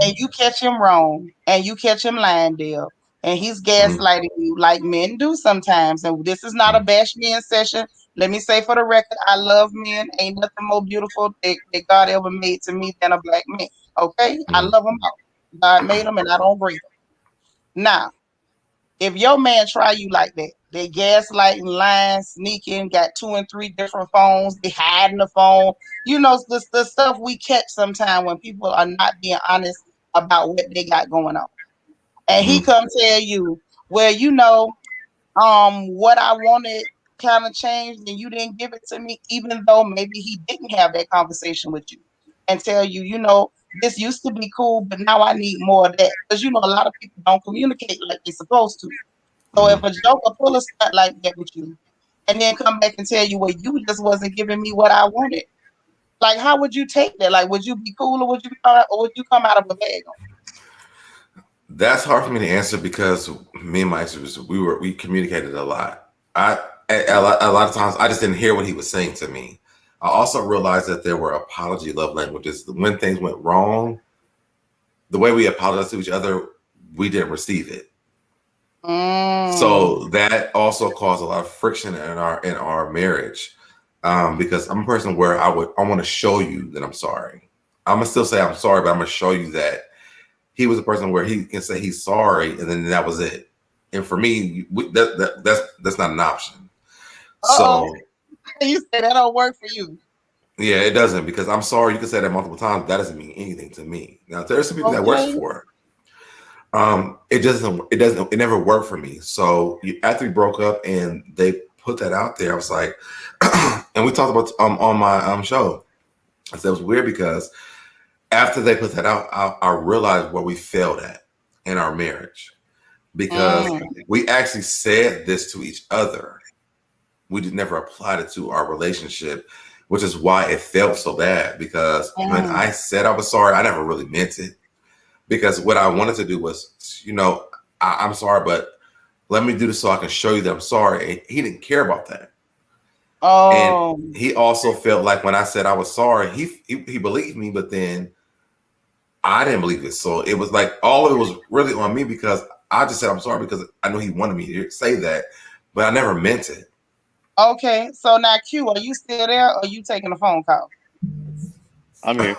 and you catch him wrong and you catch him lying, Dale, and he's gaslighting you like men do sometimes, and this is not a bash men session. Let me say for the record, I love men. Ain't nothing more beautiful that God ever made to me than a black man. Okay, I Mm-hmm. love them all. God made them, and I don't break them. Now, if your man try you like that, They gaslighting, lying, sneaking, got 2 and 3 different phones. They hiding the phone. You know, the stuff we catch sometimes when people are not being honest about what they got going on. And he come tell you, well, you know, what I wanted kind of changed and you didn't give it to me, even though maybe he didn't have that conversation with you, and tell you, you know, this used to be cool, but now I need more of that. Because you know, a lot of people don't communicate like they're supposed to. So if a joker pull a stunt like that with you and then come back and tell you, well, you just wasn't giving me what I wanted, like how would you take that? Like, would you be cool or would you come out of a bag on? That's hard for me to answer because me and my sisters, we communicated a lot. A lot of times I just didn't hear what he was saying to me. I also realized that there were apology love languages. When things went wrong, the way we apologized to each other, we didn't receive it. So that also caused a lot of friction in our marriage. Because I'm a person where I want to show you that I'm sorry. I'm gonna still say I'm sorry, but I'm gonna show you that he was a person where he can say he's sorry, and then that was it. And for me, that's not an option. So you say that don't work for you. Yeah, it doesn't, because I'm sorry. You can say that multiple times. That doesn't mean anything to me. Now, there's some people that works for. It never worked for me. So after we broke up and they put that out there, I was like, and we talked about on my show. I said it was weird because after they put that out, I realized where we failed at in our marriage, because we actually said this to each other. We just never applied it to our relationship, which is why it felt so bad. Because when I said I was sorry, I never really meant it. Because what I wanted to do was, you know, I'm sorry, but let me do this so I can show you that I'm sorry. And he didn't care about that. And he also felt like when I said I was sorry, he believed me, but then I didn't believe it. So it was like all it was really on me, because I just said I'm sorry because I know he wanted me to say that, but I never meant it. Okay, so now Q, are you still there or are you taking a phone call? I'm here.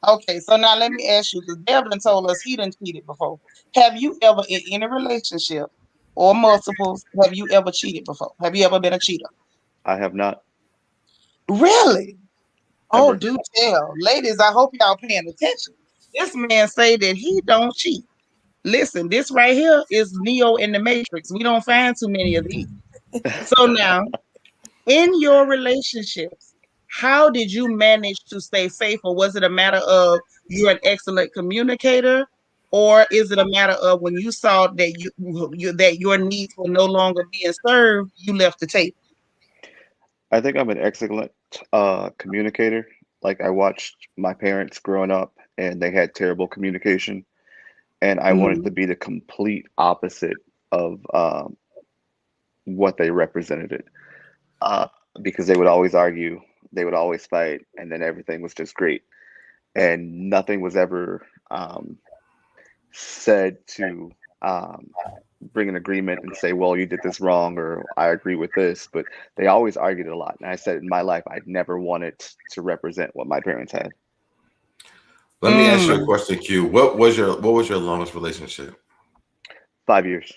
Okay, so now let me ask you, because Devin told us he done cheated before. Have you ever in any relationship or multiples, have you ever cheated before? Have you ever been a cheater? I have not. Really? Ever. Oh, do tell. Ladies, I hope y'all paying attention. This man say that he don't cheat. Listen, this right here is Neo in the Matrix. We don't find too many of these. So now, in your relationships, how did you manage to stay faithful? Was it a matter of you're an excellent communicator, or is it a matter of when you saw that that your needs were no longer being served, you left the table? I think I'm an excellent communicator. Like, I watched my parents growing up and they had terrible communication, and I wanted to be the complete opposite of what they represented. Because they would always argue, they would always fight, and then everything was just great. And nothing was ever said to bring an agreement and say, well, you did this wrong, or I agree with this. But they always argued a lot. And I said in my life, I'd never wanted to represent what my parents had. Let me ask you a question, Q. What was your longest relationship? 5 years.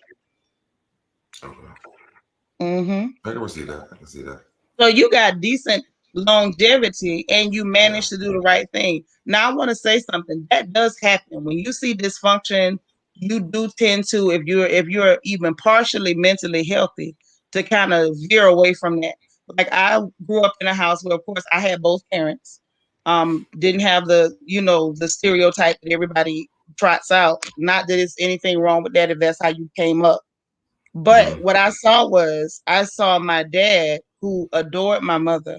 Okay. Mm-hmm. I can see that. So you got decent longevity and you managed to do the right thing. Now I want to say something that does happen when you see dysfunction. You do tend to, if you're even partially mentally healthy, to kind of veer away from that. Like, I grew up in a house where, of course, I had both parents. Didn't have the stereotype that everybody trots out. Not that it's anything wrong with that if that's how you came up. But what I saw my dad, who adored my mother,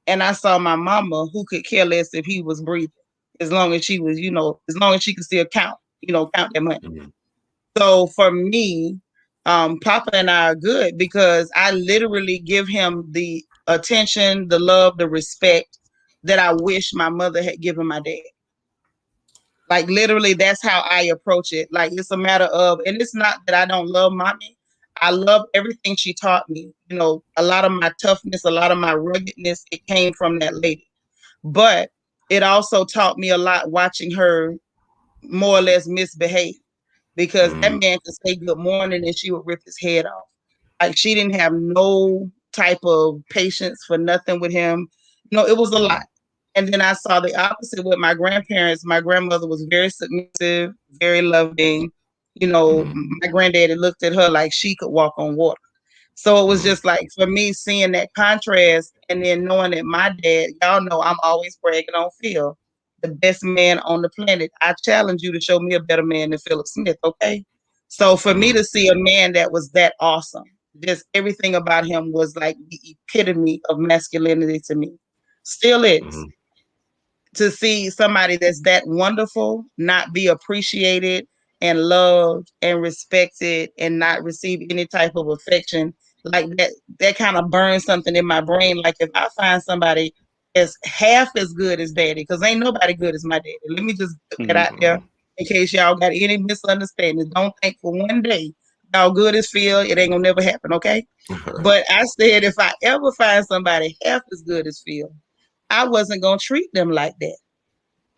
and I saw my mama, who could care less if he was breathing, as long as she was, as long as she could still count that money. So for me, Papa and I are good because I literally give him the attention, the love, the respect that I wish my mother had given my dad. Like, literally, that's how I approach it. Like, it's a matter of, and it's not that I don't love mommy. I love everything she taught me. A lot of my toughness, a lot of my ruggedness, it came from that lady. But it also taught me a lot watching her more or less misbehave, because that man could say good morning and she would rip his head off. Like she didn't have no type of patience for nothing with him. It was a lot. And then I saw the opposite with my grandparents. My grandmother was very submissive, very loving. My granddaddy looked at her like she could walk on water. So it was just like for me seeing that contrast and then knowing that my dad, y'all know I'm always bragging on Phil, the best man on the planet. I challenge you to show me a better man than Philip Smith, okay? So for me to see a man that was that awesome, just everything about him was like the epitome of masculinity to me. Still is to see somebody that's that wonderful not be appreciated and loved and respected and not receive any type of affection like that kind of burns something in my brain. Like if I find somebody that's half as good as daddy, because ain't nobody good as my daddy. Let me just put that out there in case y'all got any misunderstandings. Don't think for one day y'all good as Phil. It ain't gonna never happen, okay? But I said if I ever find somebody half as good as Phil, I wasn't gonna treat them like that.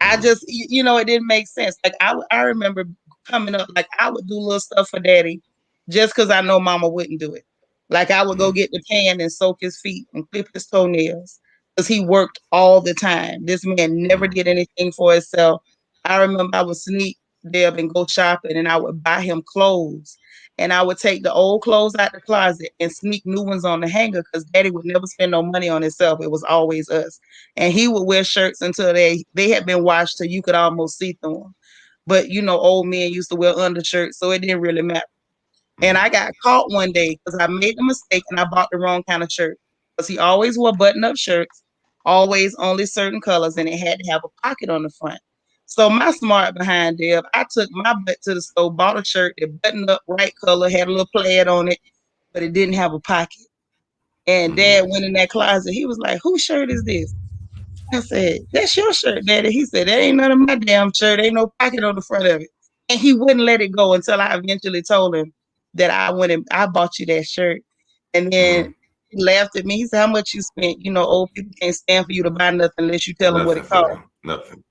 I just, it didn't make sense. Like I remember coming up, like I would do little stuff for daddy just because I know mama wouldn't do it. Like I would go get the pan and soak his feet and clip his toenails because he worked all the time. This man never did anything for himself. I remember I would sneak Deb and go shopping and I would buy him clothes. And I would take the old clothes out the closet and sneak new ones on the hanger because daddy would never spend no money on himself. It was always us. And he would wear shirts until they had been washed till you could almost see through them. But old men used to wear undershirts, so it didn't really matter. And I got caught one day because I made a mistake and I bought the wrong kind of shirt. Because he always wore button-up shirts, always only certain colors, and it had to have a pocket on the front. So my smart behind Deb, I took my butt to the store, bought a shirt that buttoned up right color, had a little plaid on it, but it didn't have a pocket. And Dad went in that closet. He was like, "Whose shirt is this?" I said, "That's your shirt, Daddy." He said, "That ain't none of my damn shirt. Ain't no pocket on the front of it." And he wouldn't let it go until I eventually told him that I went and I bought you that shirt. And then he laughed at me. He said, "How much you spent? Old people can't stand for you to buy nothing unless you tell them what Nothing it for costs." them. Nothing.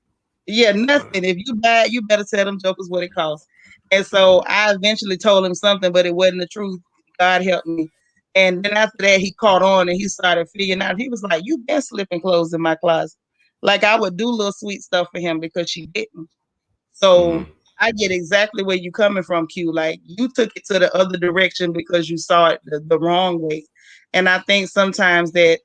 Yeah, nothing. If you buy it, you better tell them jokers what it costs. And so I eventually told him something, but it wasn't the truth. God help me. And then after that, he caught on and he started figuring out. He was like, "You been slipping clothes in my closet." Like I would do little sweet stuff for him because she didn't. So I get exactly where you coming from, Q. Like you took it to the other direction because you saw it the wrong way. And I think sometimes that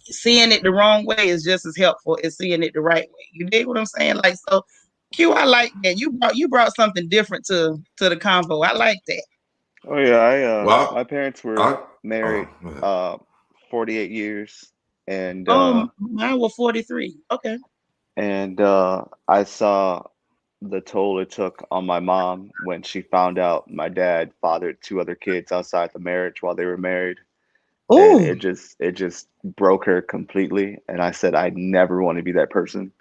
seeing it the wrong way is just as helpful as seeing it the right way. You dig what I'm saying? Like so, Q, I like that. You brought something different to the convo. I like that. Oh yeah, my Well, parents were I, married go ahead. 48 years, and Mine was 43. Okay. I saw the toll it took on my mom when she found out my dad fathered two other kids outside the marriage while they were married, and Ooh. it just broke her completely. And I said I never want to be that person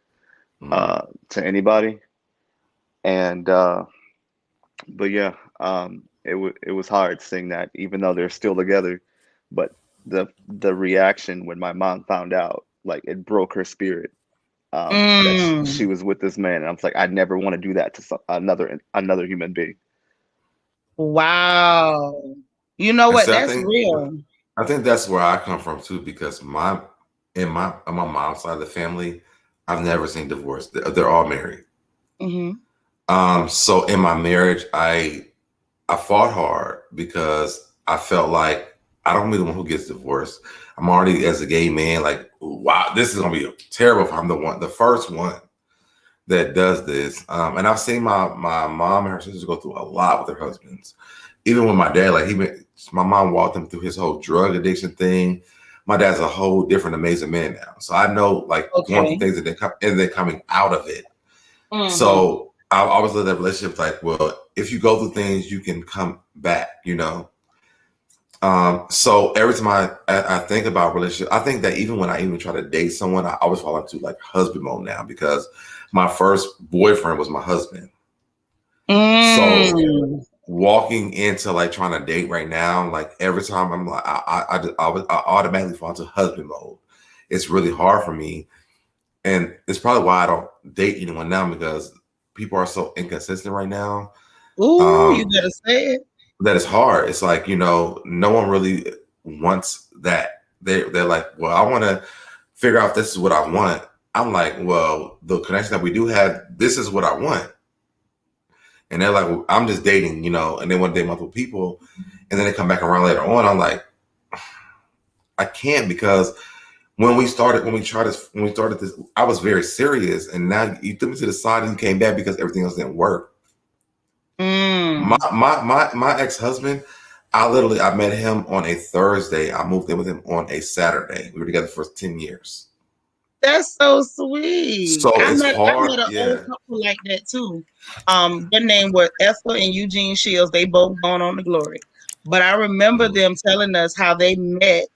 to anybody. And but yeah, it was hard seeing that, even though they're still together. But the reaction when my mom found out, like it broke her spirit. That she Mm. was with this man, and I was like, I never want to do that to another human being. Wow. You know And what? so That's real. I think that's where I come from too, because on my mom's side of the family, I've never seen divorce. They're all married. Mm-hmm. So in my marriage, I fought hard because I felt like I don't be the one who gets divorced. I'm already as a gay man, like, wow, this is gonna be terrible if I'm the first one that does this. And I've seen my mom and her sisters go through a lot with their husbands. Even with my dad, like my mom walked him through his whole drug addiction thing. My dad's a whole different, amazing man now. So I know, like, going through Okay. things and then coming out of it. Mm-hmm. So I always love that relationship. Like, well, if you go through things, you can come back. So every time I think about relationship, I think that even when I even try to date someone, I always fall into like husband mode now because my first boyfriend was my husband. So walking into like trying to date right now, like every time I'm like, I automatically fall into husband mode. It's really hard for me. And it's probably why I don't date anyone now, because people are so inconsistent right now. Ooh, you better say it. that is hard. It's like, no one really wants that. They're like, well, I want to figure out if this is what I want. I'm like, well, the connection that we do have, this is what I want. And they're like, well, I'm just dating, and they want to date multiple people. And then they come back around later on. I'm like, I can't, because when we started this, I was very serious. And now you took me to the side and you came back because everything else didn't work. My ex-husband, I met him on a Thursday. I moved in with him on a Saturday. We were together for 10 years. That's so sweet. So I it's met hard. an old couple like that too. Their name was Esther and Eugene Shields. They both gone on to glory. But I remember them telling us how they met,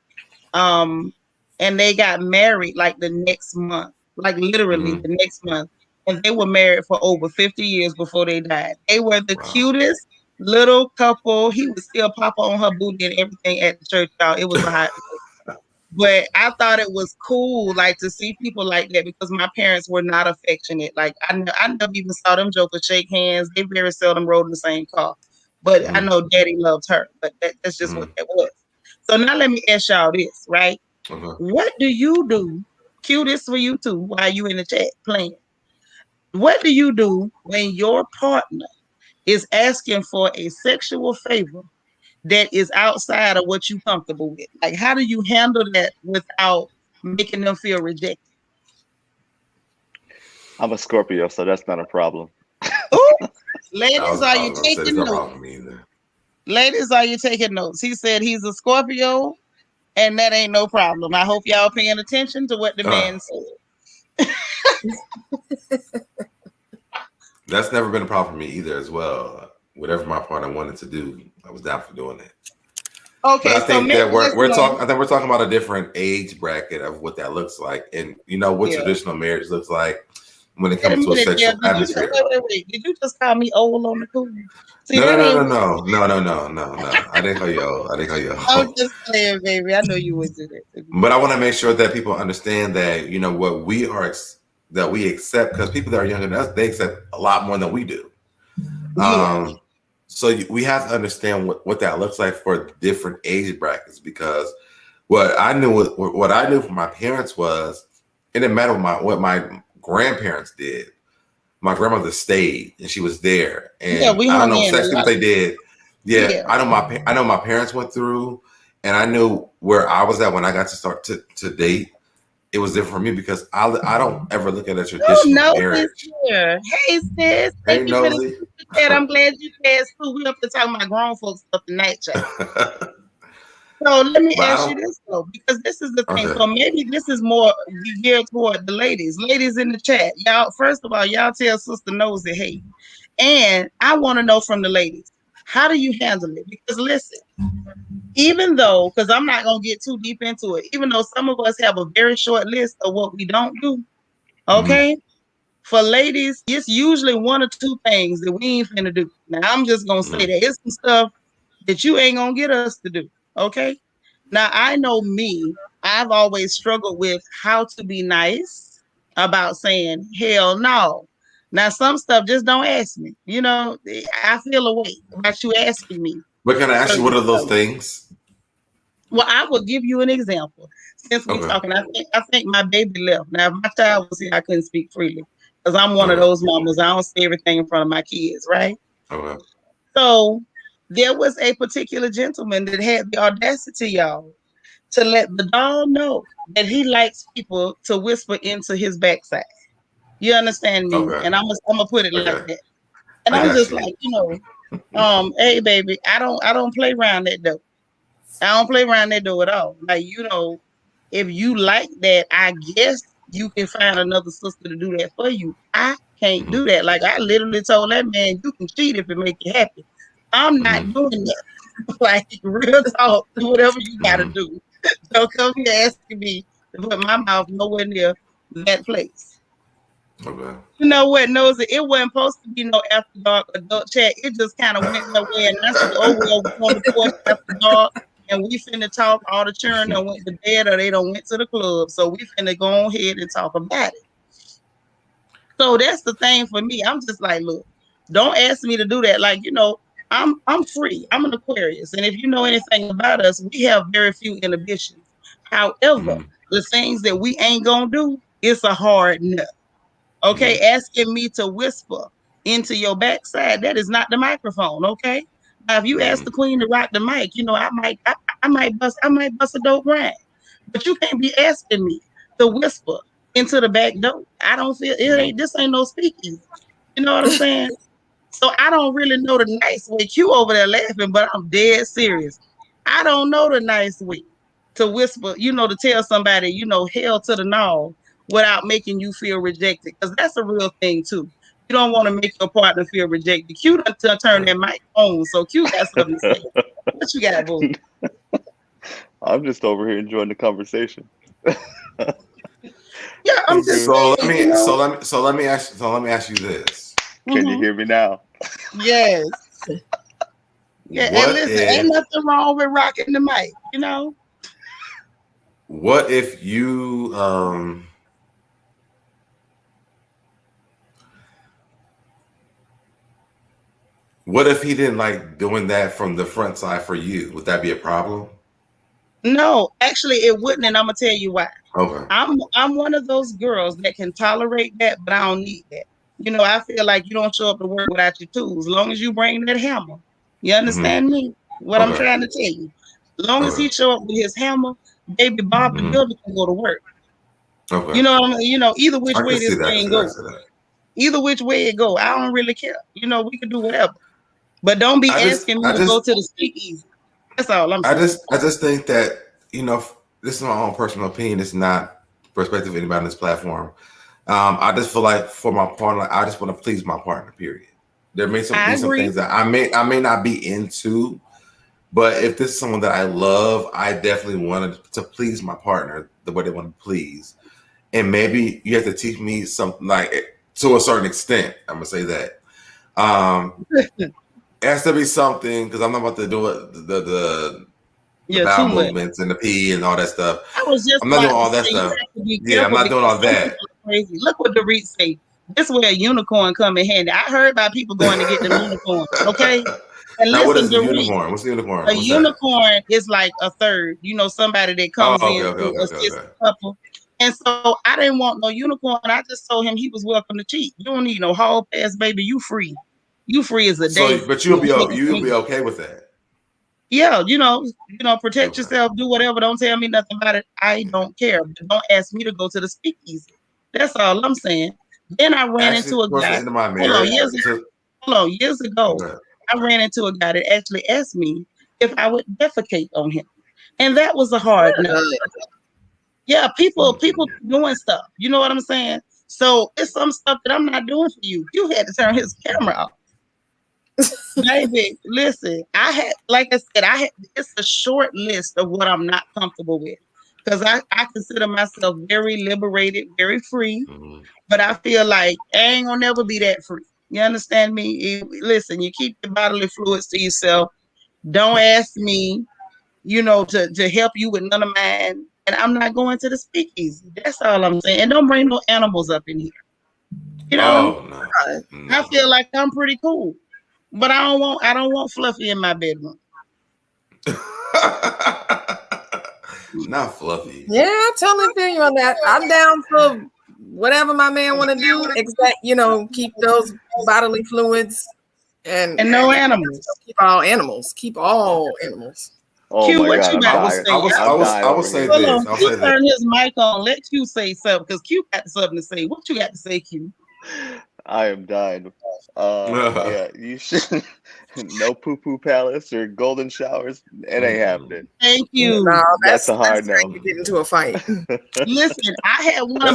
and they got married like the next month, like literally the next month. And they were married for over 50 years before they died. They were the cutest little couple. He would still pop on her booty and everything at the church, y'all. It was a hot. But I thought it was cool, like, to see people like that, because my parents were not affectionate. Like, I never even saw them jokers shake hands. They very seldom rode in the same car. But I know Daddy loved her. But that's just what that was. So now let me ask y'all this, right? What do you do? Cue this for you too while you in the chat playing. What do you do when your partner is asking for a sexual favor that is outside of what you're comfortable with? Like, how do you handle that without making them feel rejected? I'm a Scorpio, so that's not a problem. Ooh, ladies, are you taking notes? Ladies, are you taking notes? He said he's a Scorpio, and that ain't no problem. I hope y'all paying attention to what the man said. That's never been a problem for me either as well. Whatever my partner wanted to do, I was down for doing it. Okay, but I think that we're talking. I think we're talking about a different age bracket of what that looks like, and what traditional marriage looks like when it comes to a sexual atmosphere. Wait. Did you just call me old on the cool? No. I didn't call you old. I'm just saying, baby. I know you would do that. But I want to make sure that people understand that what we are that we accept, because people that are younger than us, they accept a lot more than we do. So we have to understand what that looks like for different age brackets, because what I knew from my parents was, it didn't matter what my grandparents did. My grandmother stayed and she was there, and I don't know sexually what they did. I know my parents went through, and I knew where I was at when I got to start to date. It was different for me because I don't ever look at a traditional marriage. Hey sis, thank you for the chat. I'm glad you passed too. We up to talking about grown folks stuff tonight, chat. So let me ask you this though, because this is the thing. So maybe this is more geared toward the ladies. Ladies in the chat, y'all. First of all, y'all tell Sister Nosy hey, and I want to know from the ladies, how do you handle it? Because listen, even though, because I'm not gonna get too deep into it, even though some of us have a very short list of what we don't do, okay. For ladies, it's usually one or two things that we ain't finna do. Now I'm just gonna say that it's some stuff that you ain't gonna get us to do. Okay. Now I know me, I've always struggled with how to be nice about saying hell no. Now some stuff just don't ask me. I feel a way about you asking me. But can I ask you, what are those things? Well, I will give you an example. Since we're talking, I think my baby left. Now, if my child was here, I couldn't speak freely because I'm one of those mamas. I don't say everything in front of my kids, right? Okay. So there was a particular gentleman that had the audacity, y'all, to let the dog know that he likes people to whisper into his backside. You understand me? Okay. And I'm gonna put it like that. And I'm just like, hey baby, I don't play around that door. I don't play around that door at all. Like, if you like that, I guess you can find another sister to do that for you. I can't do that. Like, I literally told that man, you can cheat if it make you happy. I'm not doing that. Like, real talk, do whatever you gotta do. Don't come here asking me to put my mouth nowhere near that place. Okay. You know what, Nosy? It wasn't supposed to be no after dark adult chat. It just kind of went that way, and I said, oh, well, we're on the porch after dark, and we finna talk. All the children that went to bed or they don't went to the club, so we finna go ahead and talk about it. So that's the thing for me. I'm just like, look, don't ask me to do that. Like, I'm free. I'm an Aquarius, and if you know anything about us, we have very few inhibitions. However, the things that we ain't gonna do, it's a hard no. Okay, asking me to whisper into your backside, that is not the microphone. Okay, now if you ask the queen to rock the mic, I might bust a dope rhyme, but you can't be asking me to whisper into the back door. I don't feel it ain't. This ain't no speakeasy. You know what I'm saying? So I don't really know the nice way. Q over there laughing, but I'm dead serious. I don't know the nice way to whisper, to tell somebody, hell to the no without making you feel rejected. Because that's a real thing too. You don't want to make your partner feel rejected. Q done turn that mic on, so Q got something to say. What you got, boo? I'm just over here enjoying the conversation. Yeah, I'm just saying, so let me ask you this. Can you hear me now? Yes. Yeah, and listen, ain't nothing wrong with rocking the mic, What if you what if he didn't like doing that from the front side for you? Would that be a problem? No, actually it wouldn't, and I'm gonna tell you why. Okay. I'm one of those girls that can tolerate that, but I don't need that. I feel like you don't show up to work without your tools. As long as you bring that hammer, you understand me? What I'm trying to tell you. As long as he show up with his hammer, baby Bob the Builder can go to work. Okay. You know what I mean? Either which way this thing goes. That. Either which way it go, I don't really care. We can do whatever. But don't be asking me to go to the speakeasy. That's all I'm saying. I just think that, this is my own personal opinion. It's not perspective of anybody on this platform. I just feel like for my partner, I just want to please my partner, period. There may be some things that I may not be into, but if this is someone that I love, I definitely wanted to please my partner the way they want to please. And maybe you have to teach me something like to a certain extent. I'm gonna say that. It has to be something because I'm not about to do it the bowel movements and the pee and all that stuff. I'm not doing all that stuff. Yeah, I'm not doing all that. Crazy. Look what the REIT say. This where a unicorn come in handy. I heard about people going to get the unicorn. Okay. And now, listen, what is the unicorn? What's the unicorn? A unicorn is like a third. Somebody that comes in to assist the couple. And so I didn't want no unicorn. I just told him he was welcome to cheat. You don't need no hall pass, baby. You free. You free as a day. But you'll be okay with that. Yeah, protect yourself, do whatever. Don't tell me nothing about it. I don't care. But don't ask me to go to the speakeasy. That's all I'm saying. Then I ran into a guy. Years ago, I ran into a guy that actually asked me if I would defecate on him. And that was a hard no. Yeah, people doing stuff. You know what I'm saying? So it's some stuff that I'm not doing for you. You had to turn his camera off. Baby, listen, it's a short list of what I'm not comfortable with. Because I consider myself very liberated, very free. But I feel like I ain't gonna never be that free. You understand me? Listen, you keep your bodily fluids to yourself. Don't ask me, to help you with none of mine. And I'm not going to the speakeasy. That's all I'm saying. And don't bring no animals up in here. I feel like I'm pretty cool. But I don't want Fluffy in my bedroom. Not Fluffy. Yeah, I totally feel you on that. I'm down for whatever my man want to do, except keep those bodily fluids and no animals. Keep all animals. Keep all animals. Oh Q, my what God, you got to say? I will say this. I'll say turn his mic on. Let Q say something because Q got something to say. What you got to say, Q? I am dying. Yeah, you should. No poo palace or golden showers. It ain't happening. Thank you. No, that's a hard no. You get into a fight. Listen, I had one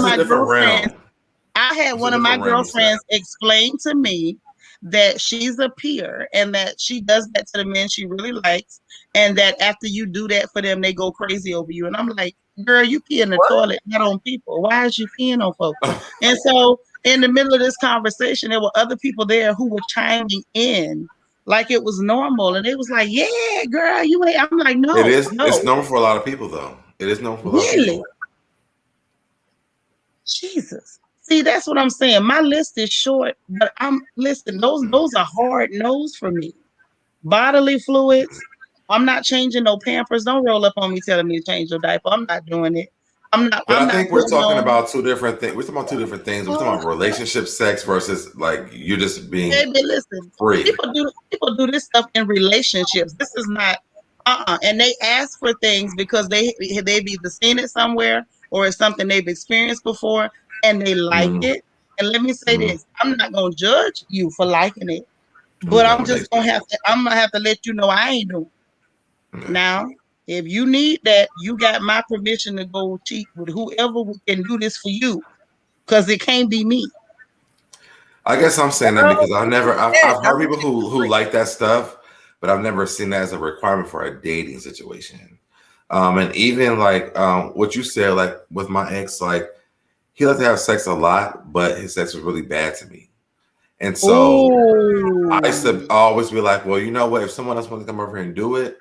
of my girlfriends. Explain to me that she's a peer and that she does that to the men she really likes, and that after you do that for them, they go crazy over you. And I'm like, girl, you pee in the toilet, not on people. Why is you peeing on folks? And so in the middle of this conversation, there were other people there who were chiming in like it was normal. And it was like, yeah, girl, you ain't. I'm like, no. It is. No. It's normal for a lot of people, though. It is normal for a lot of people. Jesus. See, that's what I'm saying. My list is short, but those are hard no's for me. Bodily fluids. I'm not changing no Pampers. Don't roll up on me telling me to change your diaper. I'm not doing it. But I'm I not think we're putting talking on. about two different things. We're talking about two different things. We're talking about relationship sex versus like you just being Baby, listen. free. People do this stuff in relationships. This is not and they ask for things because they've either seen it somewhere or it's something they've experienced before and they like Mm-hmm. it. And let me say Mm-hmm. this, I'm not gonna judge you for liking it, I'm but going with nature. I'm gonna have to let you know I ain't doing it. Yeah. Now, if you need that, you got my permission to go cheat with whoever can do this for you, because it can't be me. I guess I'm saying that because I've heard I'm people who like that stuff, but I've never seen that as a requirement for a dating situation. And even like what you said, like with my ex, like he liked to have sex a lot, but his sex was really bad to me. And so I used to Oh, always be like, well, you know what? If someone else wants to come over here and do it,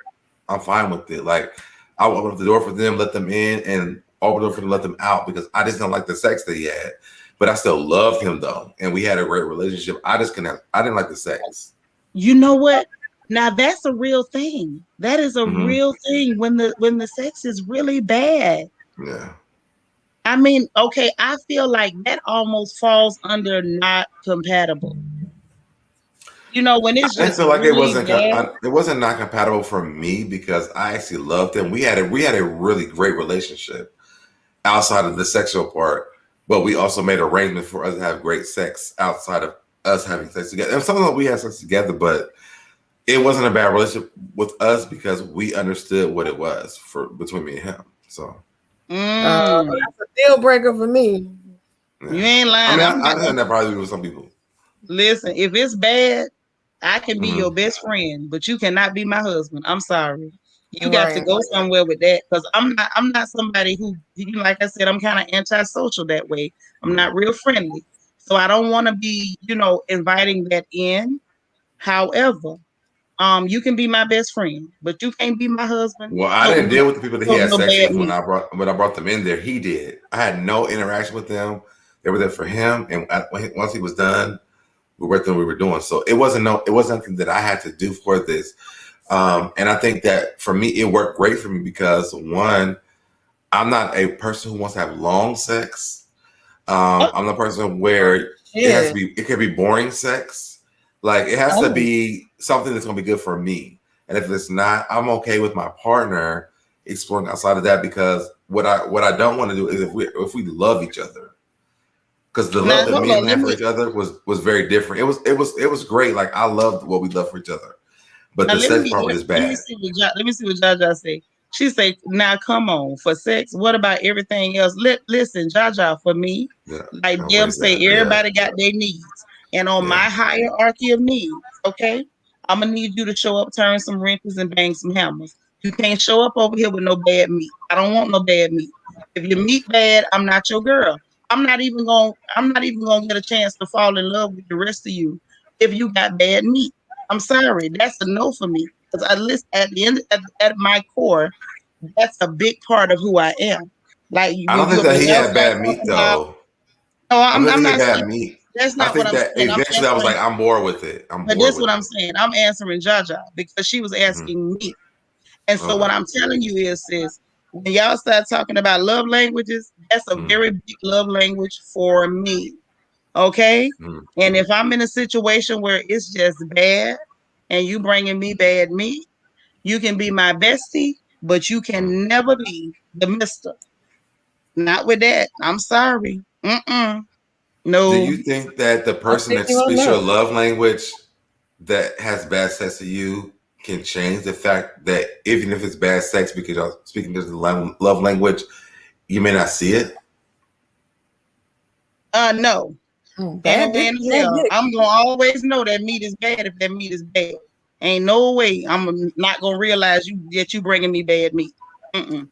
I'm fine with it. Like I would open up the door for them, let them in, and open the door for them, let them out because I just don't like the sex that he had. But I still loved him though, and we had a great relationship. I didn't like the sex. you know what? Now that's a real thing. That is a Mm-hmm. real thing when the sex is really bad. Yeah. I mean, okay, I feel like that almost falls under not compatible. You know, when it's I didn't just feel like really bad. it wasn't not compatible for me because I actually loved him. We had a really great relationship outside of the sexual part, but we also made arrangements for us to have great sex outside of us having sex together. And sometimes we had sex together, but it wasn't a bad relationship with us because we understood what it was for between me and him. So Mm, that's a deal breaker for me. you yeah, ain't I lying. mean, I'm I not understand that probably with some people. listen. If it's bad, I can be your Mm-hmm. best friend, but you cannot be my husband. I'm sorry. You got to Right. go somewhere with that because I'm not somebody who, like I said, I'm kind of antisocial that way. I'm Mm-hmm. not real friendly. So I don't want to be, inviting that in. However, you can be my best friend, but you can't be my husband. Well, I didn't Mm-mm. deal with the people that he had No sex bad with meat. when I brought them in there. He did. I had no interaction with them. They were there for him, and once he was done, we were doing what we were doing. So it wasn't something that I had to do for this. And I think that for me, it worked great for me because one, I'm not a person who wants to have long sex. Oh, I'm the person where Shit. it can be boring sex. Like it has to oh. be something that's going to be good for me. And if it's not, I'm okay with my partner exploring outside of that because what I don't want to do is if we love each other because the Now love that hold me and on. him had for each other was very different. It was great. Like I loved what we loved for each other, but Now the sex part was just let me bad. see what let me see what Jaja say. She say, "Now come on for sex. What about everything else? Listen, Jaja. For me, Yeah, like what Deb is say, that? Yeah, everybody got their needs, and on yeah. my hierarchy of needs, okay, I'm gonna need you to show up, turn some wrenches, and bang some hammers. You can't show up over here with no bad meat. I don't want no bad meat. If your meat bad, I'm not your girl. I'm not even gonna get a chance to fall in love with the rest of you if you got bad meat. I'm sorry, that's a no for me. Because at least at the end, at my core, that's a big part of who I am. Like I don't think that when he y'all had start bad meat talking about, though. no, I don't think I'm he had not saying bad meat. that's I not what think I'm that saying. I'm eventually I was answering, like, I'm bored with it. I'm but bored this with what I'm it. saying. I'm answering Jaja because she was Mhm. asking me, and so what Okay. I'm telling you is, sis, when y'all start talking about love languages, that's a Mm-hmm. very big love language for me. Okay. And Mm-hmm. if I'm in a situation where it's just bad and you bringing me bad meat, you can be my bestie, but you can never be the mister. Not with that. I'm sorry. Mm-mm. Do No. you think that the I'm person with that you on speaks your that. love language that has bad sex to you can change the fact that even if it's bad sex because y'all speaking this love language, you may not see it? No. Ain't no Bad way dick, in bad hell. dick. I'm gonna always know that meat is bad if that meat is bad. Ain't no way I'm not gonna realize you bringing me bad meat. Mm-mm.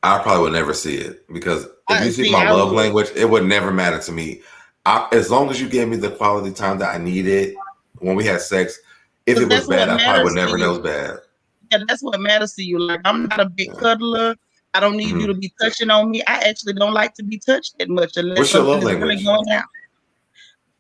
I probably would never see it because if I you speak see. my I love would, language, it would never matter to me. As long as you gave me the quality time that I needed when we had sex, if because it was that's what bad, I probably would matters to never know you. it's bad. Yeah, that's what matters to you. Like I'm not a big Yeah. cuddler. I don't need you Mm-hmm. to be touching on me. I actually don't like to be touched that much unless What's your something love is really language? going down.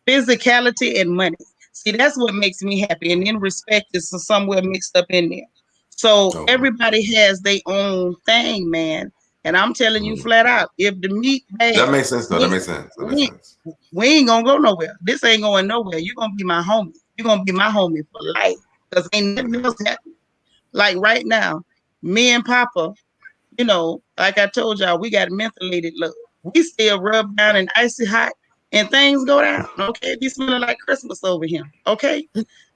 Physicality and money. See, that's what makes me happy. And then respect is somewhere mixed up in there. So Okay. everybody has their own thing, man. And I'm telling you flat out, if the meat That bad, makes sense, though. That makes sense. That makes we, sense. we ain't gonna go nowhere. This ain't going nowhere. You're gonna be my homie. You're gonna be my homie for life. Because ain't nothing else happening. Like right now, me and Papa, like I told y'all, we got mentholated love. We still rub down in icy hot and things go down. Okay, be smelling like Christmas over here. Okay,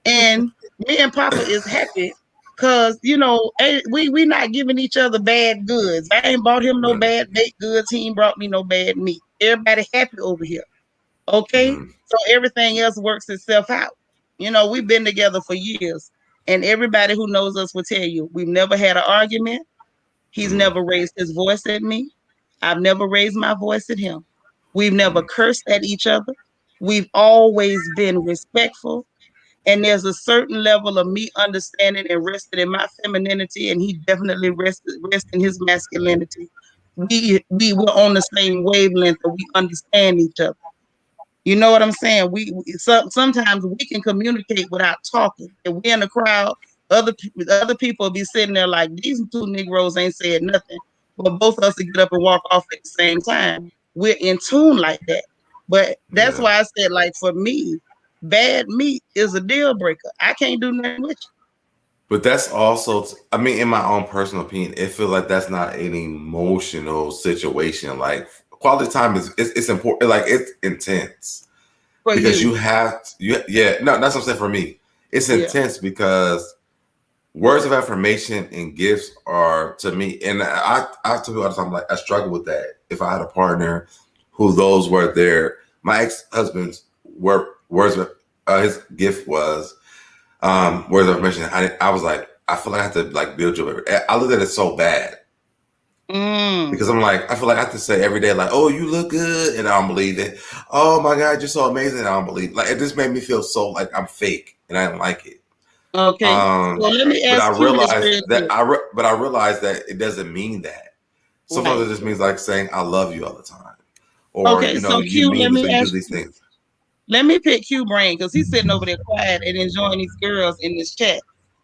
and me and Papa is happy because we not giving each other bad goods. I ain't bought him no Right. bad baked goods. He ain't brought me no bad meat. Everybody happy over here. Okay, so everything else works itself out. We've been together for years, and everybody who knows us will tell you we've never had an argument. He's never raised his voice at me. I've never raised my voice at him. We've never cursed at each other. We've always been respectful. And there's a certain level of me understanding and resting in my femininity, and he definitely rested in his masculinity. We were on the same wavelength, and we understand each other. You know what I'm saying? Sometimes we can communicate without talking. If we're in the crowd, other people be sitting there like these two Negroes ain't said nothing, but both of us to get up and walk off at the same time. We're in tune like that. But that's why I said, like for me, bad meat is a deal breaker. I can't do nothing with you. But that's also, I mean, in my own personal opinion, it feels like that's not an emotional situation. Like quality time it's important. Like it's intense For because you. you have no, that's what I'm saying. For me, it's intense because words of affirmation and gifts are to me, and I tell people all the time, like I struggle with that. If I had a partner who those were there, my ex-husband's words of his gift was words of affirmation. I was like, I feel like I have to like build you. I look at it so bad because I'm like, I feel like I have to say every day, like, oh, you look good, and I don't believe it. Oh my God, you're so amazing, and I don't believe it. Like it just made me feel so like I'm fake, and I didn't like it. Okay. Well, let me but ask I you this realized real that quick. I realized that it doesn't mean that. Sometimes it just means like saying I love you all the time, or Okay, so you Q, mean let this, me or you do ask these things. Let me pick Q brain because he's sitting over there quiet and enjoying these girls in this chat.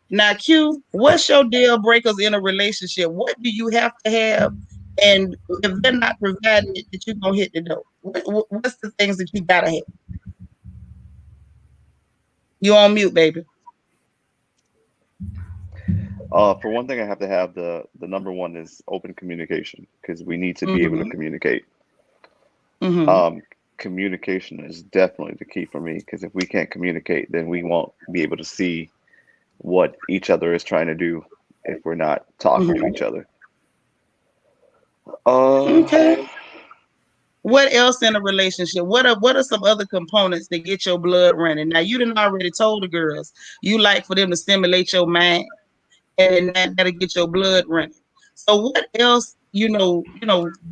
Now, Q, what's your deal breakers in a relationship? What do you have to have? And if they're not providing it, that you're going to hit the door. What's the things that you got to have? You on mute, baby. For one thing, I have to have the number one is open communication because we need to be able to communicate. Communication is definitely the key for me because if we can't communicate, then we won't be able to see what each other is trying to do if we're not talking to each other. Okay. What else in a relationship? What are some other components that get your blood running? Now, you done already told the girls you like for them to stimulate your mind, and that'll get your blood running. So what else,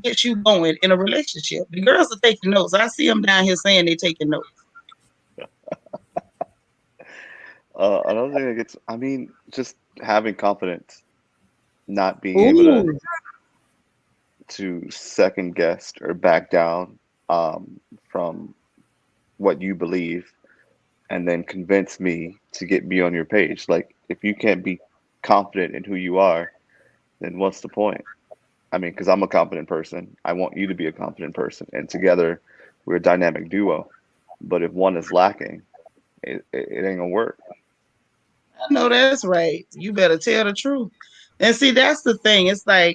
gets you going in a relationship? The girls are taking notes. I see them down here saying they're taking notes. Another thing that gets, I mean, just having confidence, not being able to second guess or back down from what you believe and then convince me to get me on your page. Like, if you can't be confident in who you are, then what's the point? I mean, because I'm a confident person. I want you to be a confident person. And together, we're a dynamic duo. But if one is lacking, it ain't going to work. I know that's right. You better tell the truth. And see, that's the thing. It's like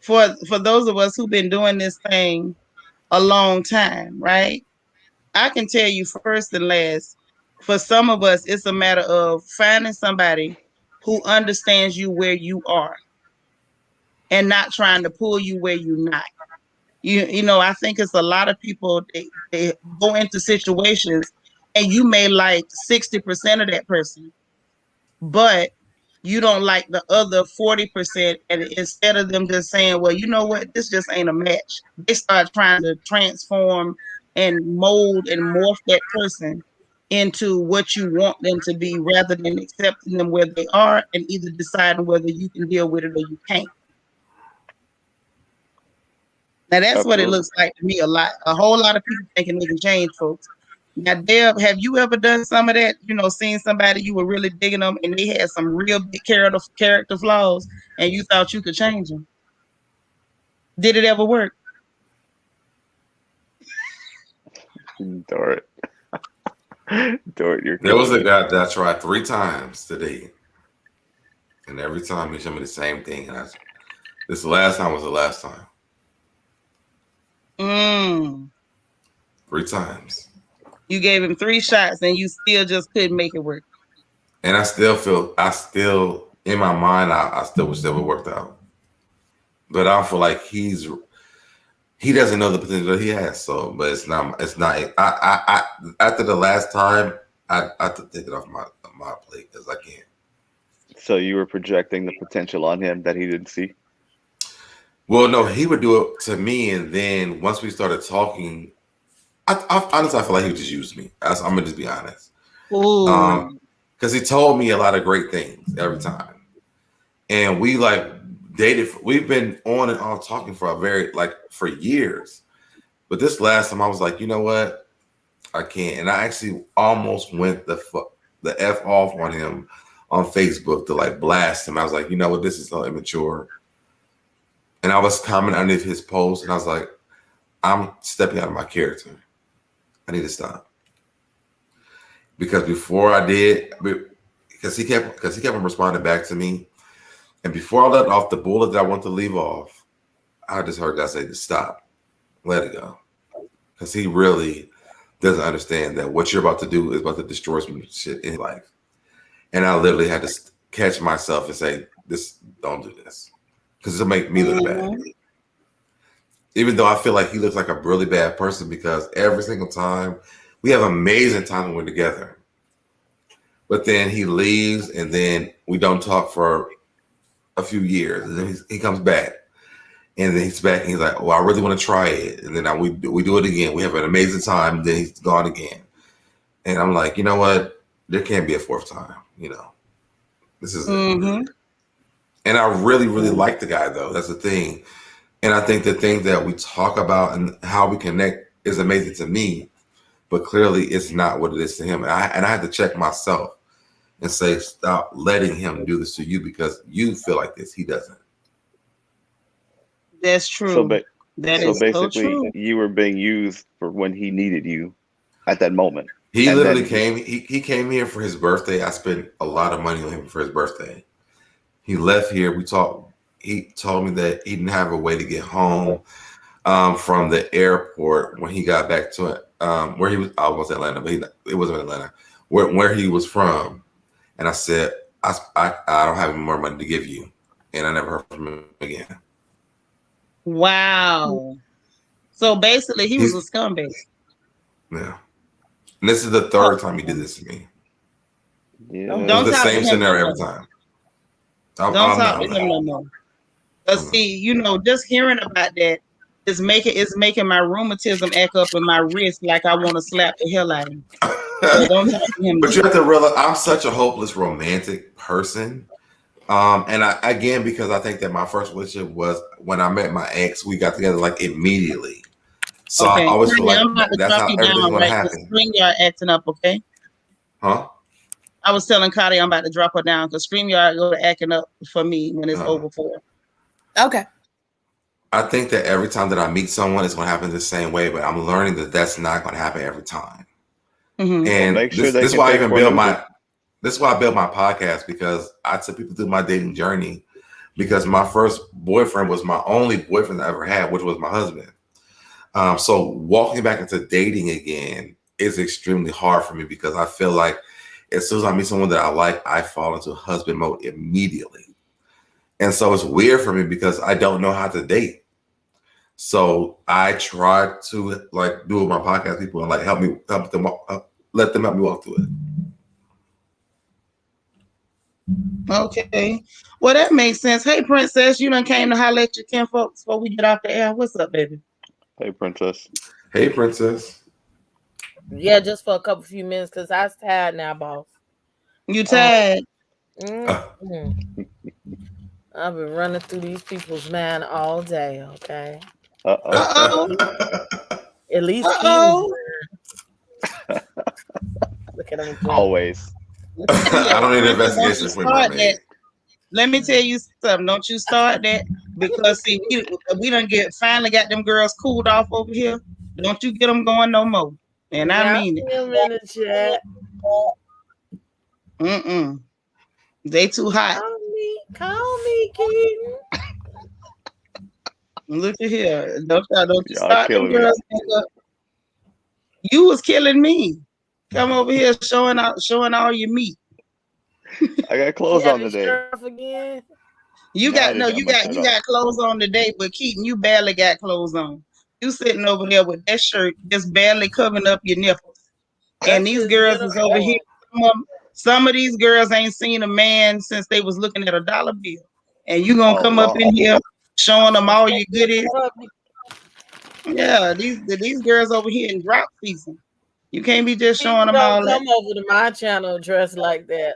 for those of us who've been doing this thing a long time, right? I can tell you first and last, for some of us, it's a matter of finding somebody who understands you where you are and not trying to pull you where you're not. I think it's a lot of people, they go into situations and you may like 60% of that person, but you don't like the other 40%. And instead of them just saying, well, you know what, this just ain't a match, they start trying to transform and mold and morph that person into what you want them to be rather than accepting them where they are and either deciding whether you can deal with it or you can't. Now, that's what it Absolutely. looks like to me a lot. A whole lot of people thinking they can change folks. Now, Deb, have you ever done some of that? You know, seen somebody you were really digging them and they had some real big character flaws and you thought you could change them? Did it ever work? Dort. Dort, you're There was a killing me. guy that I tried 3 times to date, and every time he showed me the same thing. And this last time was the last time. Mm. 3 times. You gave him 3 shots and you still just couldn't make it work. And I still in my mind, I still wish that would worked out. But I feel like he doesn't know the potential that he has. So, but it's not. I after the last time, I have to take it off my plate because I can't. So you were projecting the potential on him that he didn't see? Well, no, he would do it to me, and then once we started talking, honestly, I feel like he would just use me. I'm gonna just be honest. Ooh. Because he told me a lot of great things every time, and we like dated. We've been on and off talking for years. But this last time, I was like, you know what, I can't. And I actually almost went the f off on him on Facebook to like blast him. I was like, you know what, this is so immature. And I was commenting underneath his post, and I was like, I'm stepping out of my character. I need to stop. Because before I did, because he kept on responding back to me, and before I let off the bullet that I want to leave off, I just heard God say to stop, let it go, because he really doesn't understand that what you're about to do is about to destroy some shit in his life. And I literally had to catch myself and say, "This, don't do this, because it'll make me look bad." Even though I feel like he looks like a really bad person, because every single time we have amazing time when we're together. But then he leaves, and then we don't talk for a few years, and then he comes back, and then he's back, and he's like, "Oh, I really want to try it," and then we do it again. We have an amazing time, and then he's gone again, and I'm like, you know what? There can't be a 4th time. You know, this is it. And I really, really like the guy, though. That's the thing. And I think the thing that we talk about and how we connect is amazing to me, but clearly it's not what it is to him. And I had to check myself and say, stop letting him do this to you, because you feel like this. He doesn't. That's true. So, so true. You were being used for when he needed you at that moment. He literally came. He came here for his birthday. I spent a lot of money on him for his birthday. He left here. We talked. He told me that he didn't have a way to get home from the airport when he got back to it. Where he was, I was Atlanta, but it wasn't Atlanta. Where he was from, and I said, I don't have any more money to give you, and I never heard from him again. Wow. So basically, he was a scumbag. Yeah. And this is the 3rd time he did this to me. Yeah. Don't it was the talk same to him scenario no every more. time. Don't talk to him no more. But see, you know, just hearing about that is making my rheumatism act up in my wrist like I want to slap the hell out of him. So don't talk to him. But you have to realize I'm such a hopeless romantic person. And because I think that my first relationship was when I met my ex, we got together like immediately. So I always feel like that's how everything's going to happen. StreamYard acting up, okay? Huh? I was telling Cody I'm about to drop her down because StreamYard go to acting up for me when it's over for her. Okay. I think that every time that I meet someone, it's going to happen the same way, but I'm learning that that's not going to happen every time. And this is why I even build this is why I built my podcast, because I took people through my dating journey, because my first boyfriend was my only boyfriend I ever had, which was my husband. So walking back into dating again is extremely hard for me, because I feel like as soon as I meet someone that I like, I fall into husband mode immediately. And so it's weird for me because I don't know how to date. So I try to like do with my podcast people and like let them help me walk through it. Okay. Well, that makes sense. Hey, Princess, you done came to holler at your 10 folks before we get off the air. What's up, baby? Hey, Princess. Hey, Princess. Yeah, just for a few minutes, because I was tired now, boss. You tired? I've been running through these people's mind all day, okay? Uh-oh. At least at him. Always. I don't need an Don't investigation you for my start maid. that. Let me tell you something. Don't you start that, because see, we done finally got them girls cooled off over here. Don't you get them going no more. And I Yeah, I mean see it. him in the chat. They too hot. Call me, Keaton. Look at here. Don't you Y'all start them killing me. girls back up. You was killing me. Come over here showing all your meat. I got clothes on today. Again. You No, I got didn't got my shirt you off. got clothes on today, but Keaton, you barely got clothes on. You sitting over there with that shirt just barely covering up your nipples. And these girls is over here. Some of these girls ain't seen a man since they was looking at a dollar bill. And you gonna come up in here showing them all your goodies. Yeah, these girls over here in drop season. You can't be just showing them all that. Come over to my channel dressed like that.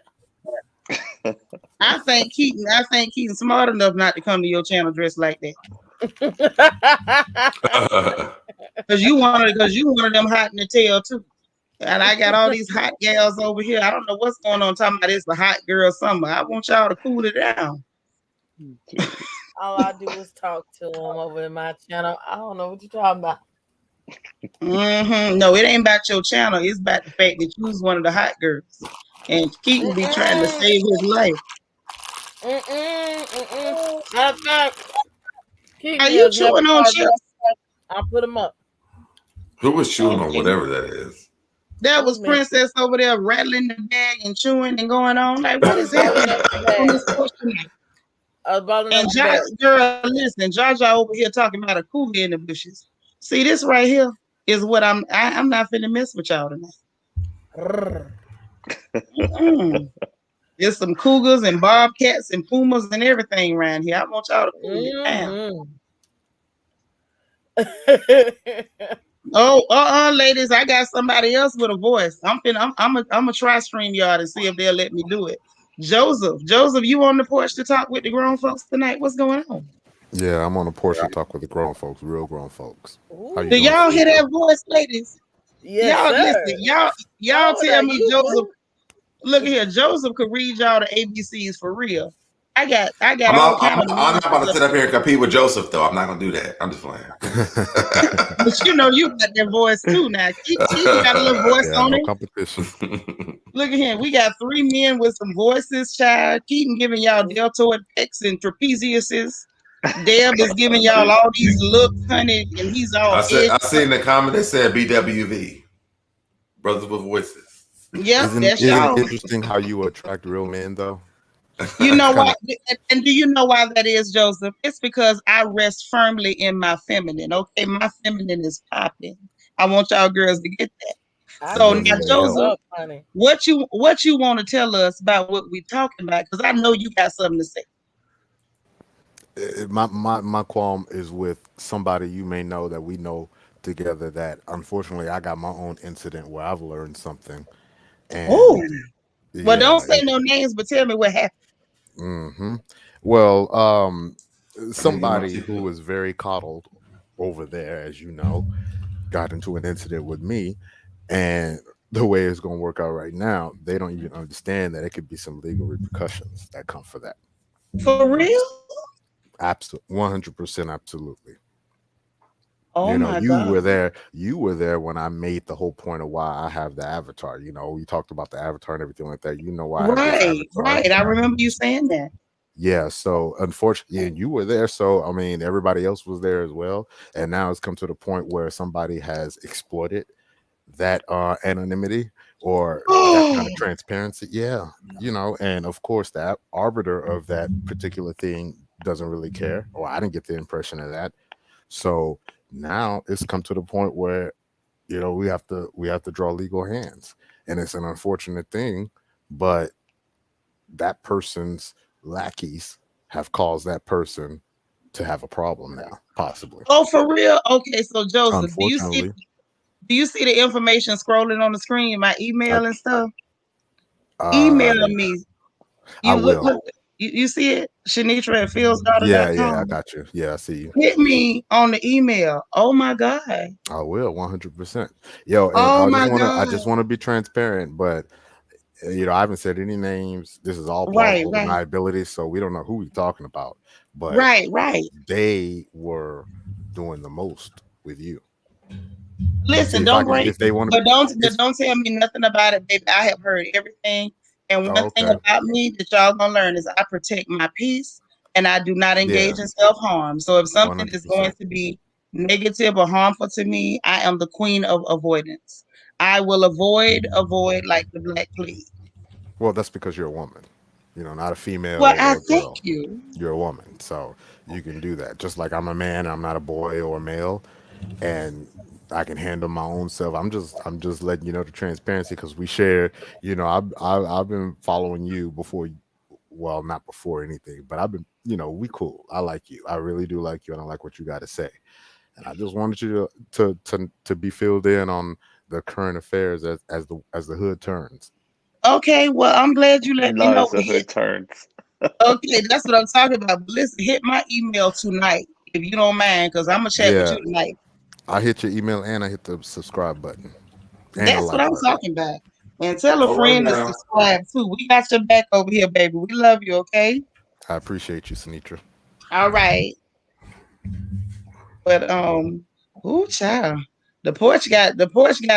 I think Keaton smart enough not to come to your channel dressed like that. Cause you one of them hot in the tail too. And I got all these hot gals over here. I don't know what's going on. Talking about it's the hot girl summer. I want y'all to cool it down. All I do is talk to them over in my channel. I don't know what you're talking about. No, it ain't about your channel. It's about the fact that you was one of the hot girls. And Keaton be trying to save his life. Matter of fact, Are you chewing on chips? I'll put them up. Who was chewing on whatever that is? That was Princess over there rattling the bag and chewing and going on. Like, what is happening on this porch tonight? And girl, listen, Jaja over here talking about a cougar in the bushes. See, this right here is what I'm not finna mess with y'all tonight. There's some cougars and bobcats and pumas and everything around here. I want y'all to cool it down. Oh, ladies, I got somebody else with a voice. I'm gonna try stream y'all to see if they'll let me do it. Joseph, you on the porch to talk with the grown folks tonight? What's going on? Yeah, I'm on the porch to talk with the grown folks, real grown folks. How you Do doing? y'all hear that voice, ladies? Yes, y'all sir. listen. Y'all tell me, Joseph. Look at here, Joseph could read y'all the ABCs for real. I got I'm all kind of. I'm not about to sit up here and compete with Joseph, though. I'm not gonna do that. I'm just playing. But you know you got that voice too now. Keaton got a little voice on it. Competition. Look at him. We got 3 men with some voices, child. Keaton giving y'all deltoid pecs and trapeziuses. Deb is giving y'all all these looks, honey, and he's all I seen the comment that said BWV, brothers with voices. Yep, Isn't that's it y'all. interesting how you attract real men, though? You know why? And do you know why that is, Joseph? It's because I rest firmly in my feminine. Okay, my feminine is popping. I want y'all girls to get that. So now, Joseph, what you want to tell us about what we talking about? Because I know you got something to say. My qualm is with somebody you may know that we know together that unfortunately I got my own incident where I've learned something. Oh, well, don't say no names, but tell me what happened. Well, somebody who was very coddled over there, as you know, got into an incident with me, and the way it's going to work out right now, they don't even understand that it could be some legal repercussions that come for that. For real? Absolutely, 100%, absolutely. Oh, you know, my you God. were there when I made the whole point of why I have the avatar. You know, we talked about the avatar and everything like that. You know why? Right. I remember you saying that. Yeah. So unfortunately, you were there. So I mean, everybody else was there as well. And now it's come to the point where somebody has exploited that anonymity or that kind of transparency. Yeah. You know, and of course, that arbiter of that particular thing doesn't really care, or I didn't get the impression of that. So now it's come to the point where, you know, we have to draw legal hands, and it's an unfortunate thing, but that person's lackeys have caused that person to have a problem now, possibly. Oh, for real? Okay, so Joseph, do you see the information scrolling on the screen, my email and stuff? Email me. I will. You see it? Shanitra at Yeah, I fieldsdaughter.com. got you. Yeah, I see you. Hit me on the email. Oh my God. I will 100%. Yo, and Oh I my just want to I God. just want to be transparent, but I haven't said any names. This is all Right, plausible right, deniability, so we don't know who we're talking about. But right. they were doing the most with you. See Listen, if I don't can, bring, if they want to. but don't tell me nothing about it, baby. I have heard everything. And Oh, one thing okay. about me that y'all gonna learn is I protect my peace and I do not Yeah, engage in self-harm. So if one something hundred is going percent. to be negative or harmful to me, I am the queen of avoidance. I will avoid like the black plague. Well, that's because you're a woman. Not a female Well, I or a thank girl. you. You're a woman, so you can do that. Just like I'm a man, I'm not a boy or a male, and I can handle my own self. I'm just letting you know the transparency because we share. I've been following you before. Well, not before anything, but I've been. We cool. I like you. I really do like you, and I like what you got to say. And I just wanted you to be filled in on the current affairs as the hood turns. Okay, well, I'm glad you let me No, know. it's the hood turns. Okay, that's what I'm talking about. But listen, hit my email tonight if you don't mind, because I'm gonna chat with Yeah, you tonight. I hit your email and I hit the subscribe button and the That's what like I'm button. talking about. And tell a All right friend to now. subscribe too. We got your back over here, baby. We love you, okay? I appreciate you, Sinitra. All right. But ooh, child. The porch got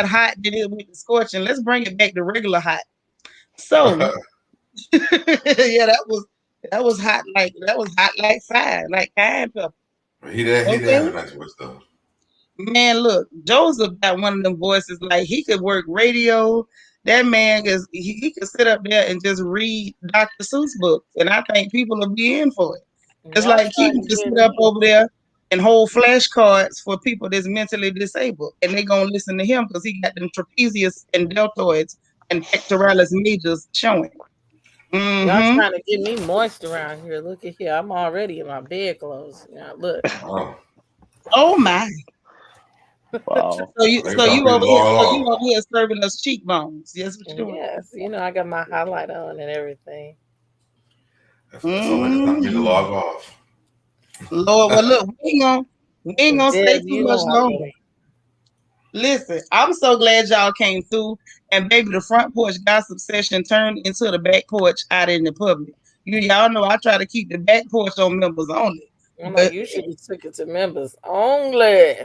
hot, then it went to scorching. Let's bring it back to regular hot. So yeah, that was hot like fire, like cayenne pepper. He did have a Okay. nice voice though. Man, look, Joseph got one of them voices like he could work radio. That man is he could sit up there and just read Dr. Seuss books, and I think people will be in for it. It's Y'all like he trying can to just get sit up me. over there and hold flashcards for people that's mentally disabled, and they gonna listen to him because he got them trapezius and deltoids and pectoralis majors showing. Y'all Mm-hmm. trying to get me moist around here. Look at here. I'm already in my bedclothes. Now look. Oh, Oh my! Wow. So you they so talk you over people here all so you along. over here serving us cheekbones. Yes, what you doing? Yes, I got my highlight on and everything. That's all like it's time for me to Mm-hmm. log off. Lord, well, look, we ain't gonna stay Deb, too much I love longer. Listen, I'm so glad y'all came through, and baby, the front porch gossip session turned into the back porch out in the public. Y'all know I try to keep the back porch on members only, I'm like, but you should have took it to members only.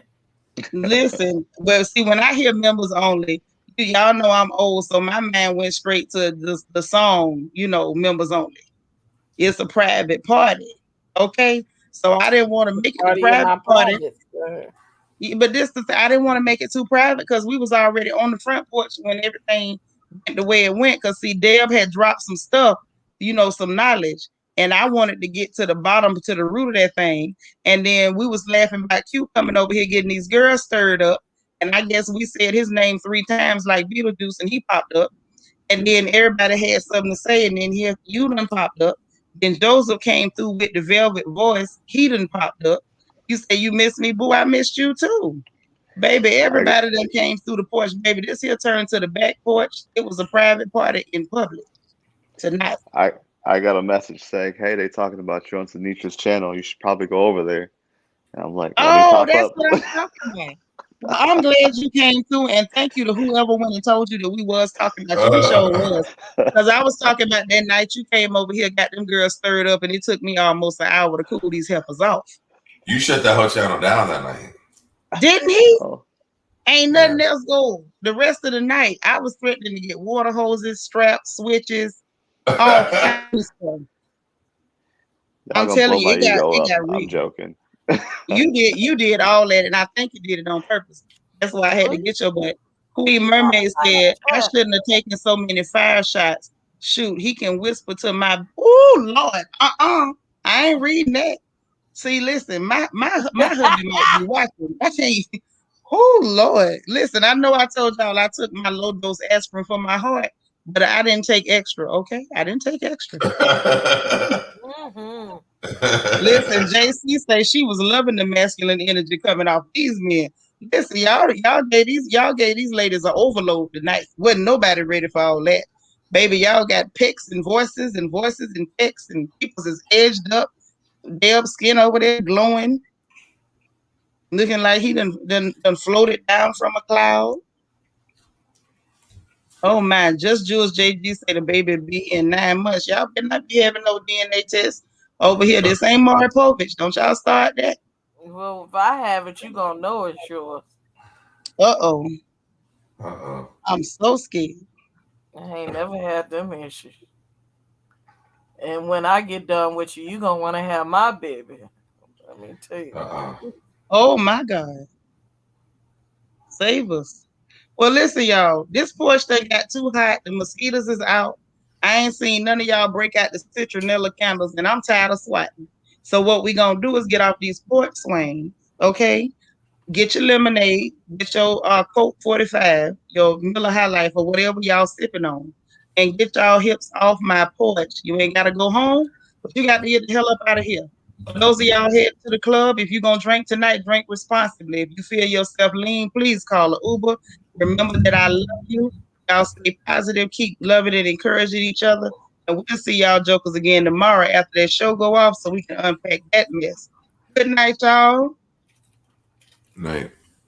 listen, well, see, when I hear members only, y'all know I'm old, so my mind went straight to the song, members only. It's a private party, okay? So I didn't want to make it a Party in private my party. privates. Go ahead. But I didn't want to make it too private because we was already on the front porch when everything went the way it went. Because see, Deb had dropped some stuff, some knowledge, and I wanted to get to the bottom, to the root of that thing. And then we was laughing about Q coming over here getting these girls stirred up, and I guess we said his name 3 times like Beetlejuice, and he popped up. And then everybody had something to say, and then here you done popped up. Then Joseph came through with the velvet voice. He done popped up. You say you missed me, boo. I missed you too. Baby, I everybody that came through the porch, baby, this here turned to the back porch. It was a private party in public tonight. I I got a message saying, "Hey, they talking about you on Sanitra's channel. You should probably go over there." And I'm like, "Let me Oh, pop that's up." what I'm talking about. Well, I'm glad you came through, and thank you to whoever went and told you that we was talking about you. We sure was. Because I was talking about that night you came over here, got them girls stirred up, and it took me almost an hour to cool these heifers off. You shut that whole channel down that night. Didn't he? Oh, Ain't Yeah. nothing else go. The rest of the night, I was threatening to get water hoses, straps, switches, all kinds of stuff. y'all I'm gonna telling blow you, my it ego up. got I'm real. joking. You did all that, and I think you did it on purpose. That's why I had to get your butt. Queen Mermaid said, I shouldn't have taken so many fire shots. Shoot, he can whisper to my Lord. I ain't reading that. See, listen, my hubby might be watching. I can't. Oh Lord. Listen, I know I told y'all I took my low dose aspirin for my heart, but I didn't take extra, okay? I didn't take extra. Mm-hmm. Listen, JC say she was loving the masculine energy coming off these men. Listen, y'all gave these ladies an overload tonight. Wasn't nobody ready for all that. Baby, y'all got pics and voices and pics, and people's is edged up, Deb skin over there glowing, looking like he done floated down from a cloud. Oh man, just Jules JG say the baby be in 9 months. Y'all better not be having no DNA test over here. This ain't Maury Povich. Don't y'all start that. Well, if I have it, you gonna know it's yours. Uh-oh. Uh-oh. I'm so scared. I ain't never had them issues. And when I get done with you, you gonna want to have my baby. Let me tell you. Uh-oh. Oh my God. Save us. Well, listen, y'all. This porch thing got too hot. The mosquitoes is out. I ain't seen none of y'all break out the citronella candles, and I'm tired of swatting. So what we gonna do is get off these porch swings, okay? Get your lemonade, get your Coke 45, your Miller High Life, or whatever y'all sipping on, and get y'all hips off my porch. You ain't gotta go home, but you got to get the hell up out of here. For those of y'all heading to the club, if you're gonna drink tonight, drink responsibly. If you feel yourself lean, please call an Uber. Remember that I love you. Y'all stay positive, keep loving and encouraging each other. And we'll see y'all jokers again tomorrow after that show go off so we can unpack that mess. Good night, y'all. Night.